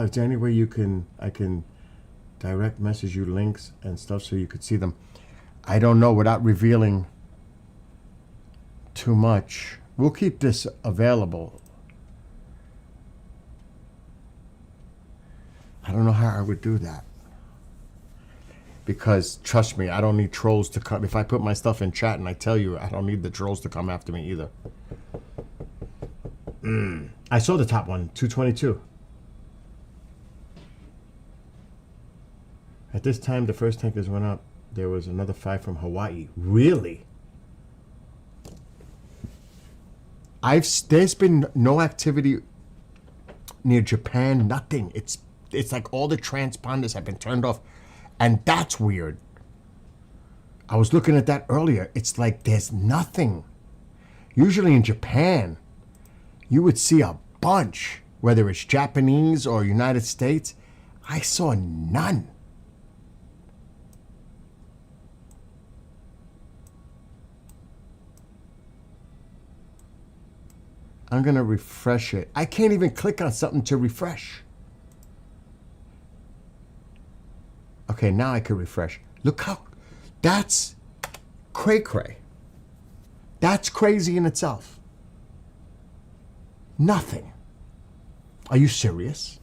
is there any way I can direct message you links and stuff so you could see them? I don't know, without revealing too much. We'll keep this available. I don't know how I would do that. Because, trust me, I don't need trolls to come. If I put my stuff in chat and I tell you, I don't need the trolls to come after me either. I saw the top one, 222. At this time, the first tankers went up. There was another 5 from Hawaii. Really? There's been no activity near Japan, nothing. It's like all the transponders have been turned off. And that's weird. I was looking at that earlier. It's like there's nothing. Usually in Japan, you would see a bunch, whether it's Japanese or United States. I saw none. I'm going to refresh it. I can't even click on something to refresh. Okay, now I can refresh. Look how, that's cray-cray. That's crazy in itself. Nothing. Are you serious?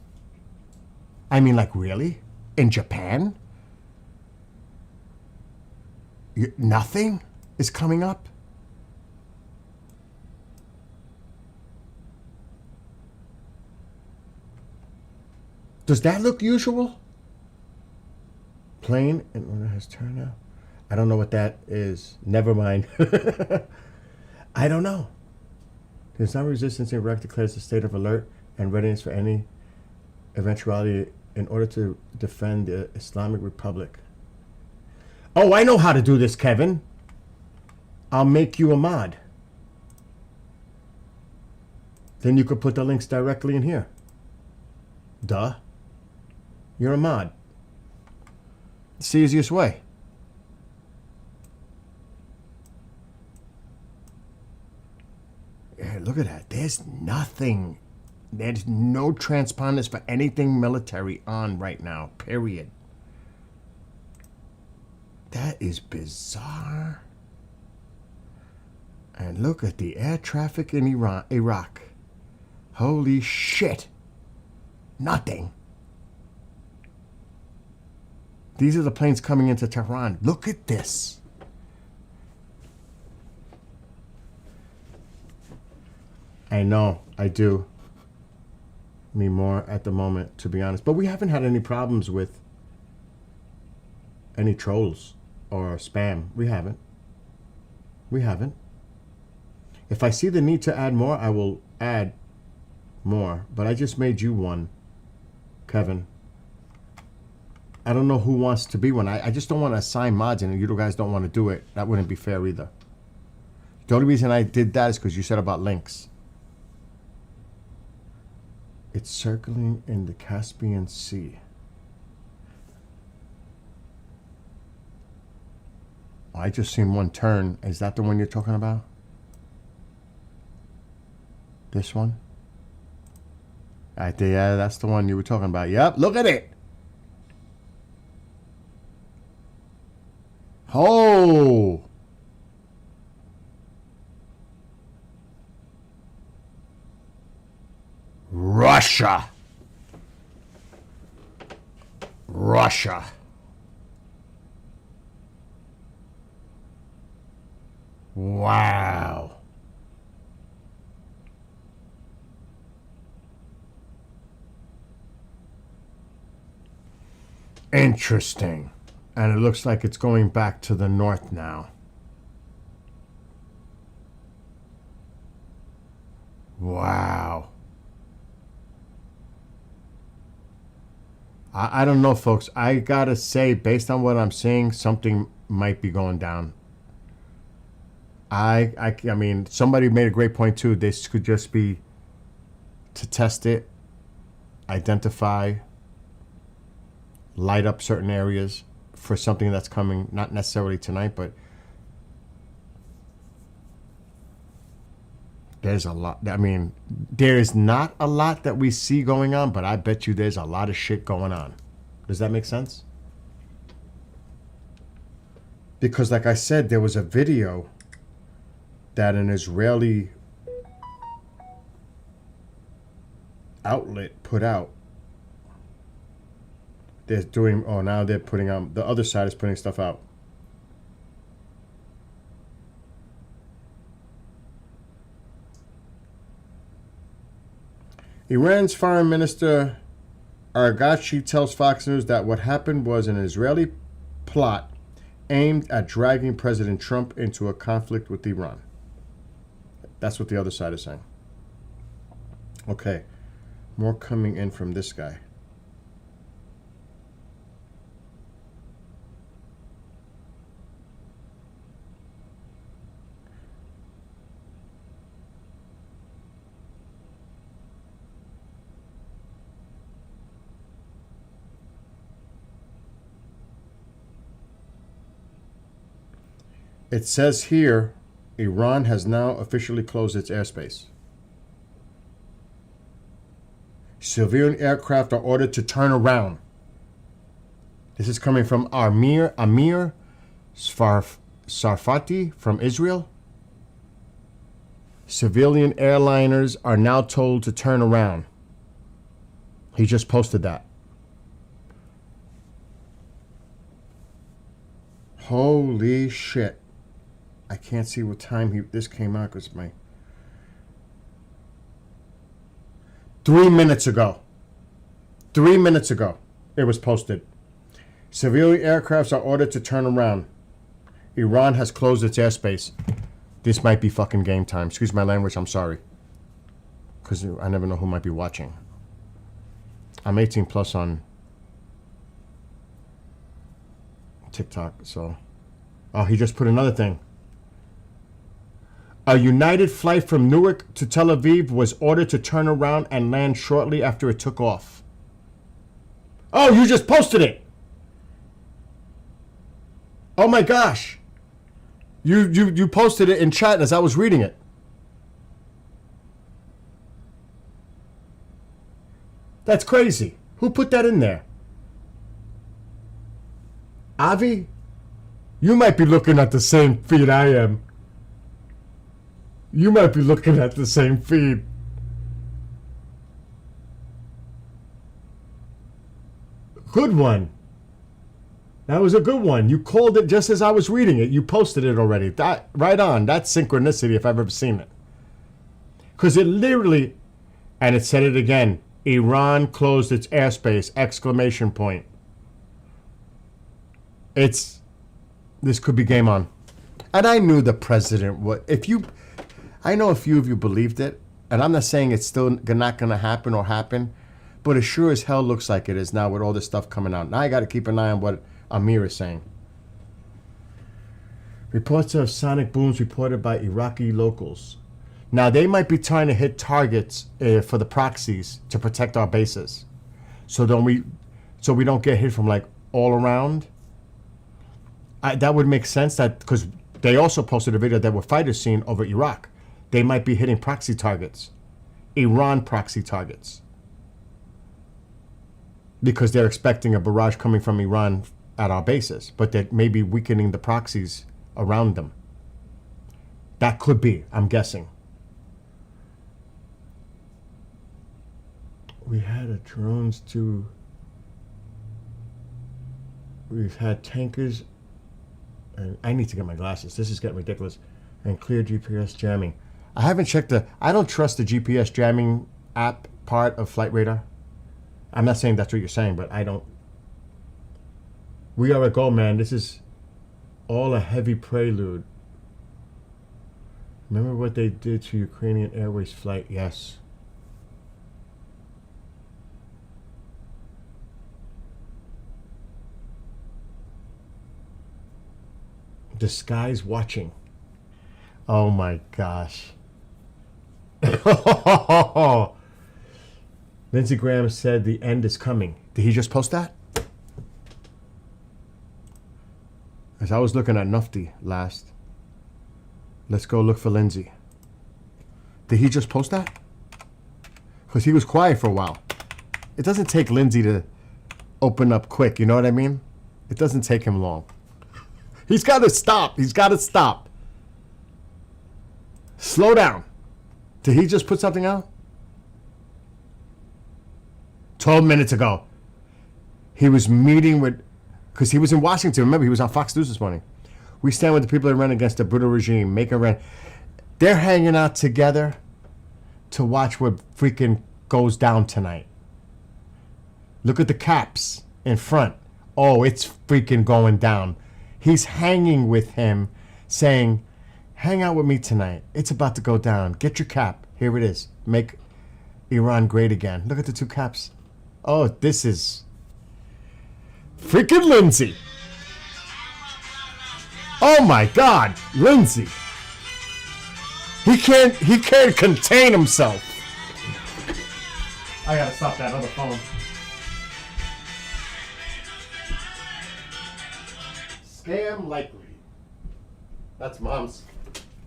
I mean, like, really? In Japan? Nothing is coming up? Does that look usual? Plane and when it has turned out. I don't know what that is. Never mind. I don't know. The Islamic resistance in Iraq declares a state of alert and readiness for any eventuality in order to defend the Islamic Republic. Oh, I know how to do this, Kevin. I'll make you a mod. Then you could put the links directly in here. Duh. You're a mod. It's the easiest way. Yeah, look at that. There's nothing. There's no transponders for anything military on right now, period. That is bizarre. And look at the air traffic in Iraq. Holy shit. Nothing. These are the planes coming into Tehran. Look at this. I know, I do. Me more at the moment, to be honest. But we haven't had any problems with any trolls or spam. We haven't. We haven't. If I see the need to add more, I will add more. But I just made you one, Kevin. I don't know who wants to be one. I just don't want to assign mods and you guys don't want to do it. That wouldn't be fair either. The only reason I did that is because you said about links. It's circling in the Caspian Sea. Oh, I just seen one turn. Is that the one you're talking about? This one? Yeah, that's the one you were talking about. Yep, look at it. Oh! Russia. Russia. Wow. Interesting. And it looks like it's going back to the north now. Wow. I don't know, folks. I gotta say, based on what I'm seeing, something might be going down. I mean, somebody made a great point too. This could just be to test it, identify, light up certain areas for something that's coming, not necessarily tonight, but there's a lot. I mean, there's not a lot that we see going on, but I bet you there's a lot of shit going on. Does that make sense? Because like I said, there was a video that an Israeli outlet put out. They're doing, oh, now they're putting out, the other side is putting stuff out. Iran's Foreign Minister Arghachi tells Fox News that what happened was an Israeli plot aimed at dragging President Trump into a conflict with Iran. That's what the other side is saying. Okay, more coming in from this guy. It says here, Iran has now officially closed its airspace. Civilian aircraft are ordered to turn around. This is coming from Amir Sarfati from Israel. Civilian airliners are now told to turn around. He just posted that. Holy shit. I can't see what time this came out because my 3 minutes ago. 3 minutes ago, it was posted. Civilian aircrafts are ordered to turn around. Iran has closed its airspace. This might be fucking game time. Excuse my language, I'm sorry. Because I never know who might be watching. I'm 18 plus on TikTok, so. Oh, he just put another thing. A United flight from Newark to Tel Aviv was ordered to turn around and land shortly after it took off. Oh, you just posted it. Oh my gosh. You posted it in chat as I was reading it. That's crazy. Who put that in there? Avi? You might be looking at the same feed I am. You might be looking at the same feed. Good one. That was a good one. You called it just as I was reading it. You posted it already. That right on. That's synchronicity if I've ever seen it. Because it literally, and it said it again, Iran closed its airspace, exclamation point. This could be game on. And I knew the president would. I know a few of you believed it, and I'm not saying it's still not going to happen or happen, but it sure as hell looks like it is now with all this stuff coming out. Now I got to keep an eye on what Amir is saying. Reports of sonic booms reported by Iraqi locals. Now they might be trying to hit targets for the proxies to protect our bases, so we don't get hit from like all around. That would make sense that because they also posted a video that were fighters seen over Iraq. They might be hitting proxy targets, Iran proxy targets, because they're expecting a barrage coming from Iran at our bases, but that may be weakening the proxies around them. That could be, I'm guessing. We had a drones too. We've had tankers, and I need to get my glasses. This is getting ridiculous. And clear GPS jamming. I haven't checked I don't trust the GPS jamming app part of Flight Radar. I'm not saying that's what you're saying, but I don't. We are a go, man. This is all a heavy prelude. Remember what they did to Ukrainian Airways flight? Yes. The sky's watching. Oh my gosh. Lindsey Graham said the end is coming. Did he just post that? As I was looking at Nufti last. Let's go look for Lindsey. Did he just post that? Because he was quiet for a while. It doesn't take Lindsay to open up quick, you know what I mean? It doesn't take him long. He's got to stop. He's got to stop. Slow down. Did he just put something out? 12 minutes ago. He was meeting with, because he was in Washington. Remember, he was on Fox News this morning. We stand with the people that run against the brutal regime. Make a run. They're hanging out together to watch what freaking goes down tonight. Look at the caps in front. Oh, it's freaking going down. He's hanging with him, saying, hang out with me tonight. It's about to go down. Get your cap. Here it is. Make Iran great again. Look at the two caps. Oh, this is freaking Lindsay. Oh my God, Lindsay. He can't contain himself. I gotta stop that other phone. Scam likely. That's Mom's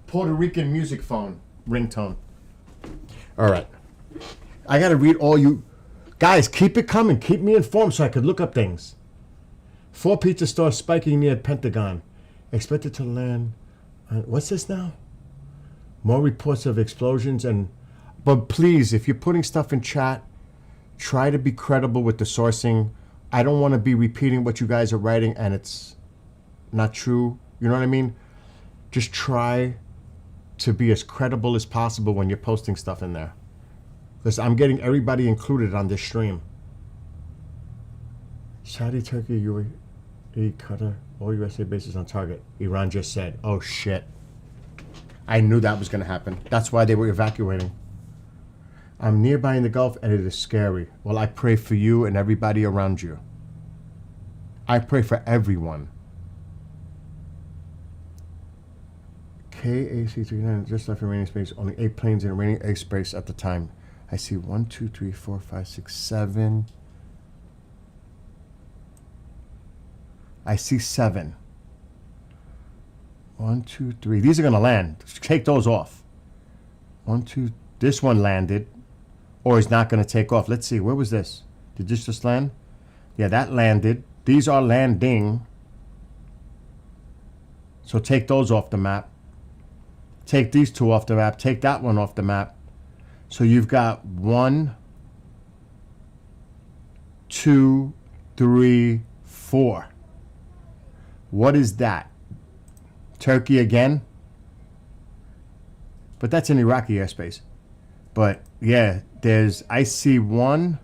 Puerto Rican music phone ringtone. All right. I gotta read all you guys. Keep it coming. Keep me informed so I could look up things. 4 pizza stores spiking near Pentagon. Expected to land. What's this now? More reports of explosions but please, if you're putting stuff in chat, try to be credible with the sourcing. I don't want to be repeating what you guys are writing and it's not true. You know what I mean? Just try to be as credible as possible when you're posting stuff in there. Because I'm getting everybody included on this stream. Saudi, Turkey, UAE, Qatar, all USA bases on target. Iran just said, oh shit. I knew that was going to happen. That's why they were evacuating. I'm nearby in the Gulf and it is scary. Well, I pray for you and everybody around you. I pray for everyone. KAC-39 just left Iranian space. Only 8 planes in Iranian airspace at the time. I see 1, 2, 3, 4, 5, 6, 7. I see 7. 1, 2, 3. These are going to land. Take those off. 1, 2. This one landed. Or is not going to take off. Let's see. Where was this? Did this just land? Yeah, that landed. These are landing. So take those off the map. Take these 2 off the map. Take that one off the map. So you've got 1, 2, 3, 4. What is that? Turkey again? But that's in Iraqi airspace. But yeah, I see 1,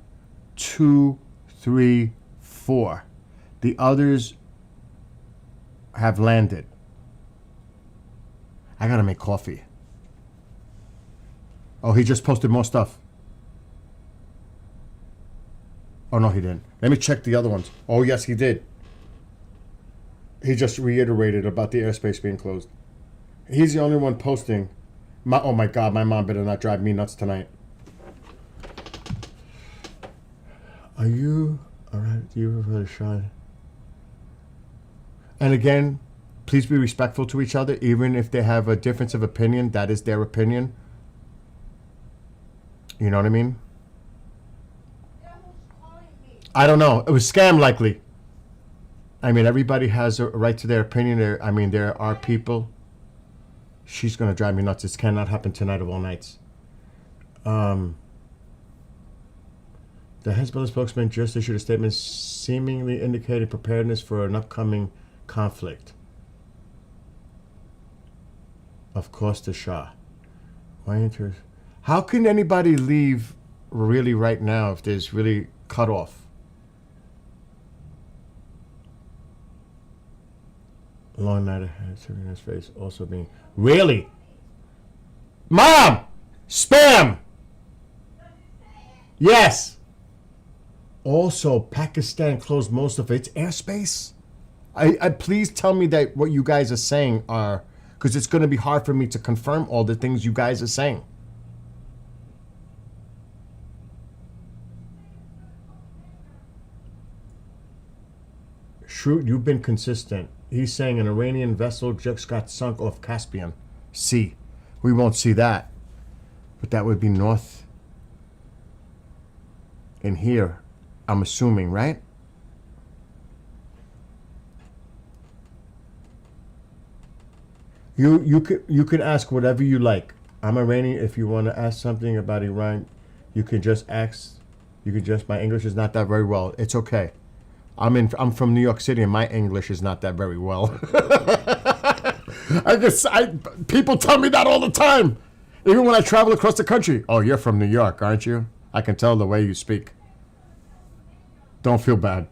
2, 3, 4. The others have landed. I gotta make coffee. Oh, he just posted more stuff. Oh, no, he didn't. Let me check the other ones. Oh, yes, he did. He just reiterated about the airspace being closed. He's the only one posting. Oh, my God, my mom better not drive me nuts tonight. Are you all right? Do you prefer to shine? And again, please be respectful to each other, even if they have a difference of opinion. That is their opinion. You know what I mean? I don't know. It was scam likely. I mean, everybody has a right to their opinion. There are people. She's going to drive me nuts. This cannot happen tonight of all nights. The Hezbollah spokesman just issued a statement seemingly indicating preparedness for an upcoming conflict. Of course, the Shah. How can anybody leave really right now if there's really cut off? Long night ahead, serving his face, also being... Really? Mom! Spam! Yes! Also, Pakistan closed most of its airspace. I please tell me that what you guys are saying are... Because it's going to be hard for me to confirm all the things you guys are saying. Shrewd, you've been consistent. He's saying an Iranian vessel just got sunk off Caspian Sea. We won't see that. But that would be north in here, I'm assuming, right? You could ask whatever you like. I'm Iranian. If you want to ask something about Iran, you can just ask. You can just. My English is not that very well. It's okay. I'm from New York City, and my English is not that very well. People tell me that all the time, even when I travel across the country. Oh, you're from New York, aren't you? I can tell the way you speak. Don't feel bad.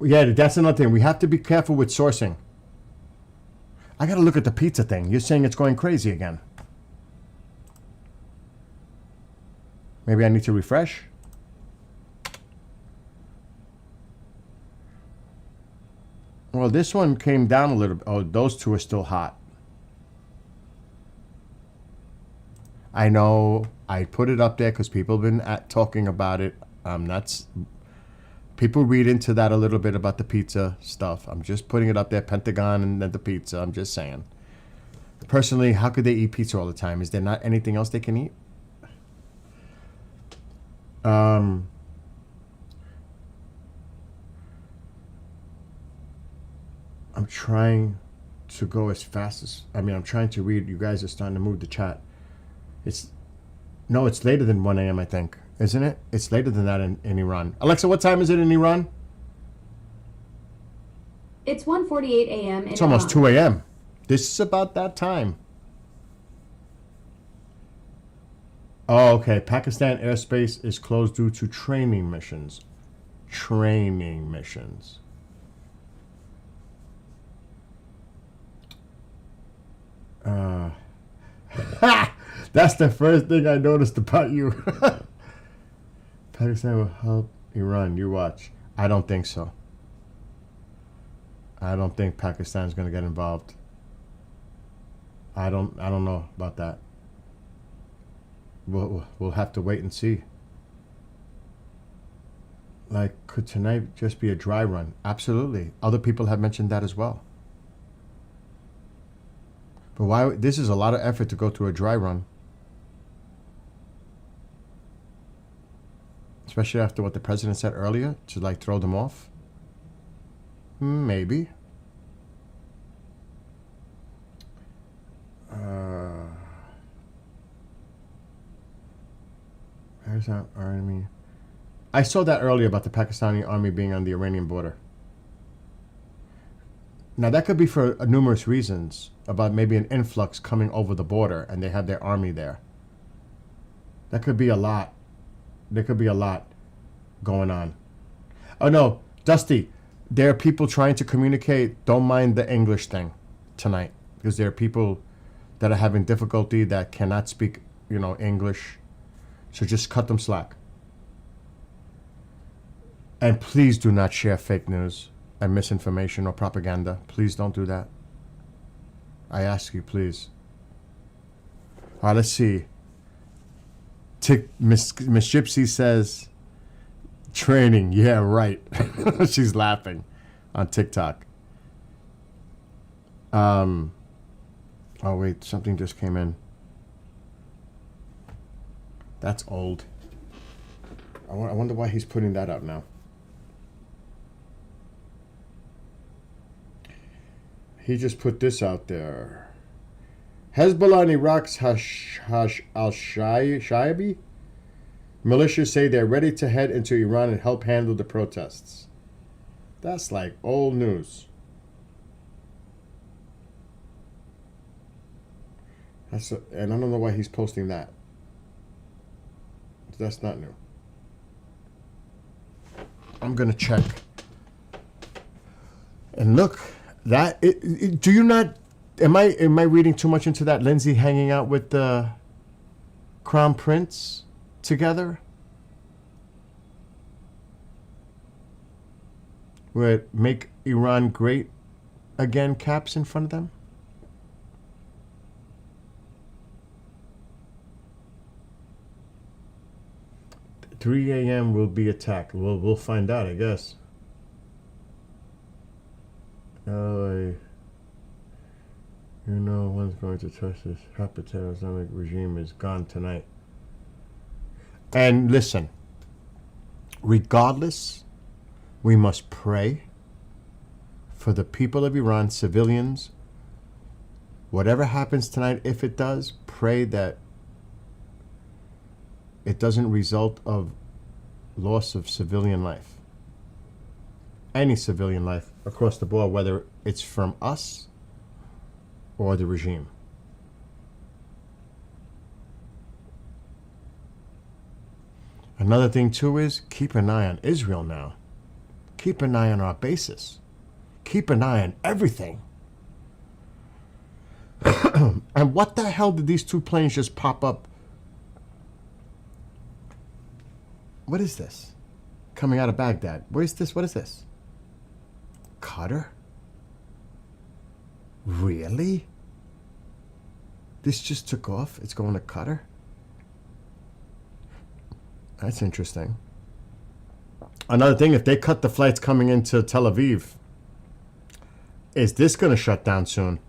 Yeah, that's another thing. We have to be careful with sourcing. I got to look at the pizza thing. You're saying it's going crazy again. Maybe I need to refresh. Well, this one came down a little bit. Oh, those two are still hot. I know. I put it up there because people have been talking about it. People read into that a little bit about the pizza stuff. I'm just putting it up there, Pentagon and then the pizza. I'm just saying. Personally, how could they eat pizza all the time? Is there not anything else they can eat? I'm trying to go as fast as... I'm trying to read. You guys are starting to move the chat. It's later than 1 a.m., I think. Isn't it? It's later than that in Iran. Alexa, what time is it in Iran? It's 1:48 a.m. It's almost 2 a.m. This is about that time. Oh, okay. Pakistan airspace is closed due to training missions. Training missions. That's the first thing I noticed about you. Pakistan will help Iran. You watch. I don't think so. I don't think Pakistan's going to get involved. I don't know about that. We'll have to wait and see. Like, could tonight just be a dry run? Absolutely. Other people have mentioned that as well. But why? This is a lot of effort to go to a dry run. Especially after what the president said earlier, to like throw them off. Maybe. Where's that army? I saw that earlier about the Pakistani army being on the Iranian border. Now that could be for numerous reasons, about maybe an influx coming over the border and they have their army there. That could be a lot. There could be a lot going on. Oh no, Dusty, there are people trying to communicate. Don't mind the English thing tonight, because there are people that are having difficulty that cannot speak, English. So just cut them slack. And please do not share fake news and misinformation or propaganda. Please don't do that. I ask you, please. All right, let's see. Miss Gypsy says, training. Yeah, right. She's laughing on TikTok. Oh, wait. Something just came in. That's old. I wonder why he's putting that up now. He just put this out there. Hezbollah in Iraq's al-Shaibi militias say they're ready to head into Iran and help handle the protests. That's like old news. And I don't know why he's posting that. That's not new. I'm gonna check. And look, do you not? Am I reading too much into that? Lindsay hanging out with the Crown Prince together, with "Make Iran Great Again" caps in front of them. 3 a.m. will be attacked. We'll find out, I guess. LA, you know one's going to trust this hepatitis Islamic regime is gone tonight. And listen, regardless, we must pray for the people of Iran, civilians. Whatever happens tonight, if it does, pray that it doesn't result of loss of civilian life. Any civilian life across the board, whether it's from us or the regime. Another thing too is keep an eye on Israel now. Keep an eye on our bases. Keep an eye on everything. And what the hell did these two planes just pop up? What is this? Coming out of Baghdad. What is this? What is this? Qatar? Really? This just took off? It's going to Qatar? That's interesting. Another thing, if they cut the flights coming into Tel Aviv, is this going to shut down soon?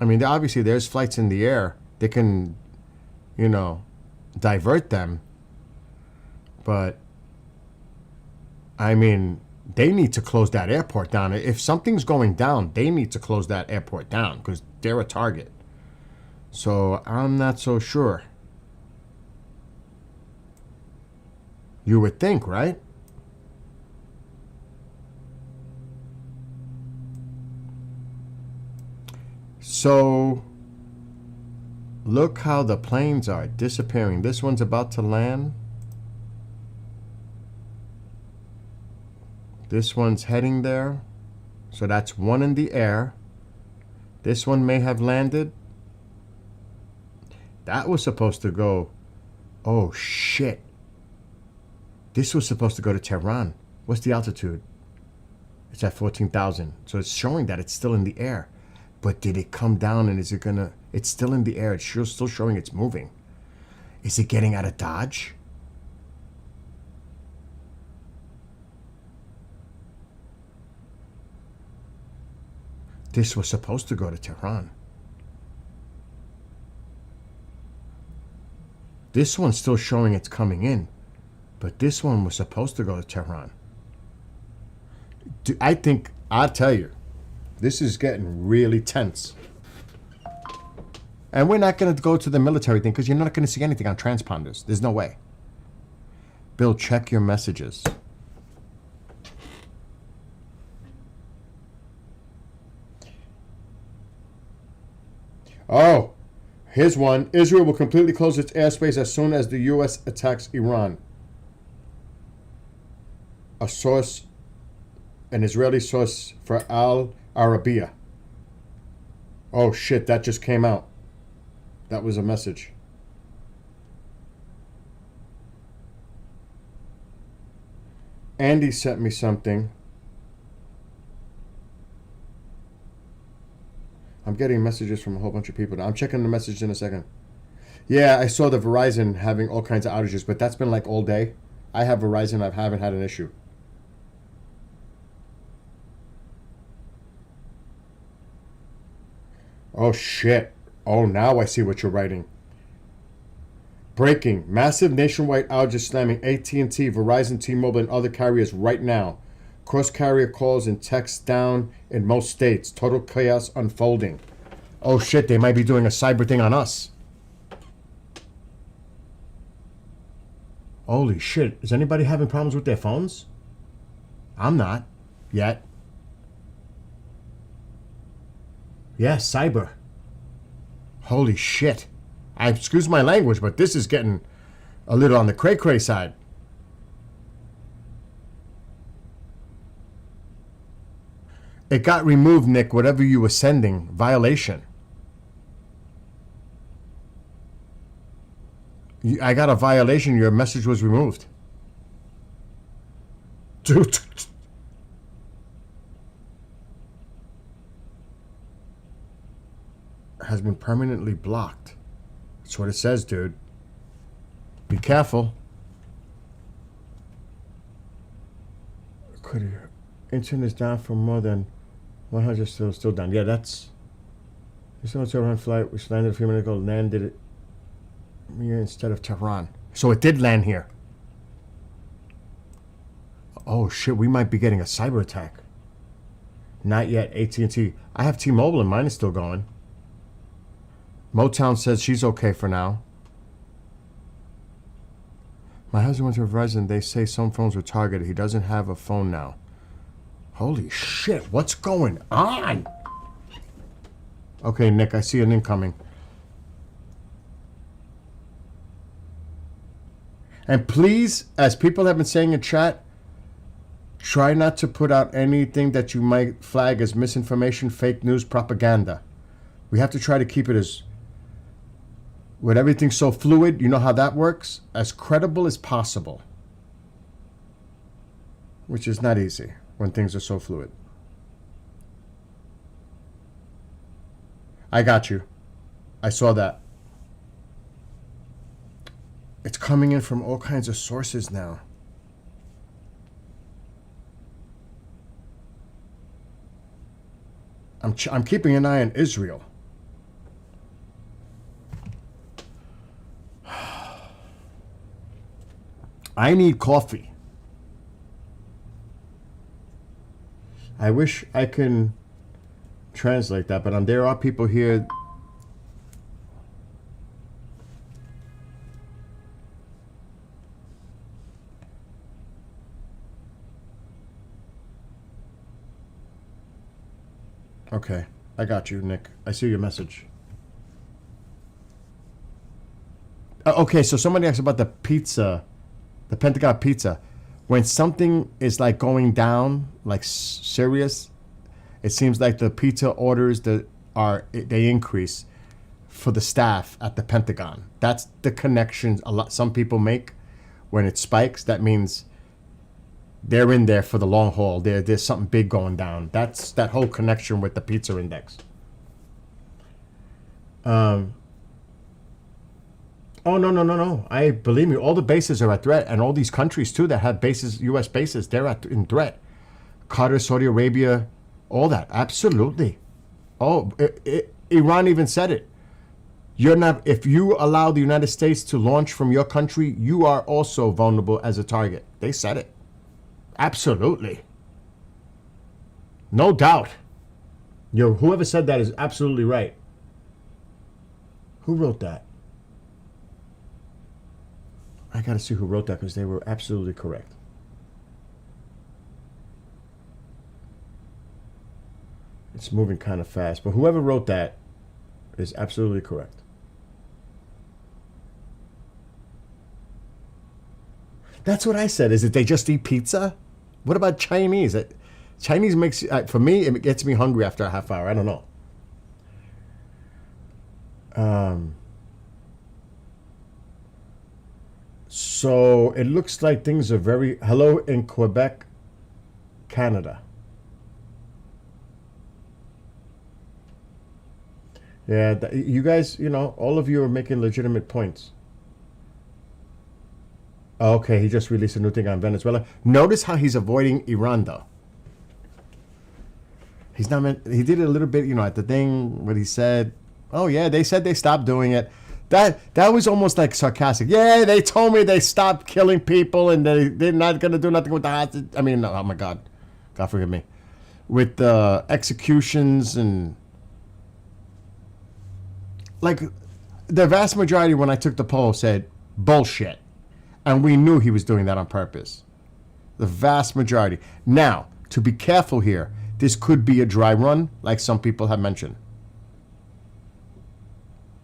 I mean, obviously there's flights in the air. They can, you know, divert them. But, I mean, they need to close that airport down. If something's going down, they need to close that airport down because they're a target. So, I'm not so sure. You would think, right? So, look how the planes are disappearing. This one's about to land. This one's heading there. So that's one in the air. This one may have landed. That was supposed to go. Oh, shit. This was supposed to go to Tehran. What's the altitude? It's at 14,000. So it's showing that it's still in the air. But did it come down and is it gonna... It's still in the air. It's still showing it's moving. Is it getting out of Dodge? This was supposed to go to Tehran. This one's still showing it's coming in. But this one was supposed to go to Tehran. I think... I'll tell you. This is getting really tense. And we're not going to go to the military thing because you're not going to see anything on transponders. There's no way. Bill, check your messages. Oh, here's one. Israel will completely close its airspace as soon as the U.S. attacks Iran. A source, an Israeli source for Al Arabiya. Oh shit, that just came out. That was a message. Andy sent me something. I'm getting messages from a whole bunch of people now. I'm checking the message in a second. Yeah, I saw the Verizon having all kinds of outages, but that's been like all day. I have Verizon. I haven't had an issue. Oh, shit. Oh, now I see what you're writing. Breaking. Massive nationwide outage slamming AT&T, Verizon, T-Mobile, and other carriers right now. Cross-carrier calls and texts down in most states. Total chaos unfolding. Oh, shit. They might be doing a cyber thing on us. Holy shit. Is anybody having problems with their phones? I'm not. Yet. Yeah, cyber. Holy shit. Excuse my language, but this is getting a little on the cray-cray side. It got removed, Nick, whatever you were sending. Violation. I got a violation. Your message was removed. Dude. Has been permanently blocked. That's what it says, dude. Be careful. Could internet is down for more than 100 still down. Yeah, that's. This is Tehran flight which landed a few minutes ago. Landed it here instead of Tehran. So it did land here. Oh shit, we might be getting a cyber attack. Not yet, AT&T. I have T-Mobile and mine is still going. Motown says she's okay for now. My husband went to Verizon. They say some phones were targeted. He doesn't have a phone now. Holy shit, what's going on? Okay, Nick, I see an incoming. And please, as people have been saying in chat, try not to put out anything that you might flag as misinformation, fake news, propaganda. We have to try to keep it as, with everything so fluid, you know how that works? As credible as possible. Which is not easy when things are so fluid. I got you. I saw that. It's coming in from all kinds of sources now. I'm keeping an eye on Israel. I need coffee. I wish I can translate that, but there are people here. Okay, I got you, Nick. I see your message. Okay, so somebody asked about the pizza, the Pentagon pizza. When something is like going down, like serious, it seems like the pizza orders they increase for the staff at the Pentagon. That's the connections some people make when it spikes. That means they're in there for the long haul. There's something big going down. That's that whole connection with the pizza index. Oh no! I believe me. All the bases are at threat, and all these countries too that have bases, U.S. bases, they're in threat. Qatar, Saudi Arabia, all that. Absolutely. Oh, Iran even said it. You're not. If you allow the United States to launch from your country, you are also vulnerable as a target. They said it. Absolutely. No doubt. Whoever said that is absolutely right. Who wrote that? I gotta see who wrote that because they were absolutely correct. It's moving kind of fast, but whoever wrote that is absolutely correct. That's what I said. Is it they just eat pizza? What about Chinese? Chinese makes, for me, it gets me hungry after a half hour. I don't know. So it looks like things are hello in Quebec, Canada. Yeah, you guys, all of you are making legitimate points. Okay, he just released a new thing on Venezuela. Notice how he's avoiding Iran, though. He's not meant. He did it a little bit, at the thing where he said, "Oh yeah, they said they stopped doing it." That was almost like sarcastic. Yeah, they told me they stopped killing people and they're not gonna do nothing with the hostage. I mean, oh my God, God forgive me, with the executions and like the vast majority when I took the poll said bullshit. And we knew he was doing that on purpose. The vast majority. Now, to be careful here, this could be a dry run, like some people have mentioned.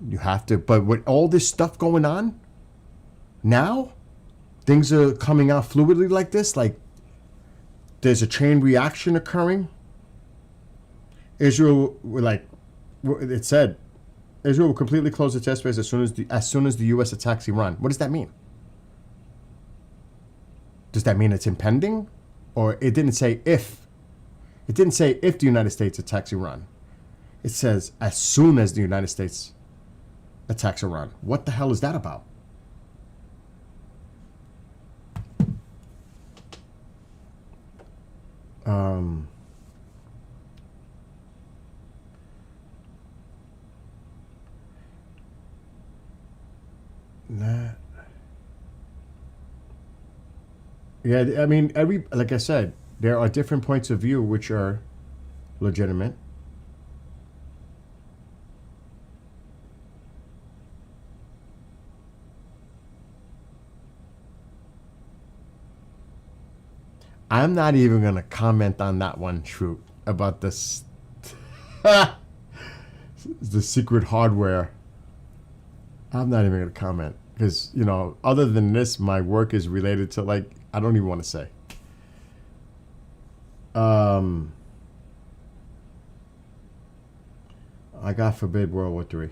You have to, but with all this stuff going on, now, things are coming out fluidly like this, like there's a chain reaction occurring. Israel, it said, Israel will completely close its airspace as soon as the U.S. attacks Iran. What does that mean? Does that mean it's impending? Or it didn't say if. It didn't say if the United States attacks Iran. It says as soon as the United States attacks Iran. What the hell is that about? Um, nah. Yeah, I mean, like I said, there are different points of view which are legitimate. I'm not even going to comment on that one, Shroot, about this. The secret hardware. I'm not even going to comment because, you know, other than this, my work is related to, like, I don't even want to say. I God forbid World War III.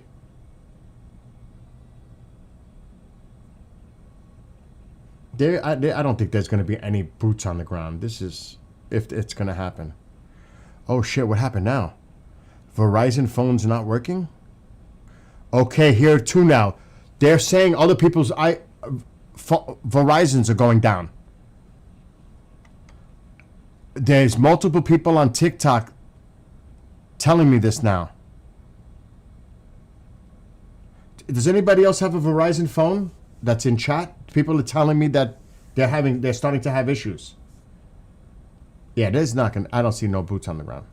I don't think there's going to be any boots on the ground. This is if it's going to happen. Oh shit! What happened now? Verizon phones not working? Okay, here too now. They're saying other people's Verizons are going down. There's multiple people on TikTok telling me this now. Does anybody else have a Verizon phone that's in chat? People are telling me that they're starting to have issues. Yeah, there's not gonna. I don't see no boots on the ground.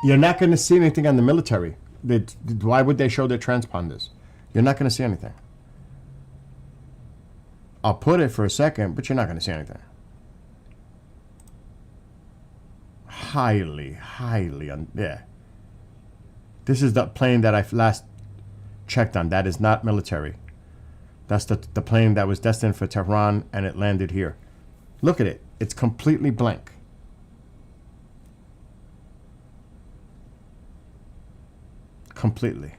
You're not going to see anything on the military. Why would they show their transponders? You're not going to see anything. I'll put it for a second, but you're not going to see anything. Highly, yeah. This is the plane that I last checked on. That is not military. That's the plane that was destined for Tehran, and it landed here. Look at it. It's completely blank. Completely.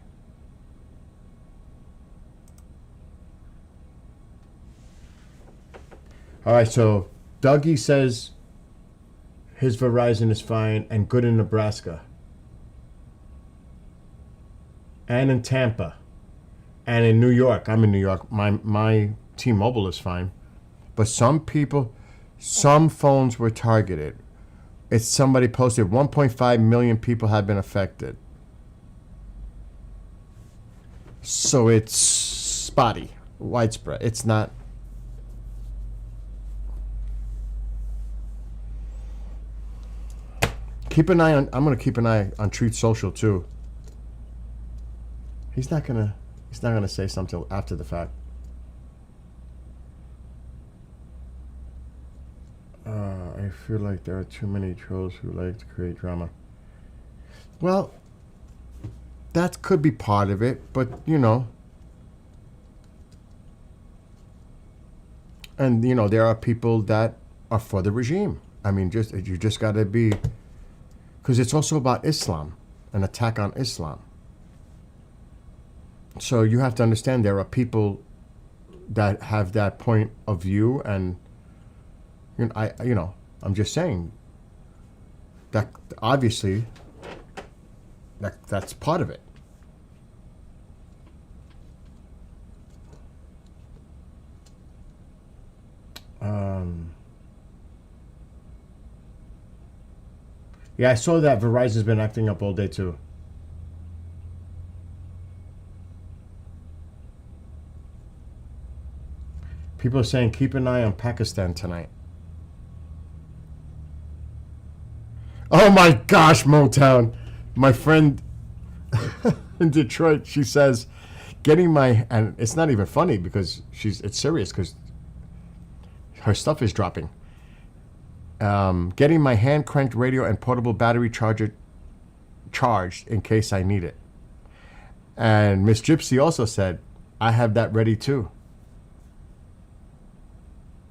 All right, so Dougie says his Verizon is fine and good in Nebraska and in Tampa and in New York. I'm in New York. My T-Mobile is fine, but some phones were targeted. It's somebody posted 1.5 million people have been affected. So it's spotty, widespread. It's not. Keep an eye on. I'm gonna keep an eye on Truth Social too. He's not gonna say something after the fact. I feel like there are too many trolls who like to create drama. Well, that could be part of it, but you know. And you know, there are people that are for the regime. I mean, you just gotta be, because it's also about Islam, an attack on Islam. So you have to understand there are people that have that point of view, and I'm just saying that obviously that's part of it. Yeah, I saw that Verizon's been acting up all day too. People are saying keep an eye on Pakistan tonight. Oh my gosh, Motown. My friend in Detroit, she says, and it's not even funny because it's serious because her stuff is dropping. Getting my hand cranked radio and portable battery charger charged in case I need it. And Miss Gypsy also said, I have that ready too.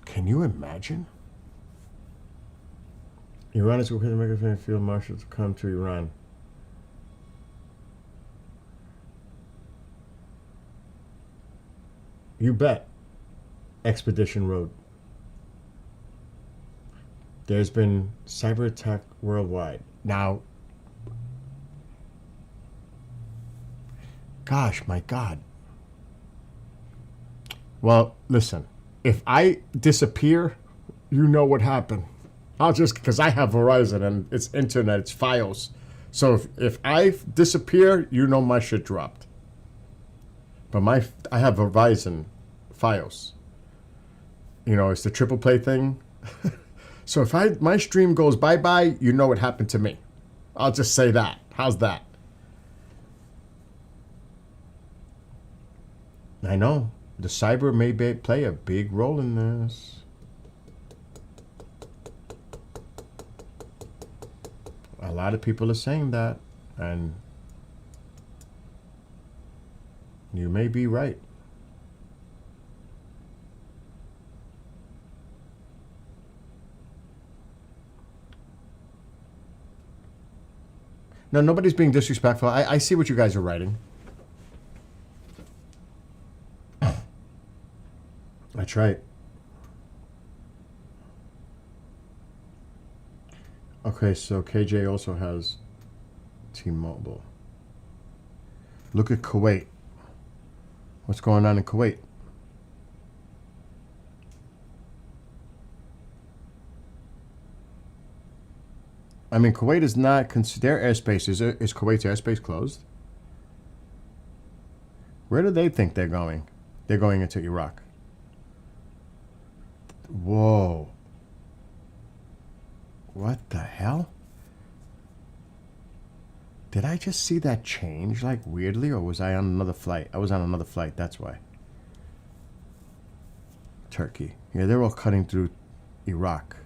Can you imagine? Iran is requesting American field marshals to come to Iran. You bet. Expedition Road. There's been cyber attack worldwide. Now, Gosh, my God. Well, listen, if I disappear, you know what happened. I'll just, because I have Verizon and it's internet, it's Fios. So if I disappear, you know my shit dropped. But I have Verizon Fios. You know, it's the triple play thing. So if my stream goes bye-bye, you know what happened to me. I'll just say that. How's that? I know. The cyber may play a big role in this. A lot of people are saying that, and you may be right. No, nobody's being disrespectful. I see what you guys are writing. That's right. Okay, so KJ also has T-Mobile. Look at Kuwait. What's going on in Kuwait? I mean, Kuwait is not, their airspace, is Kuwait's airspace closed? Where do they think they're going? They're going into Iraq. Whoa. What the hell? Did I just see that change, like, weirdly, or was I on another flight? I was on another flight, that's why. Turkey. Yeah, they're all cutting through Iraq.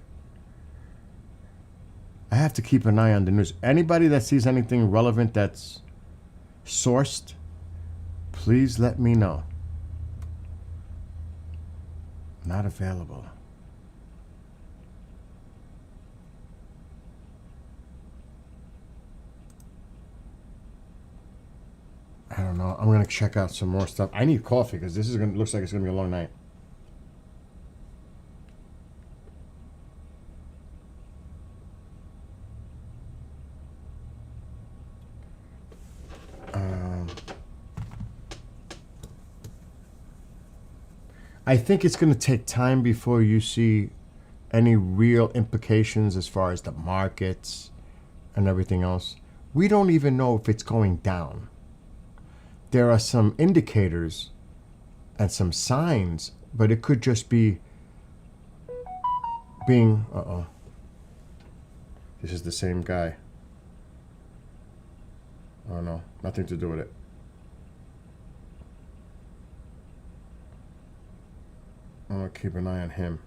I have to keep an eye on the news. Anybody that sees anything relevant that's sourced, please let me know. Not available. I don't know. I'm gonna check out some more stuff. I need coffee because this is gonna looks like it's gonna be a long night. I think it's going to take time before you see any real implications as far as the markets and everything else. We don't even know if it's going down. There are some indicators and some signs, but it could just be being... Uh-oh. This is the same guy. Oh, no. Nothing to do with it. I'm going to keep an eye on him.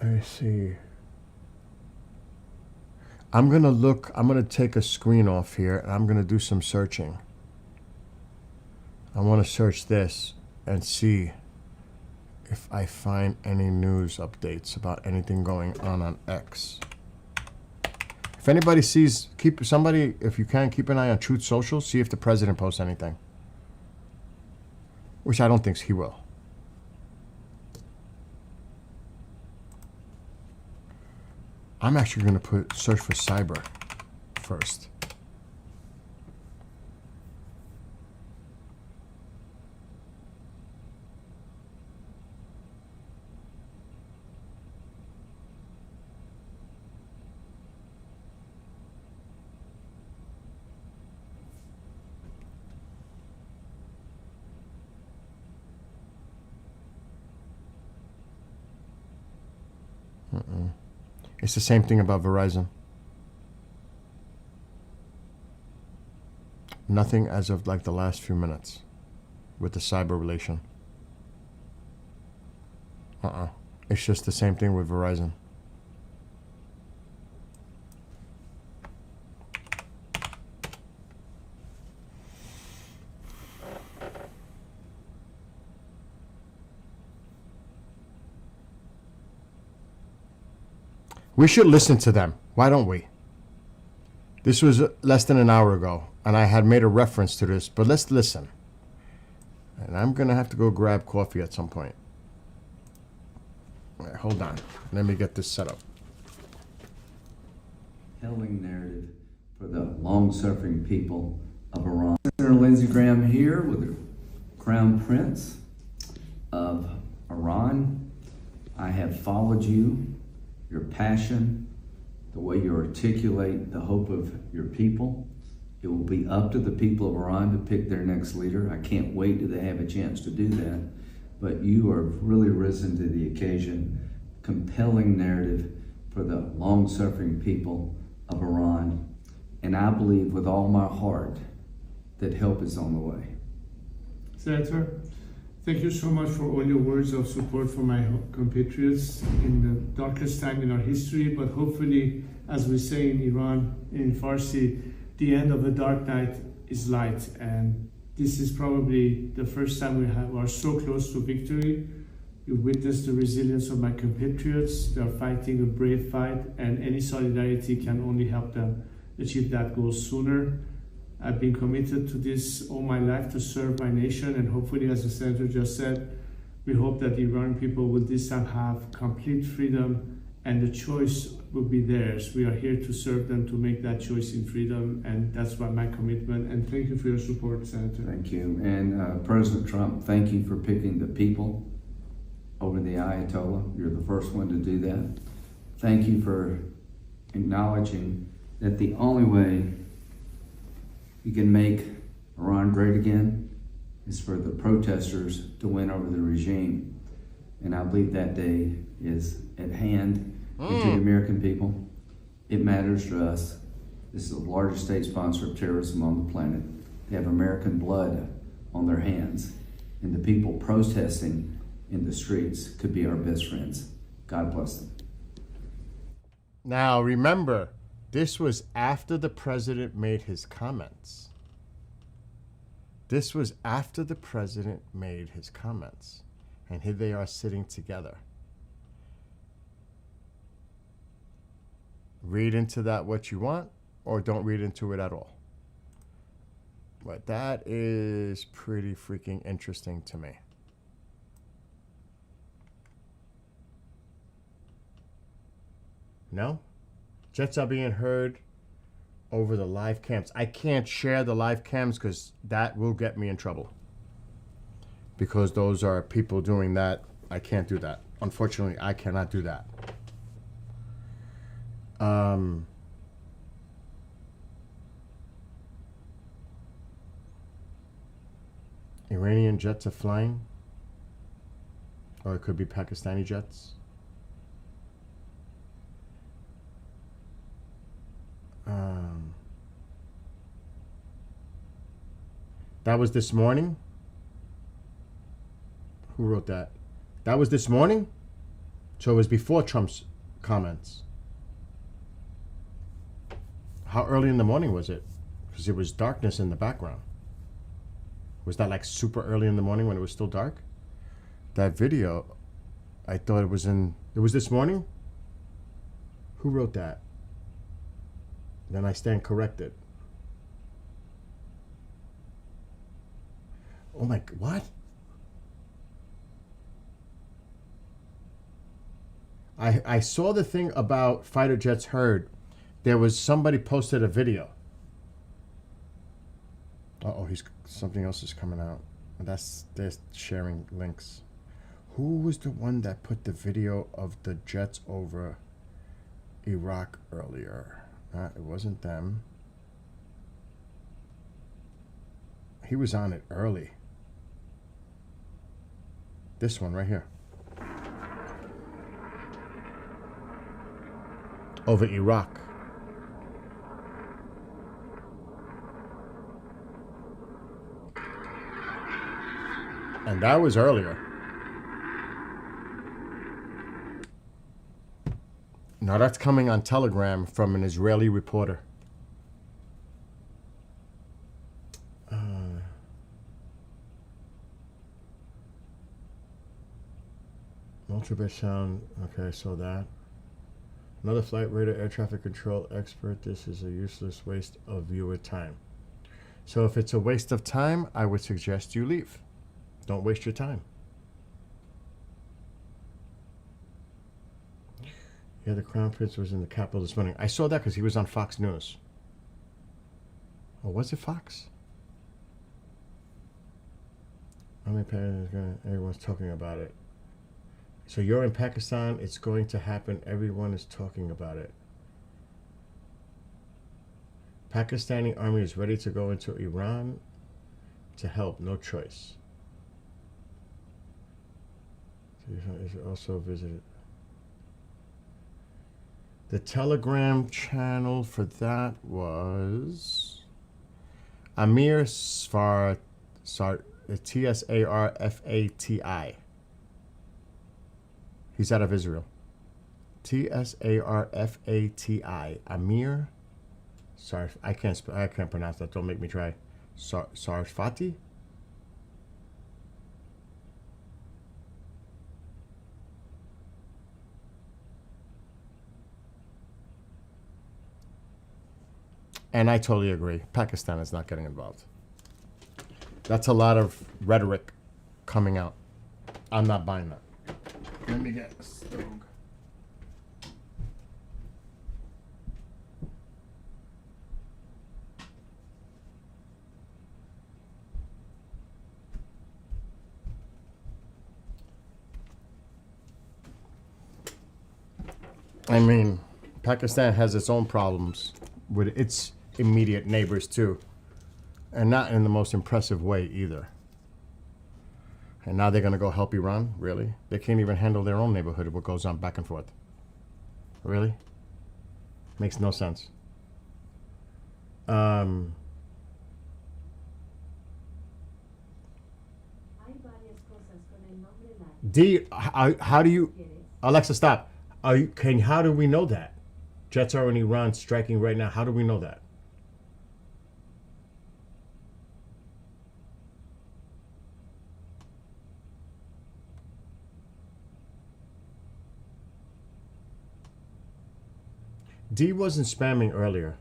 Let me see. I'm going to look. I'm going to take a screen off here, and I'm going to do some searching. I want to search this and see if I find any news updates about anything going on X. If anybody sees, if you can, keep an eye on Truth Social, see if the president posts anything. Which I don't think he will. I'm actually going to search for cyber first. It's the same thing about Verizon. Nothing as of like the last few minutes with the cyber relation. It's just the same thing with Verizon. We should listen to them. Why don't we? This was less than an hour ago, and I had made a reference to this, but let's listen. And I'm going to have to go grab coffee at some point. All right, hold on. Let me get this set up. compelling narrative for the long-suffering people of Iran. Senator Lindsey Graham here with the Crown Prince of Iran. I have followed you, your passion, the way you articulate the hope of your people. It will be up to the people of Iran to pick their next leader. I can't wait till they have a chance to do that. But you have really risen to the occasion. Compelling narrative for the long-suffering people of Iran. And I believe with all my heart that help is on the way. Senator, thank you so much for all your words of support for my compatriots in the darkest time in our history, but hopefully, as we say in Iran, in Farsi, the end of the dark night is light, and this is probably the first time we are so close to victory. You've witnessed the resilience of my compatriots. They are fighting a brave fight, and any solidarity can only help them achieve that goal sooner. I've been committed to this all my life to serve my nation, and hopefully, as the Senator just said, we hope that the Iranian people will this time have complete freedom and the choice will be theirs. We are here to serve them, to make that choice in freedom, and that's what my commitment. And thank you for your support, Senator. Thank you. And President Trump, thank you for picking the people over the Ayatollah. You're the first one to do that. Thank you for acknowledging that the only way you can make Iran great again is for the protesters to win over the regime. And I believe that day is at hand. And to the American people, it matters to us. This is the largest state sponsor of terrorism on the planet. They have American blood on their hands. And the people protesting in the streets could be our best friends. God bless them. Now, remember, this was after the president made his comments. This was after the president made his comments. And here they are sitting together. Read into that what you want, or don't read into it at all. But that is pretty freaking interesting to me. No? Jets are being heard over the live cams. I can't share the live cams because that will get me in trouble. Because those are people doing that. I can't do that. Unfortunately, I cannot do that. Iranian jets are flying. Or it could be Pakistani jets. That was this morning? Who wrote that? That was this morning? So it was before Trump's comments. How early in the morning was it? Because it was darkness in the background. Was that like super early in the morning when it was still dark? That video, I thought it was this morning? Who wrote that? Then I stand corrected. Oh my, what? I saw the thing about fighter jets heard. There was somebody posted a video. Uh-oh, something else is coming out. They're sharing links. Who was the one that put the video of the jets over Iraq earlier? It wasn't them. He was on it early. This one right here. Over Iraq. And that was earlier. Now that's coming on Telegram from an Israeli reporter. Ultra-bit sound. Okay, so that. Another flight radar air traffic control expert. This is a useless waste of viewer time. So if it's a waste of time, I would suggest you leave. Don't waste your time. Yeah, the Crown Prince was in the Capitol this morning. I saw that because he was on Fox News. Oh, was it Fox? Everyone's talking about it. So you're in Pakistan. It's going to happen. Everyone is talking about it. Pakistani army is ready to go into Iran to help. No choice. Is also visited. The Telegram channel for that was Amir Tsarfati. He's out of Israel. Tsarfati. Amir. Sorry, I can't pronounce that. Don't make me try. Sarfati. And I totally agree. Pakistan is not getting involved. That's a lot of rhetoric coming out. I'm not buying that. Let me get a stove. I mean, Pakistan has its own problems with its immediate neighbors too, and not in the most impressive way either. And now they're going to go help Iran? Really? They can't even handle their own neighborhood of what goes on back and forth. Really? Makes no sense. D, how do you... Alexa, stop. How do we know that? Jets are in Iran striking right now. How do we know that? D wasn't spamming earlier.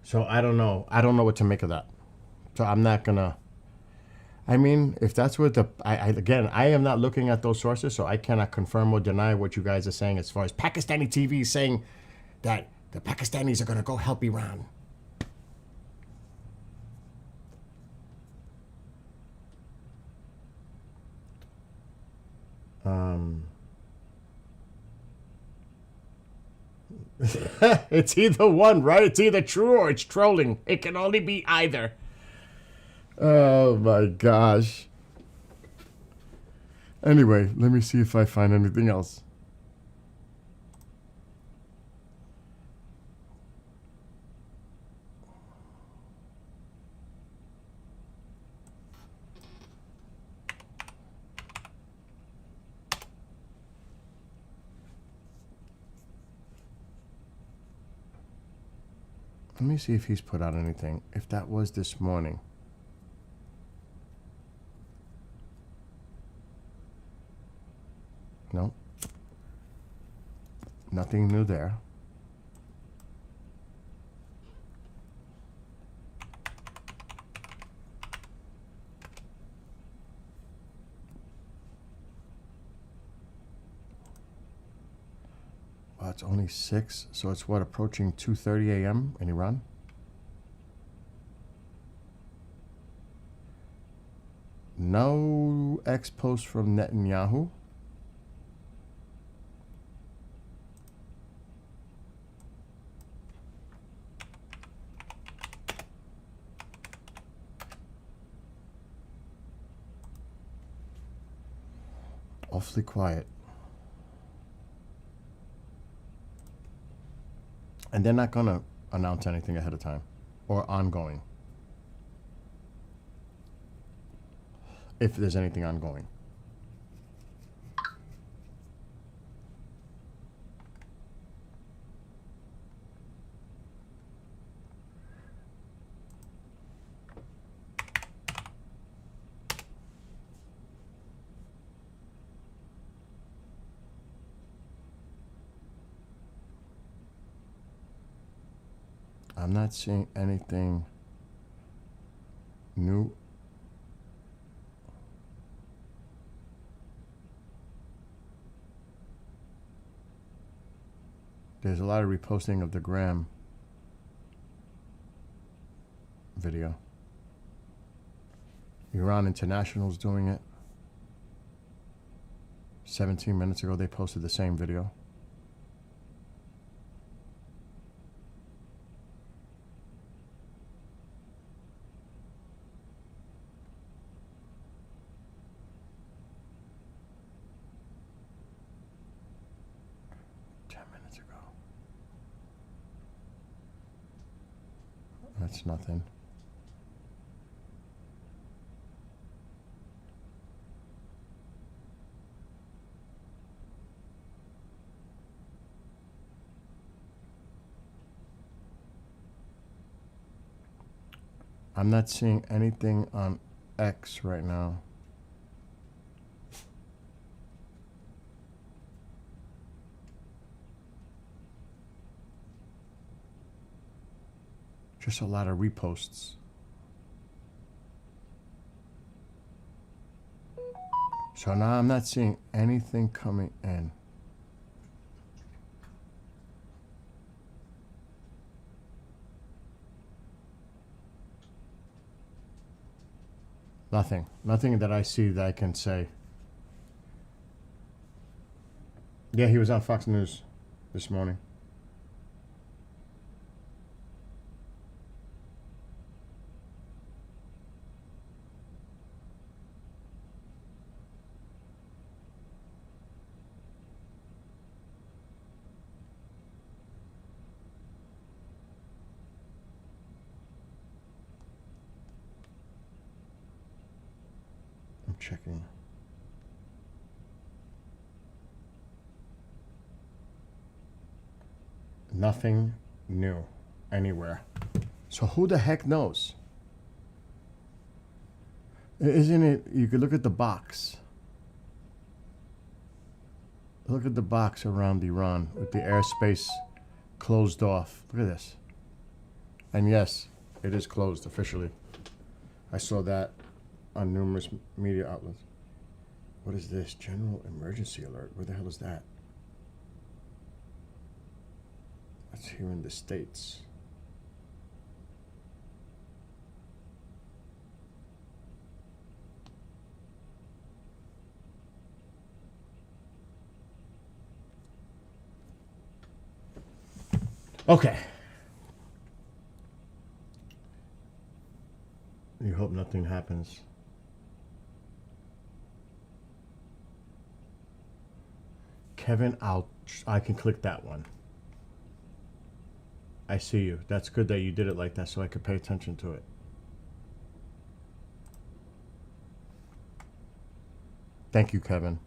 So I don't know. I don't know what to make of that. So I'm not gonna. I mean, if that's what again, I am not looking at those sources, so I cannot confirm or deny what you guys are saying as far as Pakistani TV saying that the Pakistanis are gonna go help Iran. It's either one, right? It's either true or it's trolling. It can only be either. Oh my gosh. Anyway, let me see if I find anything else. Let me see if he's put out anything. If that was this morning. No. Nothing new there. Well, it's only 6, so it's what, approaching 2:30 a.m. in Iran? No X post from Netanyahu. Awfully quiet. And they're not going to announce anything ahead of time or ongoing. If there's anything ongoing. I'm not seeing anything new. There's a lot of reposting of the Graham video. Iran International's doing it. 17 minutes ago, they posted the same video. That's nothing. I'm not seeing anything on X right now. Just a lot of reposts. So now I'm not seeing anything coming in. Nothing. Nothing that I see that I can say. Yeah, he was on Fox News this morning. I'm checking. Nothing new anywhere. So who the heck knows? Isn't it, you could look at the box. Look at the box around Iran with the airspace closed off. Look at this. And yes, it is closed officially. I saw that on numerous media outlets. What is this? General emergency alert. Where the hell is that? That's here in the States. Okay. You hope nothing happens. Kevin, I can click that one. I see you. That's good that you did it like that so I could pay attention to it. Thank you, Kevin.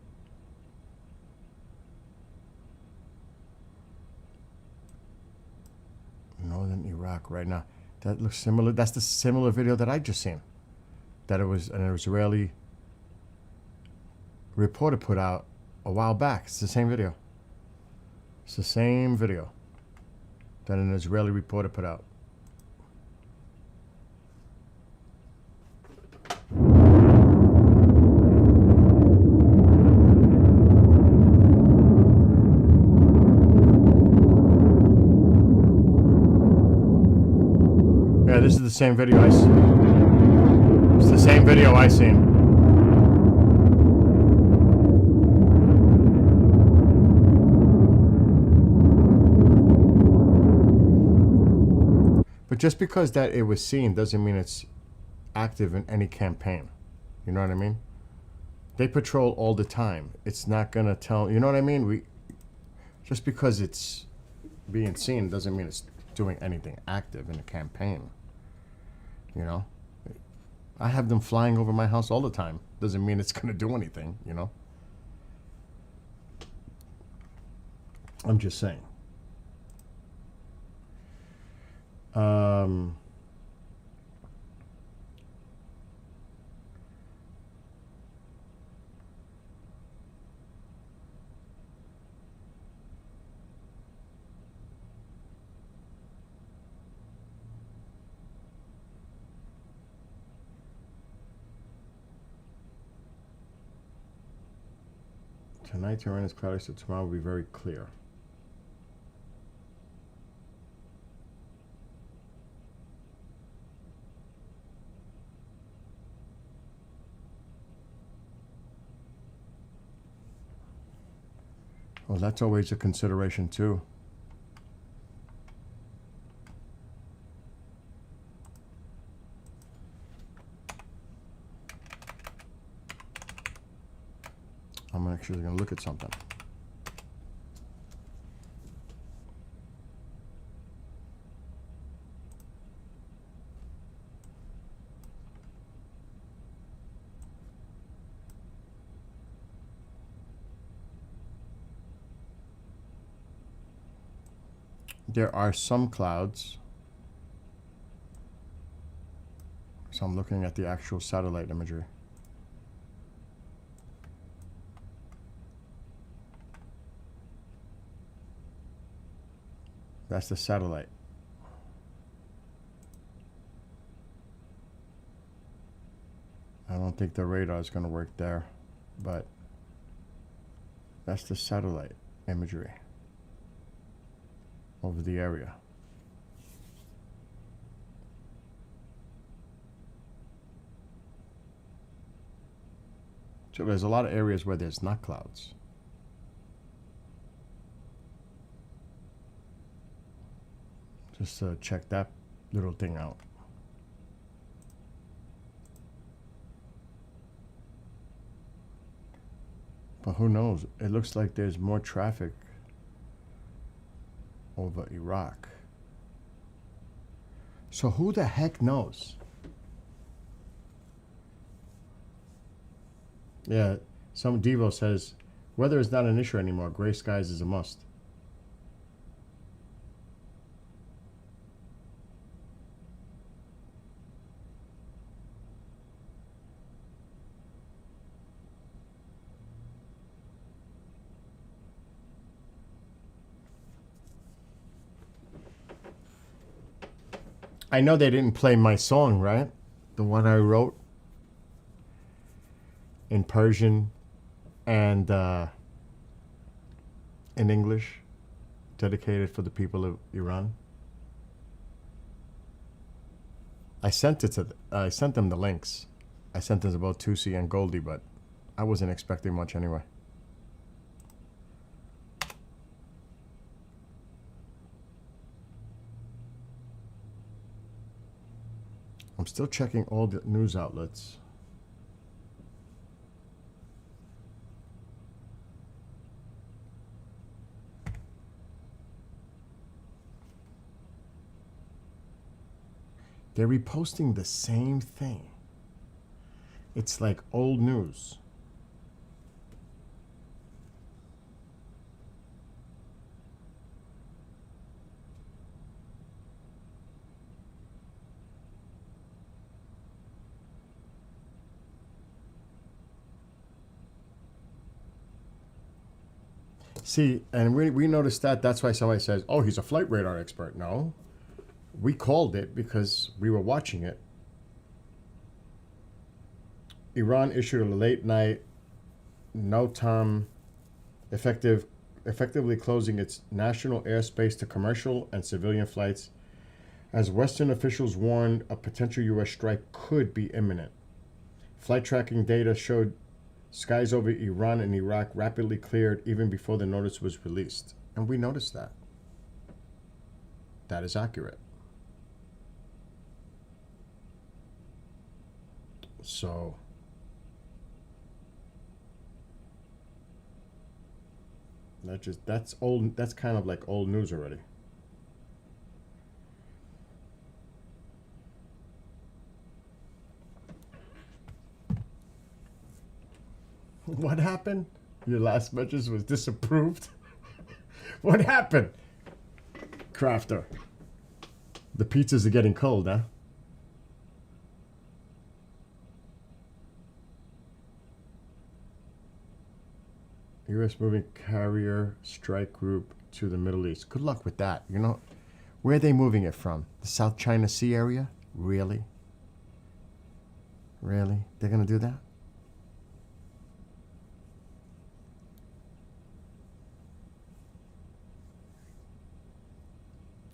Northern Iraq right now. That looks similar. That's the similar video that I just seen. That it was an Israeli reporter put out a while back. It's the same video. It's the same video that an Israeli reporter put out. Yeah, this is the same video I seen. It's the same video I seen. But just because that it was seen doesn't mean it's active in any campaign. You know what I mean? They patrol all the time. It's not gonna tell, you know what I mean? Just because it's being seen doesn't mean it's doing anything active in a campaign. You know? I have them flying over my house all the time. Doesn't mean it's gonna do anything, you know? I'm just saying. Tonight, Tehran is cloudy, so tomorrow will be very clear. Well, that's always a consideration, too. I'm actually going to look at something. There are some clouds. So I'm looking at the actual satellite imagery. That's the satellite. I don't think the radar is going to work there, but that's the satellite imagery over the area. So there's a lot of areas where there's not clouds. Just check that little thing out. But who knows? It looks like there's more traffic over Iraq. So who the heck knows? Yeah, some Devo says, weather is not an issue anymore. Gray skies is a must. I know they didn't play my song, right? The one I wrote in Persian and in English, dedicated for the people of Iran. I sent them the links. I sent them about Tusi and Goldie, but I wasn't expecting much anyway. I'm still checking all the news outlets. They're reposting the same thing. It's like old news. See, and we noticed that. That's why somebody says, oh, he's a flight radar expert. No. We called it because we were watching it. Iran issued a late night, no-time, effectively closing its national airspace to commercial and civilian flights, as Western officials warned a potential U.S. strike could be imminent. Flight tracking data showed skies over Iran and Iraq rapidly cleared even before the notice was released. And we noticed that. That is accurate. So that's old. That's kind of like old news already. What happened? Your last message was disapproved. What happened? Crafter. The pizzas are getting cold, huh? U.S. moving carrier strike group to the Middle East. Good luck with that. You know, where are they moving it from? The South China Sea area? Really? Really? They're going to do that?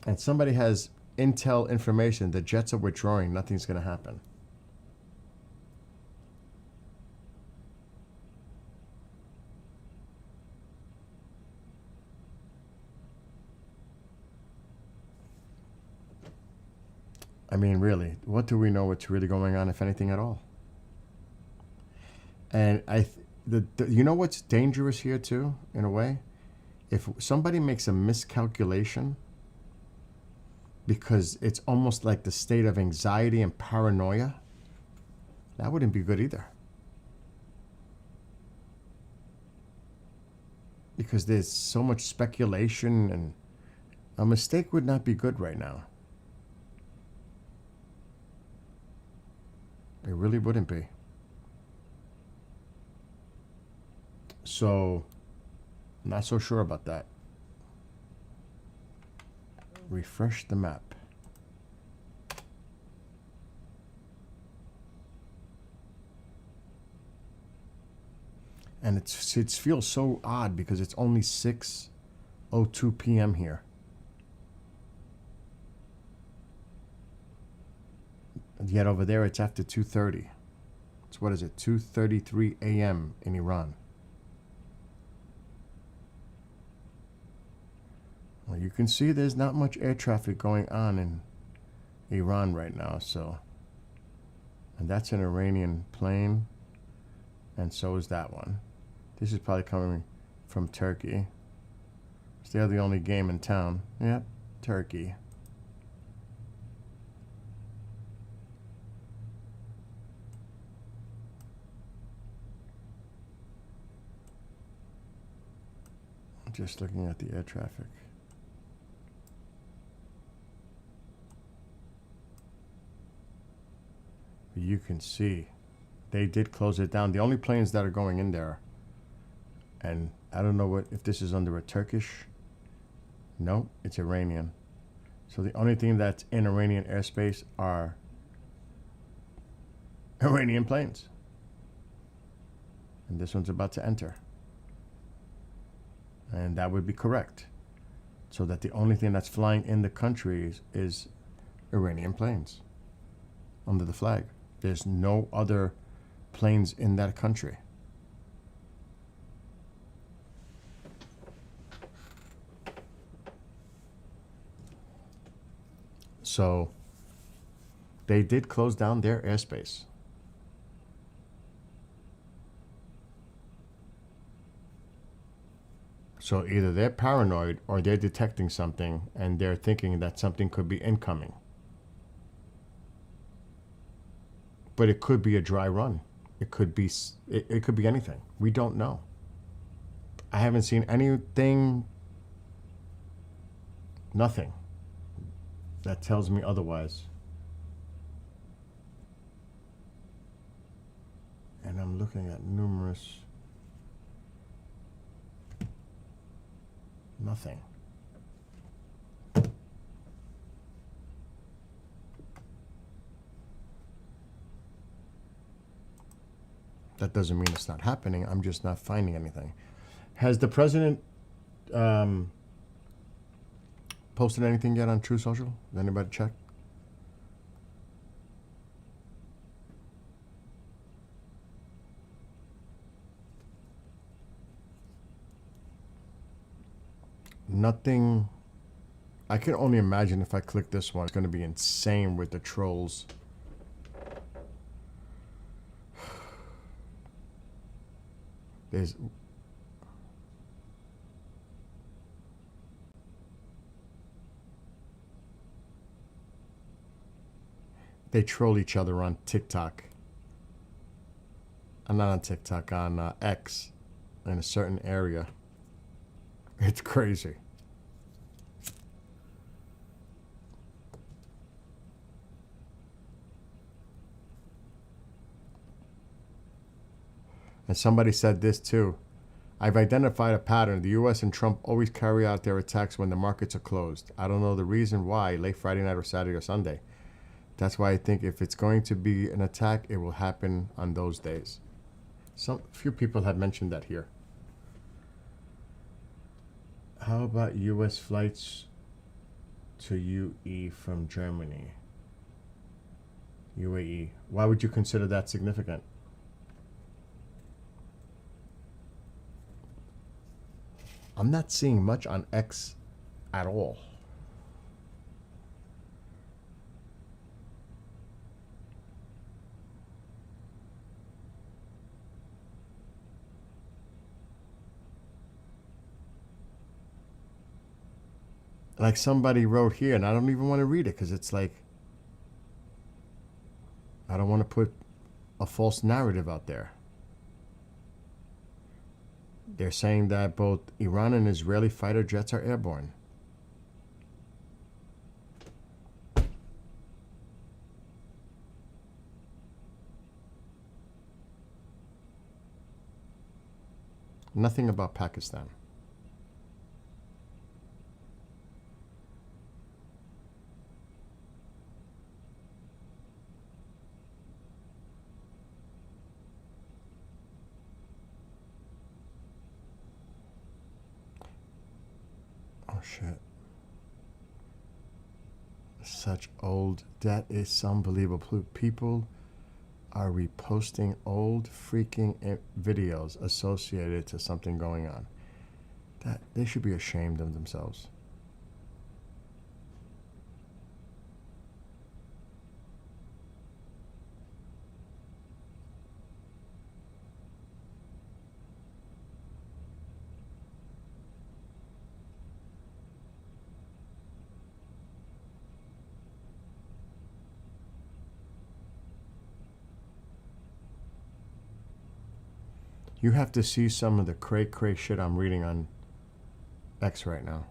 and somebody has intel information, the jets are withdrawing, nothing's going to happen. I mean, really, what do we know what's really going on, if anything at all? And you know what's dangerous here too, in a way? If somebody makes a miscalculation, because it's almost like the state of anxiety and paranoia, that wouldn't be good either. Because there's so much speculation, and a mistake would not be good right now. It really wouldn't be. So, not so sure about that. Refresh the map. And it feels so odd because it's only 6:02 p.m. here. And yet over there it's after 2:30. It's, what is it, 2:33 a.m. in Iran. Well, you can see there's not much air traffic going on in Iran right now, so. And that's an Iranian plane, and so is that one. This is probably coming from Turkey. They're the only game in town. Yep, Turkey. Just looking at the air traffic. You can see they did close it down. The only planes that are going in there, and I don't know if this is under a Turkish. No, it's Iranian. So the only thing that's in Iranian airspace are Iranian planes. And this one's about to enter. And that would be correct. So that the only thing that's flying in the country is Iranian planes under the flag. There's no other planes in that country. So they did close down their airspace. So either they're paranoid or they're detecting something and they're thinking that something could be incoming. But it could be a dry run. It could be anything. We don't know. I haven't seen anything, nothing, that tells me otherwise. And I'm looking at numerous, nothing. That doesn't mean it's not happening. I'm just not finding anything. Has the president posted anything yet on True Social? Has anybody checked? Nothing. I can only imagine if I click this one, it's going to be insane with the trolls. There's they troll each other on TikTok. I'm not on TikTok, on X, in a certain area. It's crazy. And somebody said this too. I've identified a pattern. The U.S. and Trump always carry out their attacks when the markets are closed. I don't know the reason why, late Friday night or Saturday or Sunday. That's why I think if it's going to be an attack, it will happen on those days. Few people have mentioned that here. How about U.S. flights to UE from Germany. UAE. Why would you consider that significant? I'm not seeing much on X at all. Like somebody wrote here, and I don't even want to read it because it's like, I don't want to put a false narrative out there. They're saying that both Iran and Israeli fighter jets are airborne. Nothing about Pakistan. Oh shit. Such old, that is unbelievable. People are reposting old freaking videos associated to something going on. That they should be ashamed of themselves. You have to see some of the cray shit I'm reading on X right now.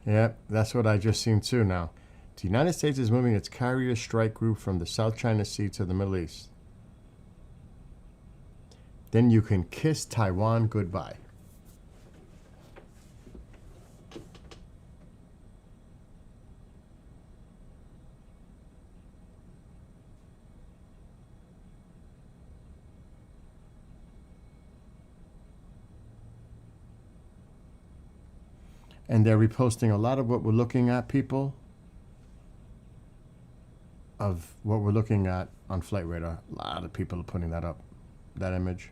Yep, that's what I just seen too now. The United States is moving its carrier strike group from the South China Sea to the Middle East. Then you can kiss Taiwan goodbye. And they're reposting a lot of what we're looking at, people, of what we're looking at on Flight Radar. A lot of people are putting that up, that image.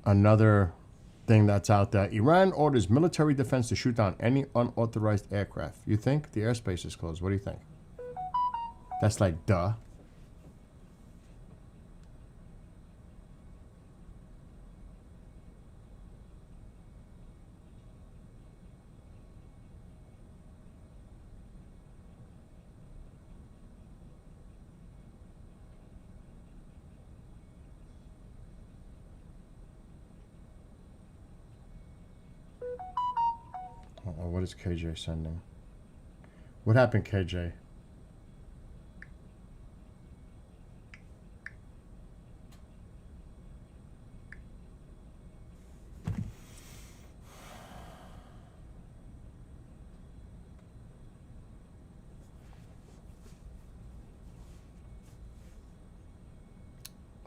Another thing that's out there, Iran orders military defense to shoot down any unauthorized aircraft. You think? The airspace is closed. What do you think? That's like, duh. Uh-oh, what is KJ sending? What happened, KJ?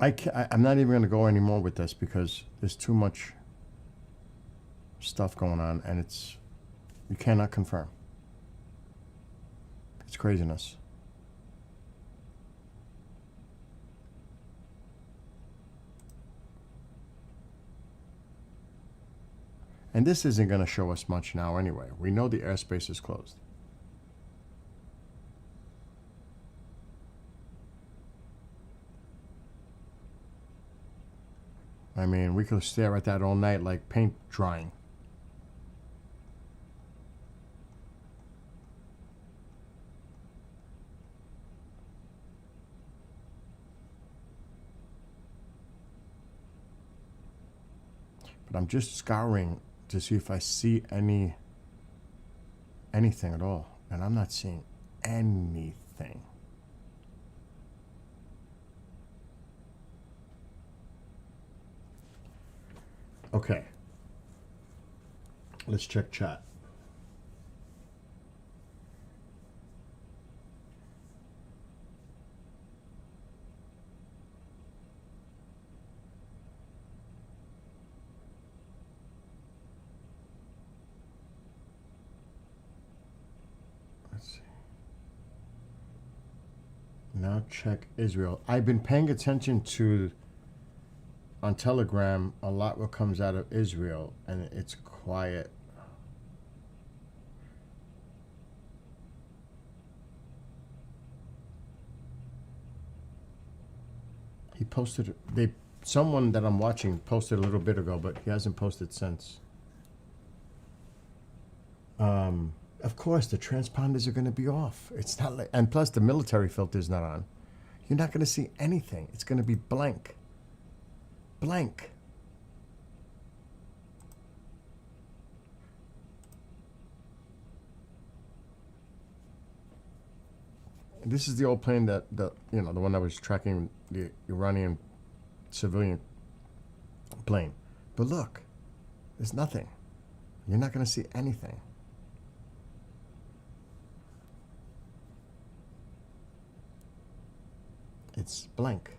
I'm not even going to go anymore with this because there's too much stuff going on, and you cannot confirm. It's craziness. And this isn't going to show us much now anyway. We know the airspace is closed. I mean, we could stare at that all night like paint drying. But I'm just scouring to see if I see any anything at all. And I'm not seeing anything. Okay. Let's check chat. Let's see. Now check Israel. I've been paying attention to on Telegram a lot what comes out of Israel, and it's quiet. He posted, someone that I'm watching posted a little bit ago, but he hasn't posted since. Of course, the transponders are going to be off. It's not like, and plus the military filter's not on. You're not going to see anything. It's going to be blank. Blank. This is the old plane that, the one that was tracking the Iranian civilian plane. But look, there's nothing. You're not going to see anything. It's blank.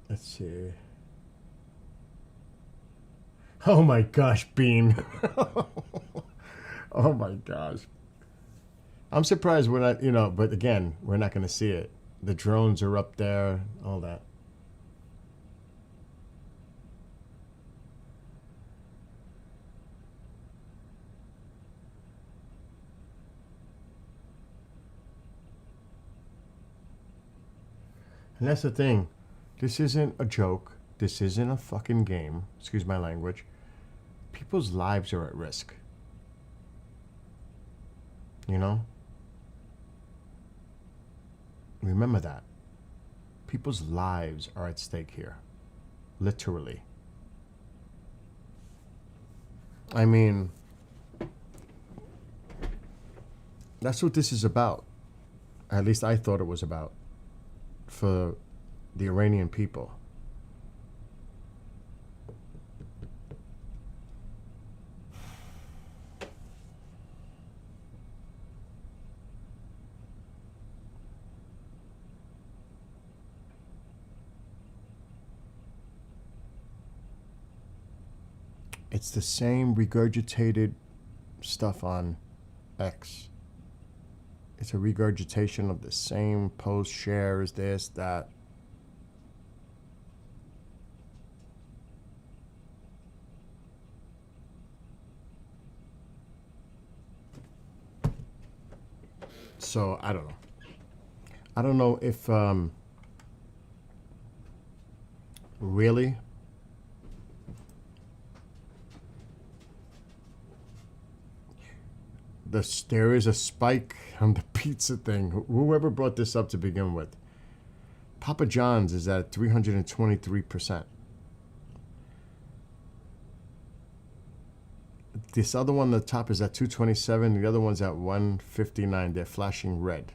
Let's see. Oh my gosh, Bean. Oh my gosh. I'm surprised we're not, but again, we're not going to see it. The drones are up there, all that. And that's the thing. This isn't a joke. This isn't a fucking game. Excuse my language. People's lives are at risk. You know? Remember that. People's lives are at stake here. Literally. I mean, that's what this is about. At least I thought it was about. For the Iranian people. It's the same regurgitated stuff on X. It's a regurgitation of the same post, shares, this, that. So, I don't know. I don't know if, really, there is a spike on the pizza thing. Whoever brought this up to begin with. Papa John's is at 323%. This other one, the top is at 227. The other one's at 159. They're flashing red.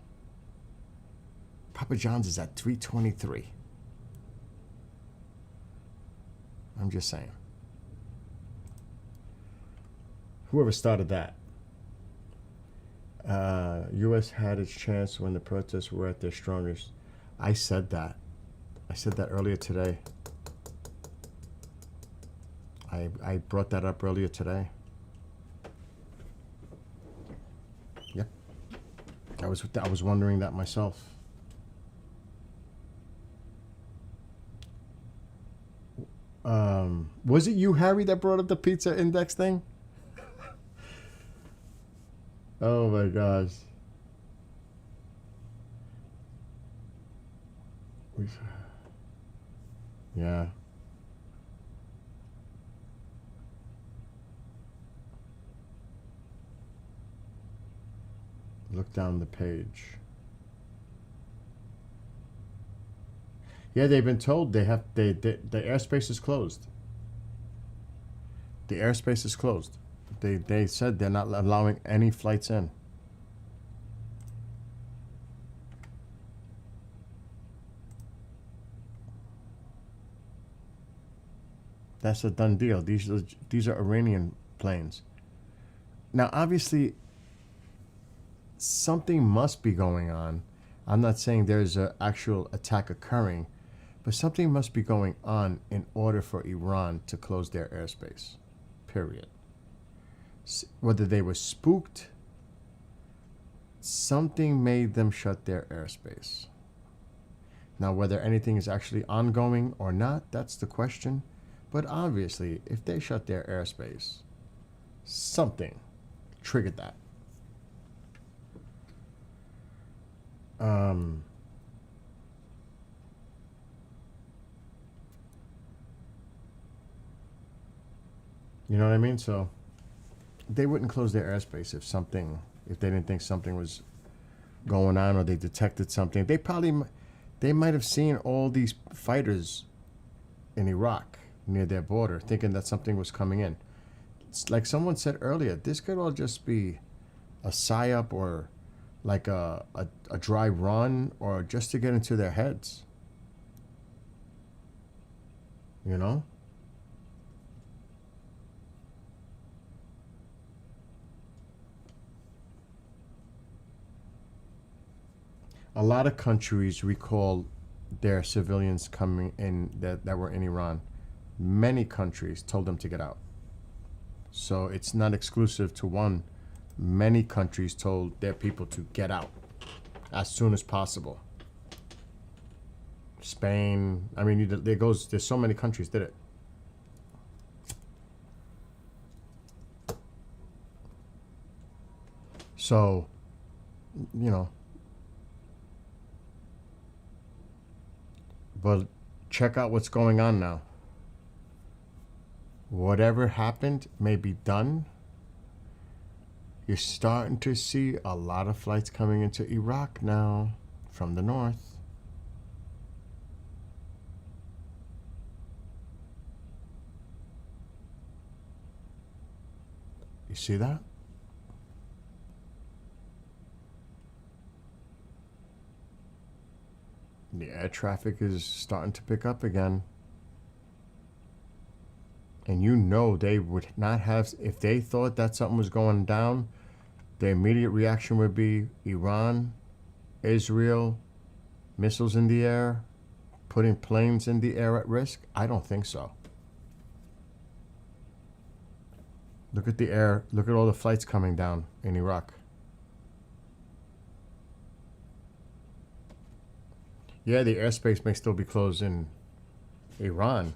Papa John's is at 323. I'm just saying. Whoever started that. U.S. had its chance when the protests were at their strongest. I said that. I said that earlier today. I brought that up earlier today. Yep. I was wondering that myself. Was it you, Harry, that brought up the pizza index thing? Oh my gosh. Yeah. Look down the page. Yeah, they've been told the airspace is closed. The airspace is closed. They said they're not allowing any flights in. That's a done deal. These are Iranian planes. Now, obviously, something must be going on. I'm not saying there's an actual attack occurring, but something must be going on in order for Iran to close their airspace. Period. Whether they were spooked, something made them shut their airspace. Now, whether anything is actually ongoing or not, that's the question. But obviously, if they shut their airspace, something triggered that. You know what I mean? So they wouldn't close their airspace if they didn't think something was going on or they detected something. They might have seen all these fighters in Iraq near their border, thinking that something was coming in. It's like someone said earlier, this could all just be a psyop or like a dry run or just to get into their heads. You know? A lot of countries recall their civilians coming in that were in Iran. Many countries told them to get out. So it's not exclusive to one. Many countries told their people to get out as soon as possible. Spain, I mean, there's so many countries did it. So, you know, but check out what's going on now. Whatever happened may be done. You're starting to see a lot of flights coming into Iraq now from the north. You see that? The air traffic is starting to pick up again. And you know they would not have, if they thought that something was going down, the immediate reaction would be Iran, Israel, missiles in the air, putting planes in the air at risk. I don't think so. Look at the air, look at all the flights coming down in Iraq. Yeah, the airspace may still be closed in Iran,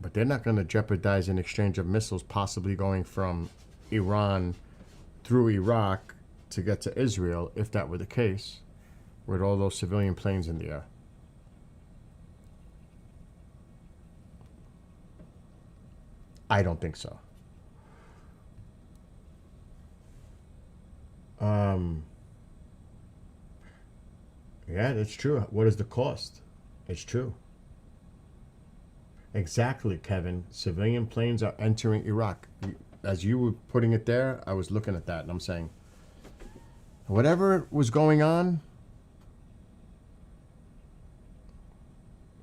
but they're not going to jeopardize an exchange of missiles possibly going from Iran through Iraq to get to Israel, if that were the case, with all those civilian planes in the air. I don't think so. Yeah, that's true. What is the cost? It's true. Exactly, Kevin. Civilian planes are entering Iraq. As you were putting it there, I was looking at that and I'm saying, whatever was going on,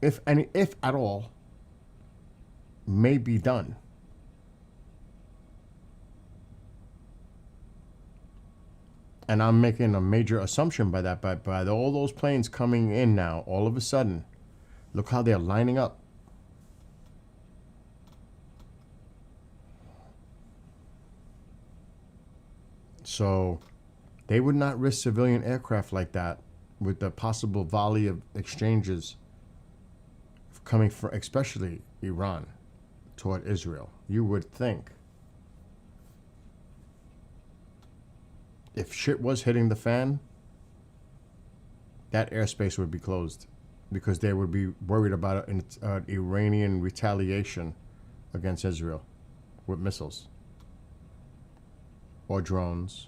if at all, may be done. And I'm making a major assumption by that, by all those planes coming in now, all of a sudden, look how they're lining up. So they would not risk civilian aircraft like that with the possible volley of exchanges coming from, especially Iran, toward Israel. You would think. If shit was hitting the fan, that airspace would be closed because they would be worried about an Iranian retaliation against Israel with missiles or drones.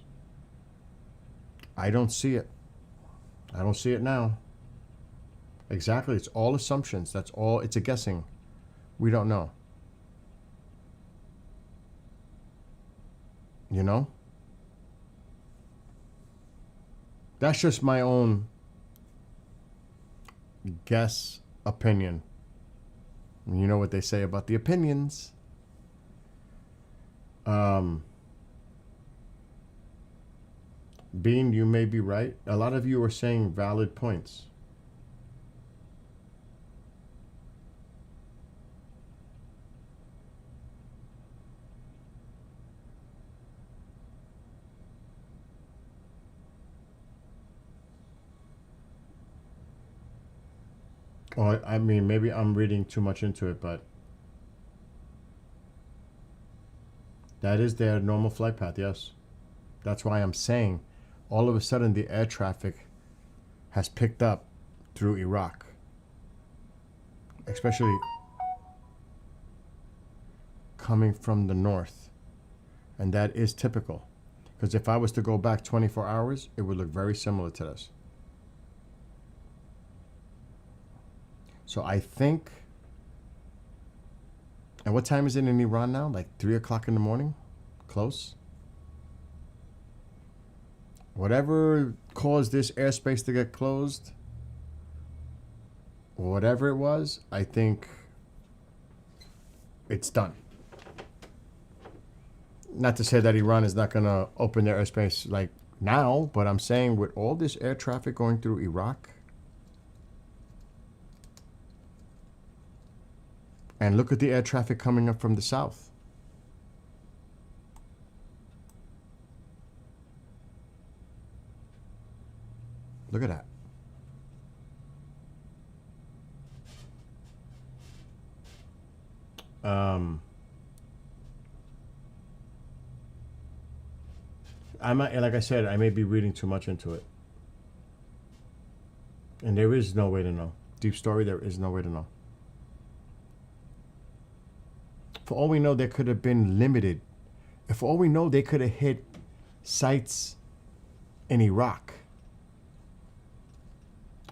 I don't see it. I don't see it now. Exactly. It's all assumptions. That's all. It's a guessing. We don't know. You know? That's just my own guess opinion. You know what they say about the opinions. Bean, you may be right. A lot of you are saying valid points. Or, I mean, maybe I'm reading too much into it, but that is their normal flight path, yes. That's why I'm saying all of a sudden the air traffic has picked up through Iraq. Especially coming from the north. And that is typical. Because if I was to go back 24 hours, it would look very similar to this. So I think, and what time is it in Iran now? Like 3 o'clock in the morning? Close? Whatever caused this airspace to get closed, whatever it was, I think it's done. Not to say that Iran is not going to open their airspace like now, but I'm saying with all this air traffic going through Iraq, and look at the air traffic coming up from the south. Look at that. I might, like I said, I may be reading too much into it. And there is no way to know. Deep story, there is no way to know. For all we know, there could have been limited. For all we know, they could have hit sites in Iraq,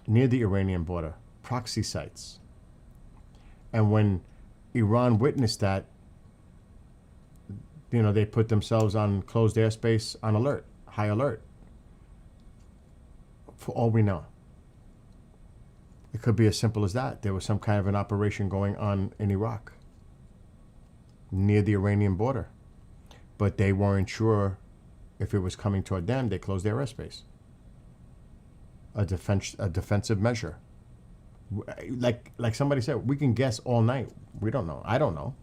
near the Iranian border, proxy sites. And when Iran witnessed that, you know, they put themselves on closed airspace on alert, high alert. For all we know. It could be as simple as that. There was some kind of an operation going on in Iraq, near the Iranian border. But they weren't sure if it was coming toward them. They closed their airspace. A defensive measure. Like somebody said, we can guess all night. We don't know. I don't know.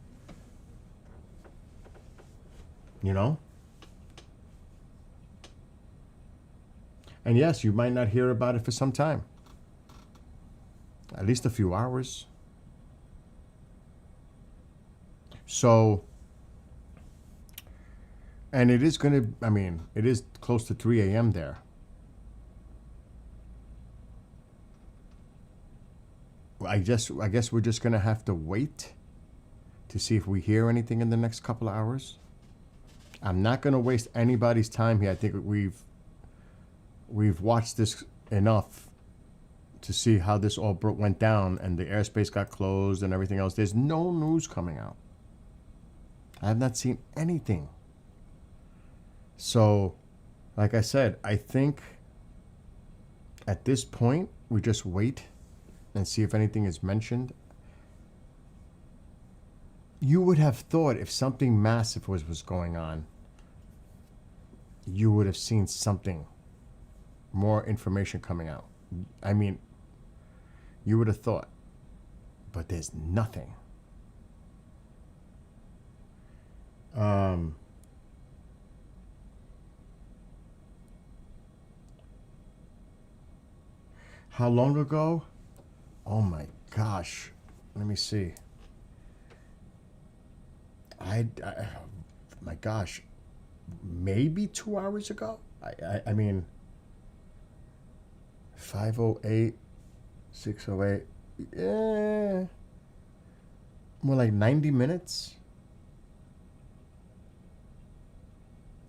You know? And yes, you might not hear about it for some time. At least a few hours. So, and it is going to, I mean, it is close to 3 a.m. there. I guess we're just going to have to wait to see if we hear anything in the next couple of hours. I'm not going to waste anybody's time here. I think we've watched this enough to see how this all went down and the airspace got closed and everything else. There's no news coming out. I have not seen anything. So, like I said, I think at this point, we just wait and see if anything is mentioned. You would have thought if something massive was going on, you would have seen something, more information coming out. I mean, you would have thought, but there's nothing. How long ago? Oh my gosh. Let me see. My gosh, maybe 2 hours ago? I mean, 5:08, 6:08, yeah, more like 90 minutes,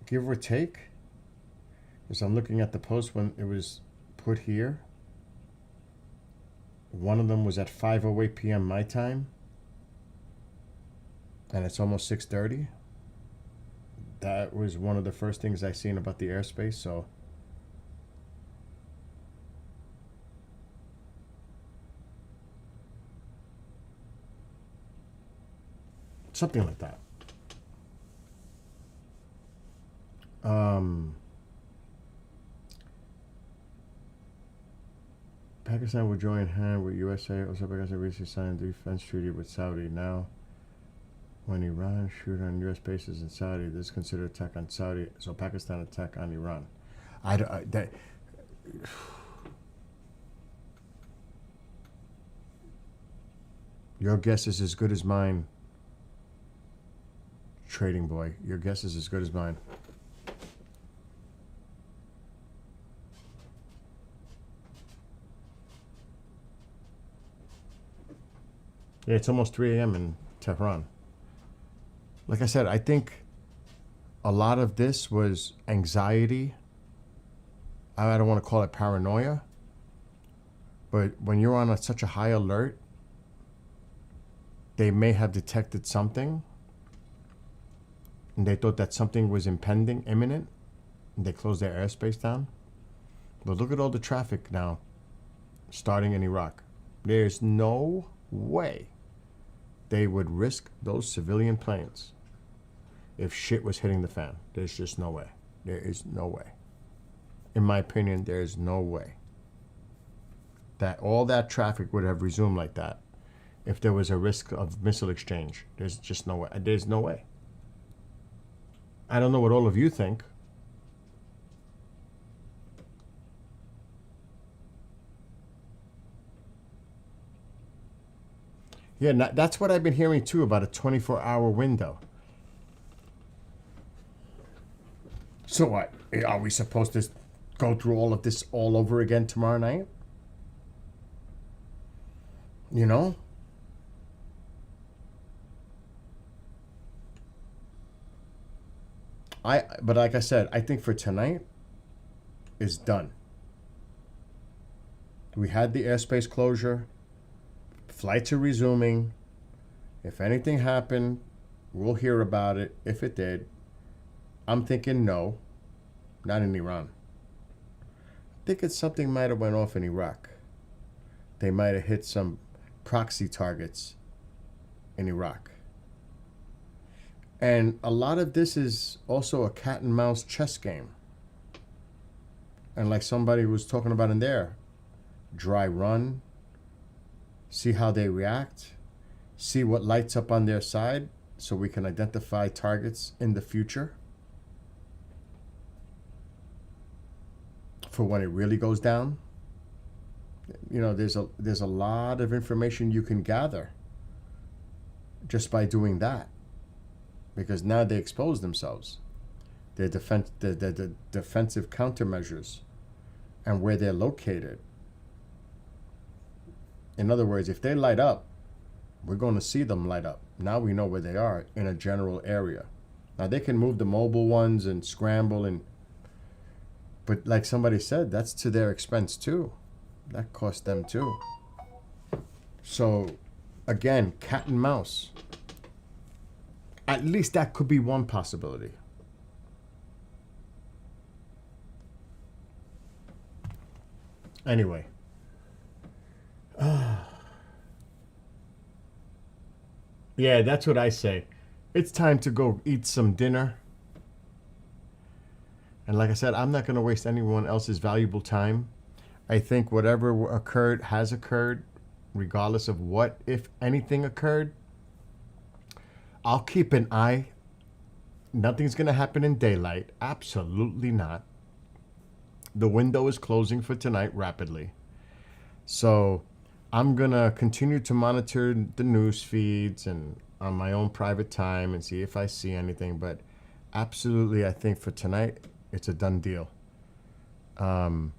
give or take. Because I'm looking at the post when it was put here. One of them was at 5:08 p.m. my time. And it's almost 6:30. that was one of the first things I seen about the airspace, so. Something like that. Pakistan will join hand with USA. Also, Pakistan recently signed a defense treaty with Saudi. Now, when Iran shoot on U.S. bases in Saudi, this is considered attack on Saudi. So Pakistan attack on Iran. Your guess is as good as mine, trading boy. Your guess is as good as mine. Yeah, it's almost 3 a.m. in Tehran. Like I said, I think a lot of this was anxiety. I don't want to call it paranoia, but when you're on such a high alert, they may have detected something, and they thought that something was impending, imminent, and they closed their airspace down. But look at all the traffic now starting in Iraq. There's no way they would risk those civilian planes if shit was hitting the fan. There's just no way. There is no way. In my opinion, there is no way that all that traffic would have resumed like that if there was a risk of missile exchange. There's just no way. There's no way. I don't know what all of you think. Yeah, that's what I've been hearing too about a 24-hour window. So what? Are we supposed to go through all of this all over again tomorrow night? You know? But like I said, I think for tonight is done. We had the airspace closure. Flights are resuming. If anything happened, we'll hear about it. If it did, I'm thinking no, not in Iran. I think something might have went off in Iraq. They might have hit some proxy targets in Iraq. And a lot of this is also a cat and mouse chess game. And like somebody was talking about in there, dry run, see how they react, see what lights up on their side so we can identify targets in the future for when it really goes down. You know, there's a lot of information you can gather just by doing that, because now they expose themselves, their the defensive countermeasures and where they're located. In other words, if they light up, we're going to see them light up. Now we know where they are in a general area. Now they can move the mobile ones and scramble, but like somebody said, that's to their expense too. That costs them too. So again, cat and mouse. At least that could be one possibility. Anyway. Yeah, that's what I say. It's time to go eat some dinner. And like I said, I'm not going to waste anyone else's valuable time. I think whatever occurred has occurred, regardless of what, if anything, occurred. I'll keep an eye. Nothing's going to happen in daylight. Absolutely not. The window is closing for tonight rapidly. So I'm going to continue to monitor the news feeds and on my own private time and see if I see anything. But absolutely, I think for tonight, it's a done deal. And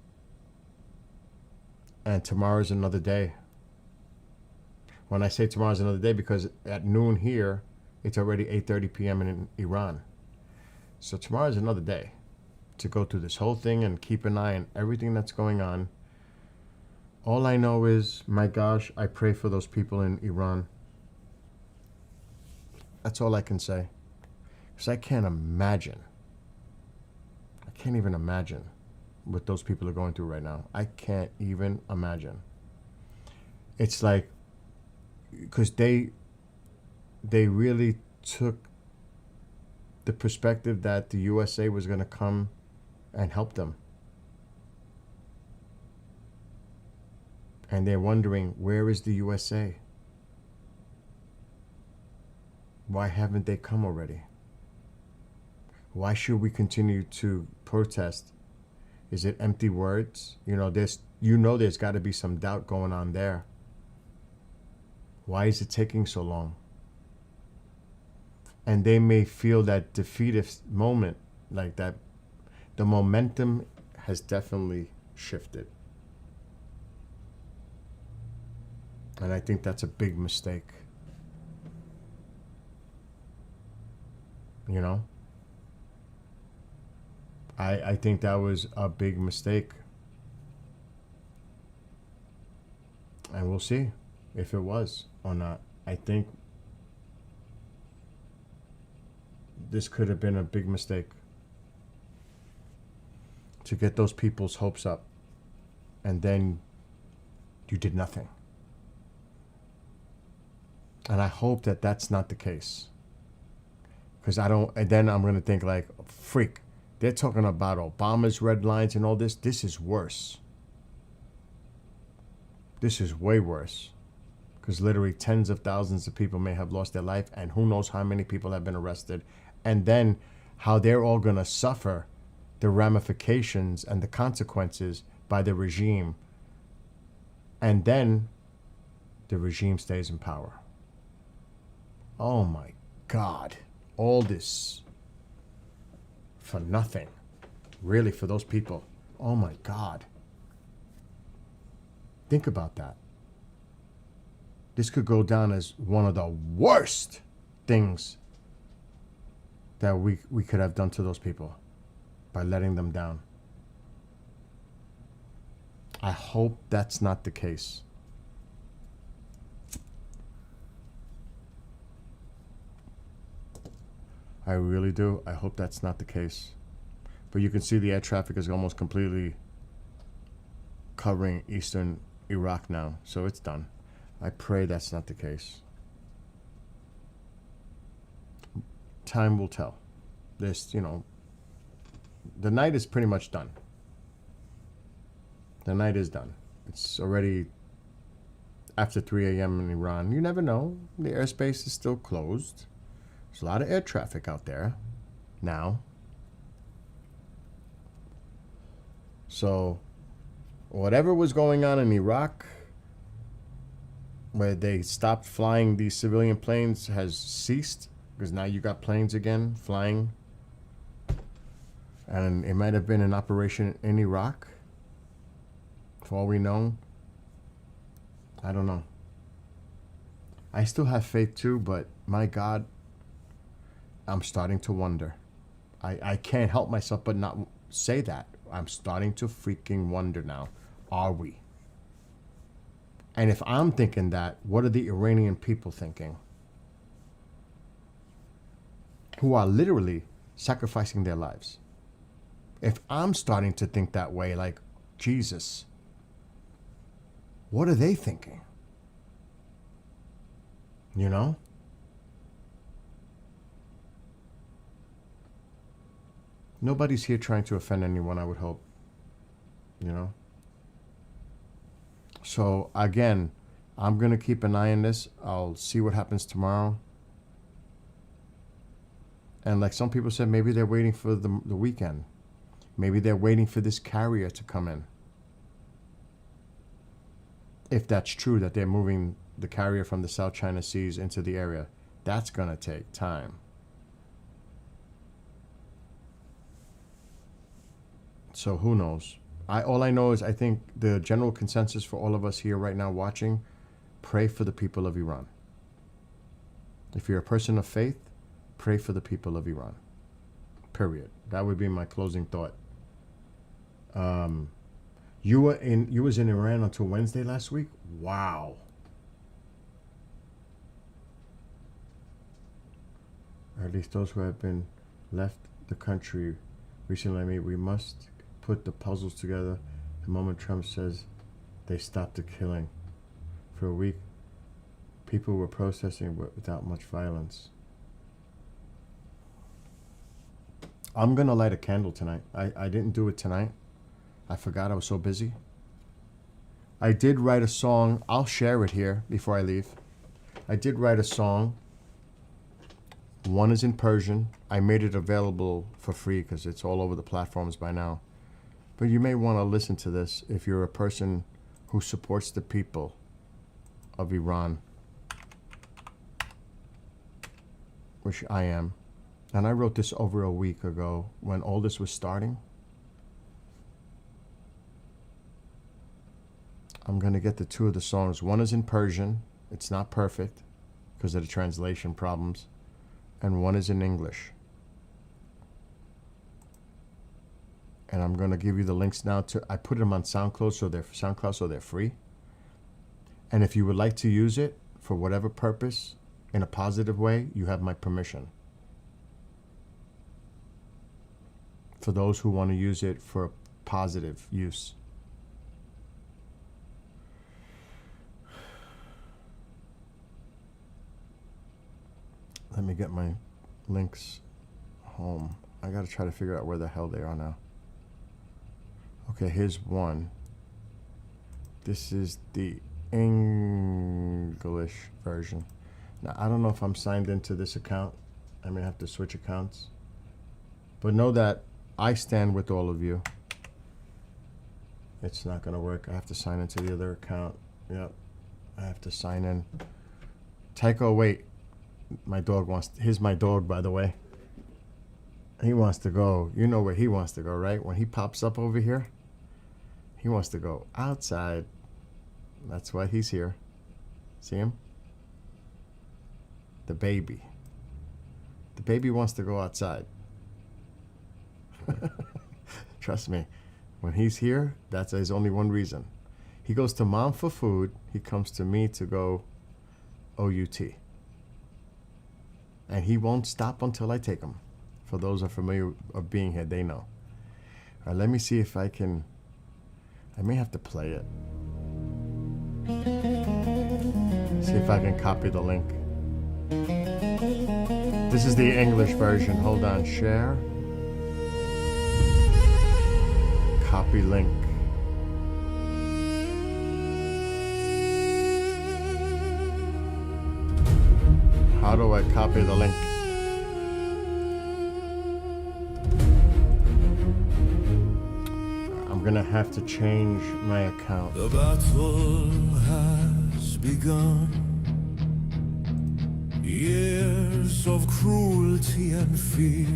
tomorrow's another day. When I say tomorrow's another day, because at noon here, it's already 8:30 p.m. in Iran. So tomorrow's another day to go through this whole thing and keep an eye on everything that's going on. All I know is, my gosh, I pray for those people in Iran. That's all I can say. Because I can't imagine. I can't even imagine what those people are going through right now. I can't even imagine. It's like, because they really took the perspective that the USA was going to come and help them. And they're wondering, where is the USA? Why haven't they come already? Why should we continue to protest? Is it empty words? There's got to be some doubt going on there. Why is it taking so long? And they may feel that defeatist moment, like that. The momentum has definitely shifted. And I think that's a big mistake. You know? I think that was a big mistake. And we'll see if it was or not. I think this could have been a big mistake to get those people's hopes up, and then you did nothing. And I hope that that's not the case. Because and then I'm going to think like, freak, they're talking about Obama's red lines and all this. This is worse. This is way worse. Because literally tens of thousands of people may have lost their life, and who knows how many people have been arrested. And then how they're all going to suffer the ramifications and the consequences by the regime. And then the regime stays in power. Oh my God. All this for nothing. Really, for those people. Oh my God. Think about that. This could go down as one of the worst things that we could have done to those people by letting them down. I hope that's not the case. I really do. I hope that's not the case. But you can see the air traffic is almost completely covering eastern Iraq now. So it's done. I pray that's not the case. Time will tell. The night is pretty much done. The night is done. It's already after 3 a.m. in Iran. You never know. The airspace is still closed. There's a lot of air traffic out there now. So, whatever was going on in Iraq, where they stopped flying these civilian planes, has ceased, because now you got planes again flying. And it might have been an operation in Iraq, for all we know. I don't know. I still have faith too, but my God, I'm starting to wonder. I can't help myself but not say that. I'm starting to freaking wonder now. Are we? And if I'm thinking that, what are the Iranian people thinking? Who are literally sacrificing their lives. If I'm starting to think that way, like, Jesus, what are they thinking? You know? Nobody's here trying to offend anyone, I would hope. You know? So, again, I'm going to keep an eye on this. I'll see what happens tomorrow. And like some people said, maybe they're waiting for the weekend. Maybe they're waiting for this carrier to come in. If that's true, that they're moving the carrier from the South China Seas into the area, that's going to take time. So who knows? All I know is I think the general consensus for all of us here right now watching, pray for the people of Iran. If you're a person of faith, pray for the people of Iran. Period. That would be my closing thought. You was in Iran until Wednesday last week? Wow. or at least those who have been left the country recently. I mean, we must put the puzzles together the moment Trump says they stopped the killing. For a week, people were protesting without much violence. I'm gonna light a candle tonight. I didn't do it tonight. I forgot, I was so busy. I did write a song. I'll share it here before I leave. I did write a song. One is in Persian. I made it available for free because it's all over the platforms by now. But you may want to listen to this if you're a person who supports the people of Iran, which I am. And I wrote this over a week ago when all this was starting. I'm going to get the two of the songs. One is in Persian. It's not perfect because of the translation problems. And one is in English. And I'm going to give you the links now to, I put them on SoundCloud so they're free. And if you would like to use it for whatever purpose in a positive way, you have my permission. For those who want to use it for positive use. Let me get my links home. I gotta try to figure out where the hell they are now. Okay, here's one. This is the English version. Now, I don't know if I'm signed into this account. I may have to switch accounts. But know that I stand with all of you. It's not gonna work. I have to sign into the other account. Yep, I have to sign in. Tycho, wait. My dog wants, here's my dog, by the way. He wants to go, you know where he wants to go, right? When he pops up over here, he wants to go outside. That's why he's here. See him? The baby. The baby wants to go outside. Trust me, when he's here, that's his only one reason. He goes to mom for food, he comes to me to go OUT. And he won't stop until I take him. For those who are familiar of being here, they know. All right, let me see if I can, I may have to play it. See if I can copy the link. This is the English version. Hold on, share. Copy link. How do I copy the link? I'm gonna have to change my account. The battle has begun. Years of cruelty and fear.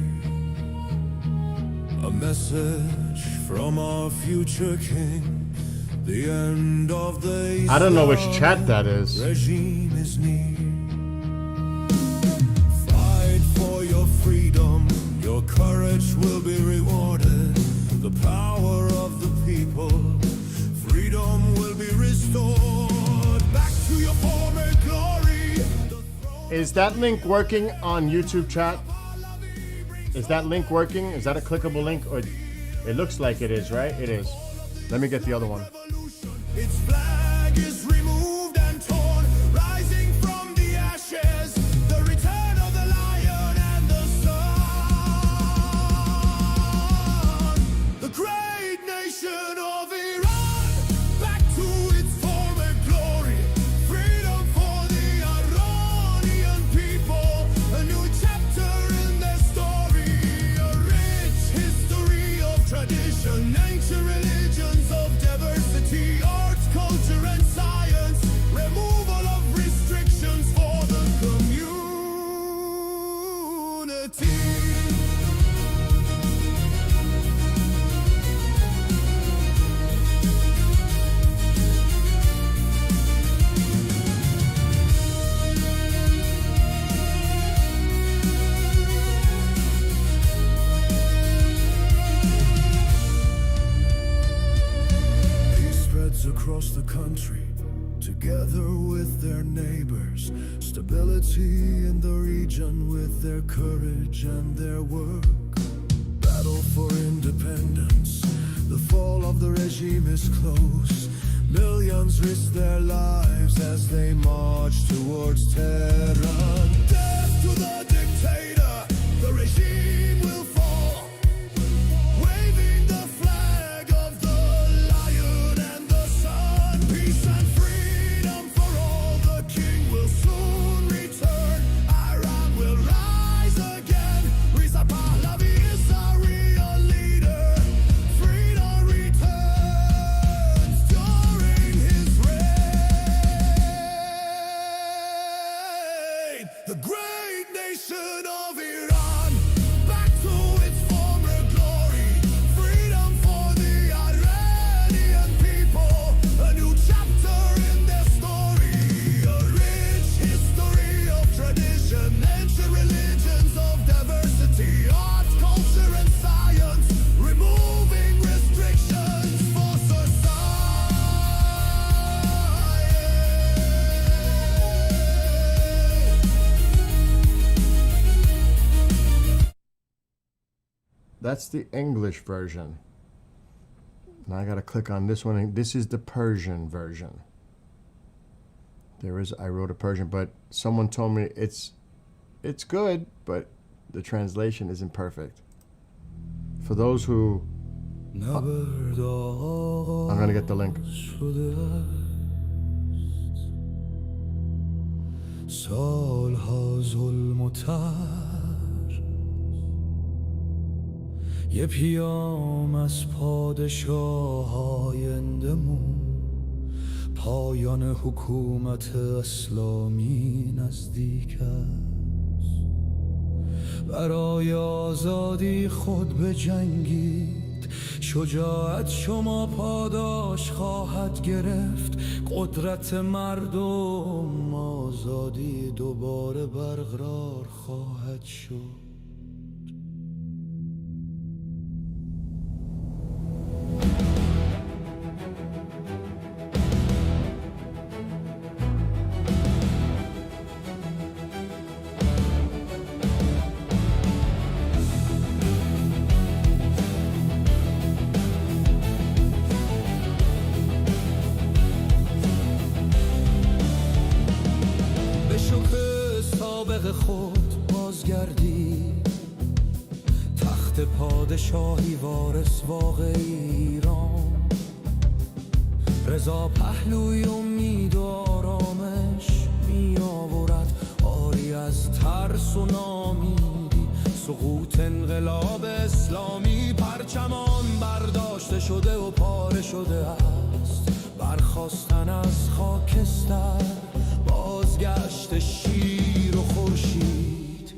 A message from our future king. The end of the I don't know which chat that is. regime is near. Freedom, your courage will be rewarded. The power of the people, freedom will be restored. Back to your former glory. Is that link working on YouTube chat? Is that link working? Is that a clickable link? Or it looks like it is, right? It is. Let me get the other one. Its flag is removed and torn, rising from the ashes. The return of the lion and the sun. The great nation of Iran, back to its former glory. Freedom for the Iranian people. A new chapter in their story. A rich history of tradition, ancient religions of diversity. Arts, culture, and science. Removal of restrictions for the community. Peace spreads across the country, together with their neighbors. Stability in the region. nation with their courage and their work. Battle for independence, the fall of the regime is close. Millions risk their lives as they march towards Tehran. Death to the dictator, the regime will fall. Waving the flag of the lion and the sun. Peace and freedom for all, the king will soon return. Iran will rise again. Reza Pahlavi is our real leader. Freedom returns during his reign. The great nation of Iran, back to its former glory. Freedom for the Iranian people, a new chapter in their story. A rich history of tradition, ancient religions of diversity, art, culture and science, removing restrictions for That's the English version. Now I gotta click on this one. This is the Persian version. I wrote a Persian, but someone told me it's good, but the translation isn't perfect. For those who, I'm gonna get the link. سالها ظلم و تر، یه پیام از پادشاهای اندمون، پایان حکومت اسلامی نزدیک است. برای آزادی خود بجنگید، شجاعت شما پاداش خواهد گرفت. قدرت مردم آزادی دوباره برقرار خواهد شد. خود بازگردی، تخت پادشاهی وارث واقعی ایران. رضا پهلوی امید و آرامش می آورد، آری از ترس و نامیدی. سقوط انقلاب اسلامی، پرچمان برداشته شده و پاره شده است. برخاستن از خاکستر، بازگشت شیر و خورشید.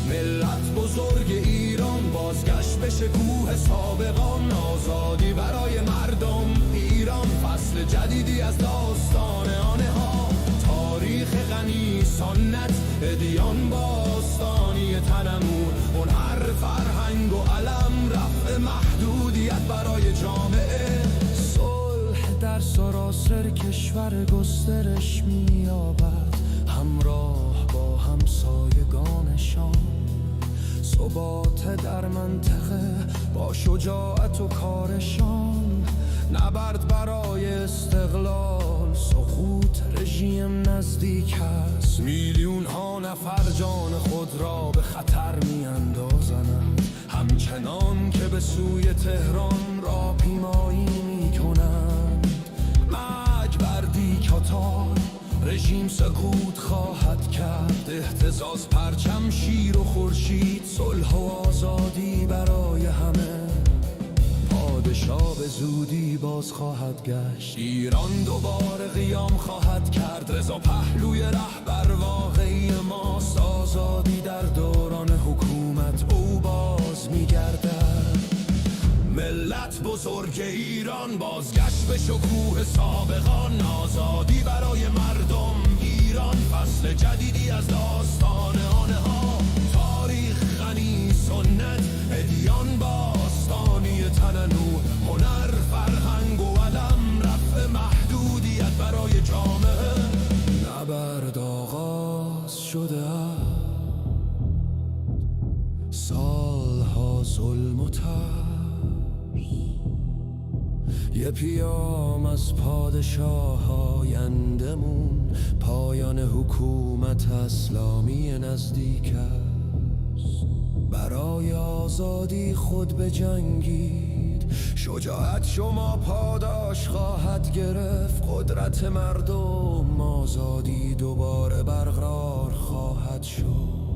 ملت بزرگ ایران بازگشت به شکوه سابقان. آزادی برای مردم ایران، فصل جدیدی از داستان آنه ها. تاریخ غنی سنت ادیان، باستانی تنمور، هنر فرهنگ و علم، رفع محدودیت برای جامعه. در سراسر کشور گسترش می‌یابد، همراه با همسایگانشان. ثبات در منطقه با شجاعت و کارشان. نبرد برای استقلال، سقوط رژیم نزدیک است. میلیون ها نفر جان خود را به خطر می‌اندازند، همچنان که به سوی تهران راه پیمایی می‌کنند. مرگ بر دیکتاتور، رژیم سقوط خواهد کرد. اهتزاز پرچم شیر و خورشید، صلح و آزادی برای همه. پادشاه به زودی باز خواهد گشت، ایران دوباره قیام خواهد کرد. رضا پهلوی رهبر واقعی ماست، آزادی در دوران حکومت او باز می‌گردد. ملت بزرگ ایران بازگشت به شکوه سابقان. آزادی برای مردم ایران، فصل جدیدی از داستان آنه ها. تاریخ غنی سنت ادیان، باستانی تننو، هنر فرهنگ و علم، رفع محدودیت برای جامعه. نبرد آغاز شده است، ظلم و ترس، یه پیام از پادشاه آیندمون، پایان حکومت اسلامی نزدیک است. برای آزادی خود بجنگید، شجاعت شما پاداش خواهد گرفت. قدرت مردم، آزادی دوباره برقرار خواهد شد.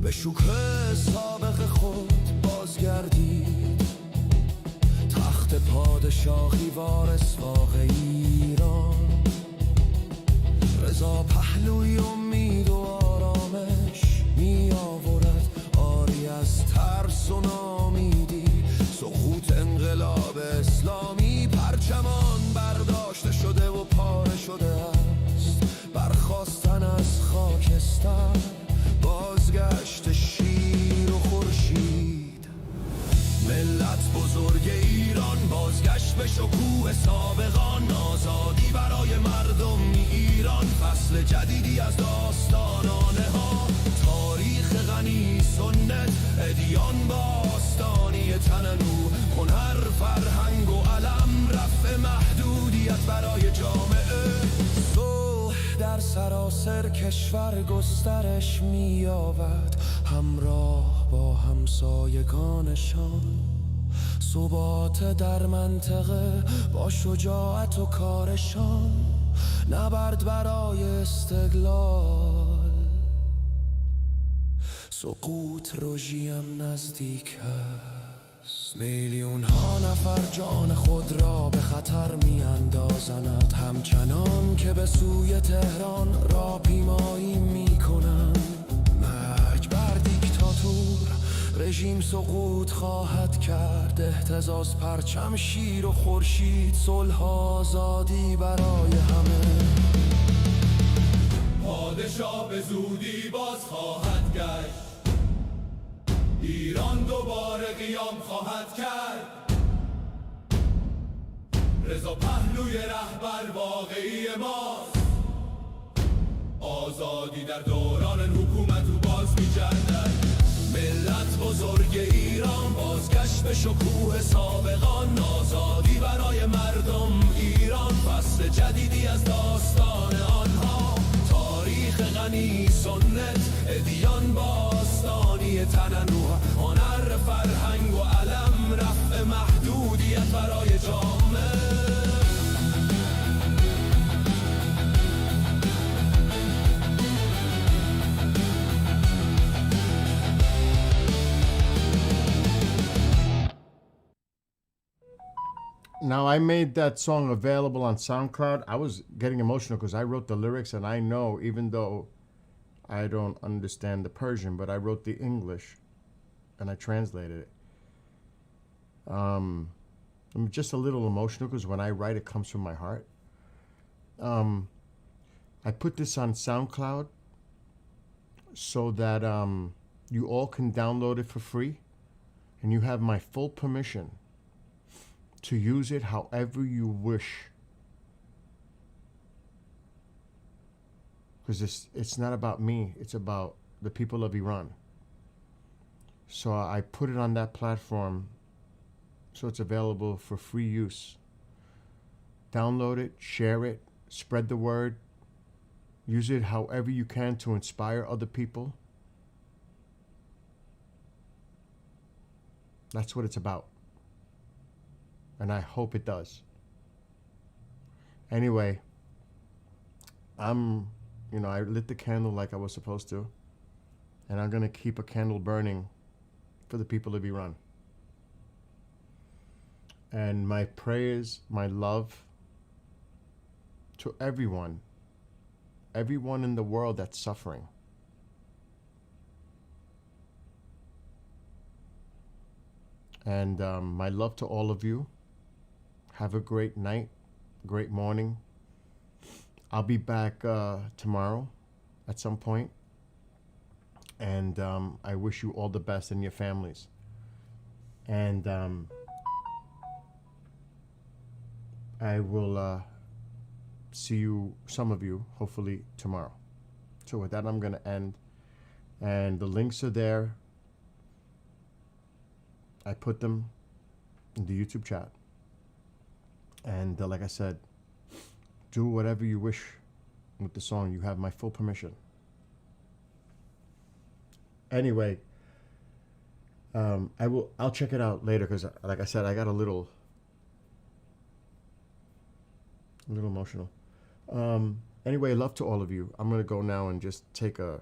به شکوه سابق خود بازگردید، تخت پادشاهی وارث واقعی ایران. رضا پهلوی امید و آرامش می آورد، آری از ترس و نامیدی. سقوط انقلاب اسلامی، پرچمان برداشته شده و پاره شده است. برخاستن از خاکستر، بازگشت شیر و خورشید. ملت بزرگ ایران، بازگشت به شکوه سابقان. آزادی برای مردم ایران، فصل جدیدی از داستانانه ها. تاریخ غنی سنت، ادیان باستانی تننو. هنر، فرهنگ و علم، رفع محدودیت برای جامعه. صلح در سراسر کشور گسترش می‌یابد، همراه با همسایگانشان. ثبات در منطقه با شجاعت و کارشان، نبرد برای استقلال. سقوط رژیم نزدیک است، میلیون ها نفر جان خود را به خطر می اندازند، همچنان که به سوی تهران را پیمایی می کنند. مرگ بر دیکتاتور، رژیم سقوط خواهد کرد. اهتزاز پرچم شیر و خورشید، صلح آزادی برای همه. پادشاه به زودی باز خواهد گشت، ایران دوباره قیام خواهد کرد. رضا پهلوی رهبر واقعی ماست، آزادی در دوران حکومت او باز می‌گردد. ملت بزرگ ایران، بازگشت به شکوه سابقان. آزادی برای مردم ایران، فصل جدیدی از داستان آنها. تاریخ غنی سنت، ادیان باستانی تننو. هنر، فرهنگ و علم، رفع محدودیت برای جامعه. Now, I made that song available on SoundCloud. I was getting emotional because I wrote the lyrics, and I know, even though I don't understand the Persian, but I wrote the English, and I translated it. I'm just a little emotional because when I write, it comes from my heart. I put this on SoundCloud so that you all can download it for free, and you have my full permission to use it however you wish. Because it's not about me, it's about the people of Iran. So I put it on that platform so it's available for free use. Download it, share it, spread the word. Use it however you can to inspire other people. That's what it's about. And I hope it does. Anyway, I lit the candle like I was supposed to. And I'm going to keep a candle burning for the people of Iran. And my prayers, my love to everyone in the world that's suffering. And my love to all of you. Have a great night, great morning. I'll be back tomorrow at some point. And I wish you all the best in your families. And I will see you, some of you, hopefully tomorrow. So with that, I'm going to end. And the links are there. I put them in the YouTube chat. And like I said, do whatever you wish with the song. You have my full permission. Anyway, I'll check it out later because, like I said, I got a little emotional. Anyway, love to all of you. I'm gonna go now and just take a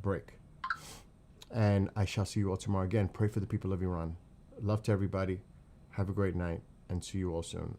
break, and I shall see you all tomorrow. Again, pray for the people of Iran. Love to everybody. Have a great night, and see you all soon.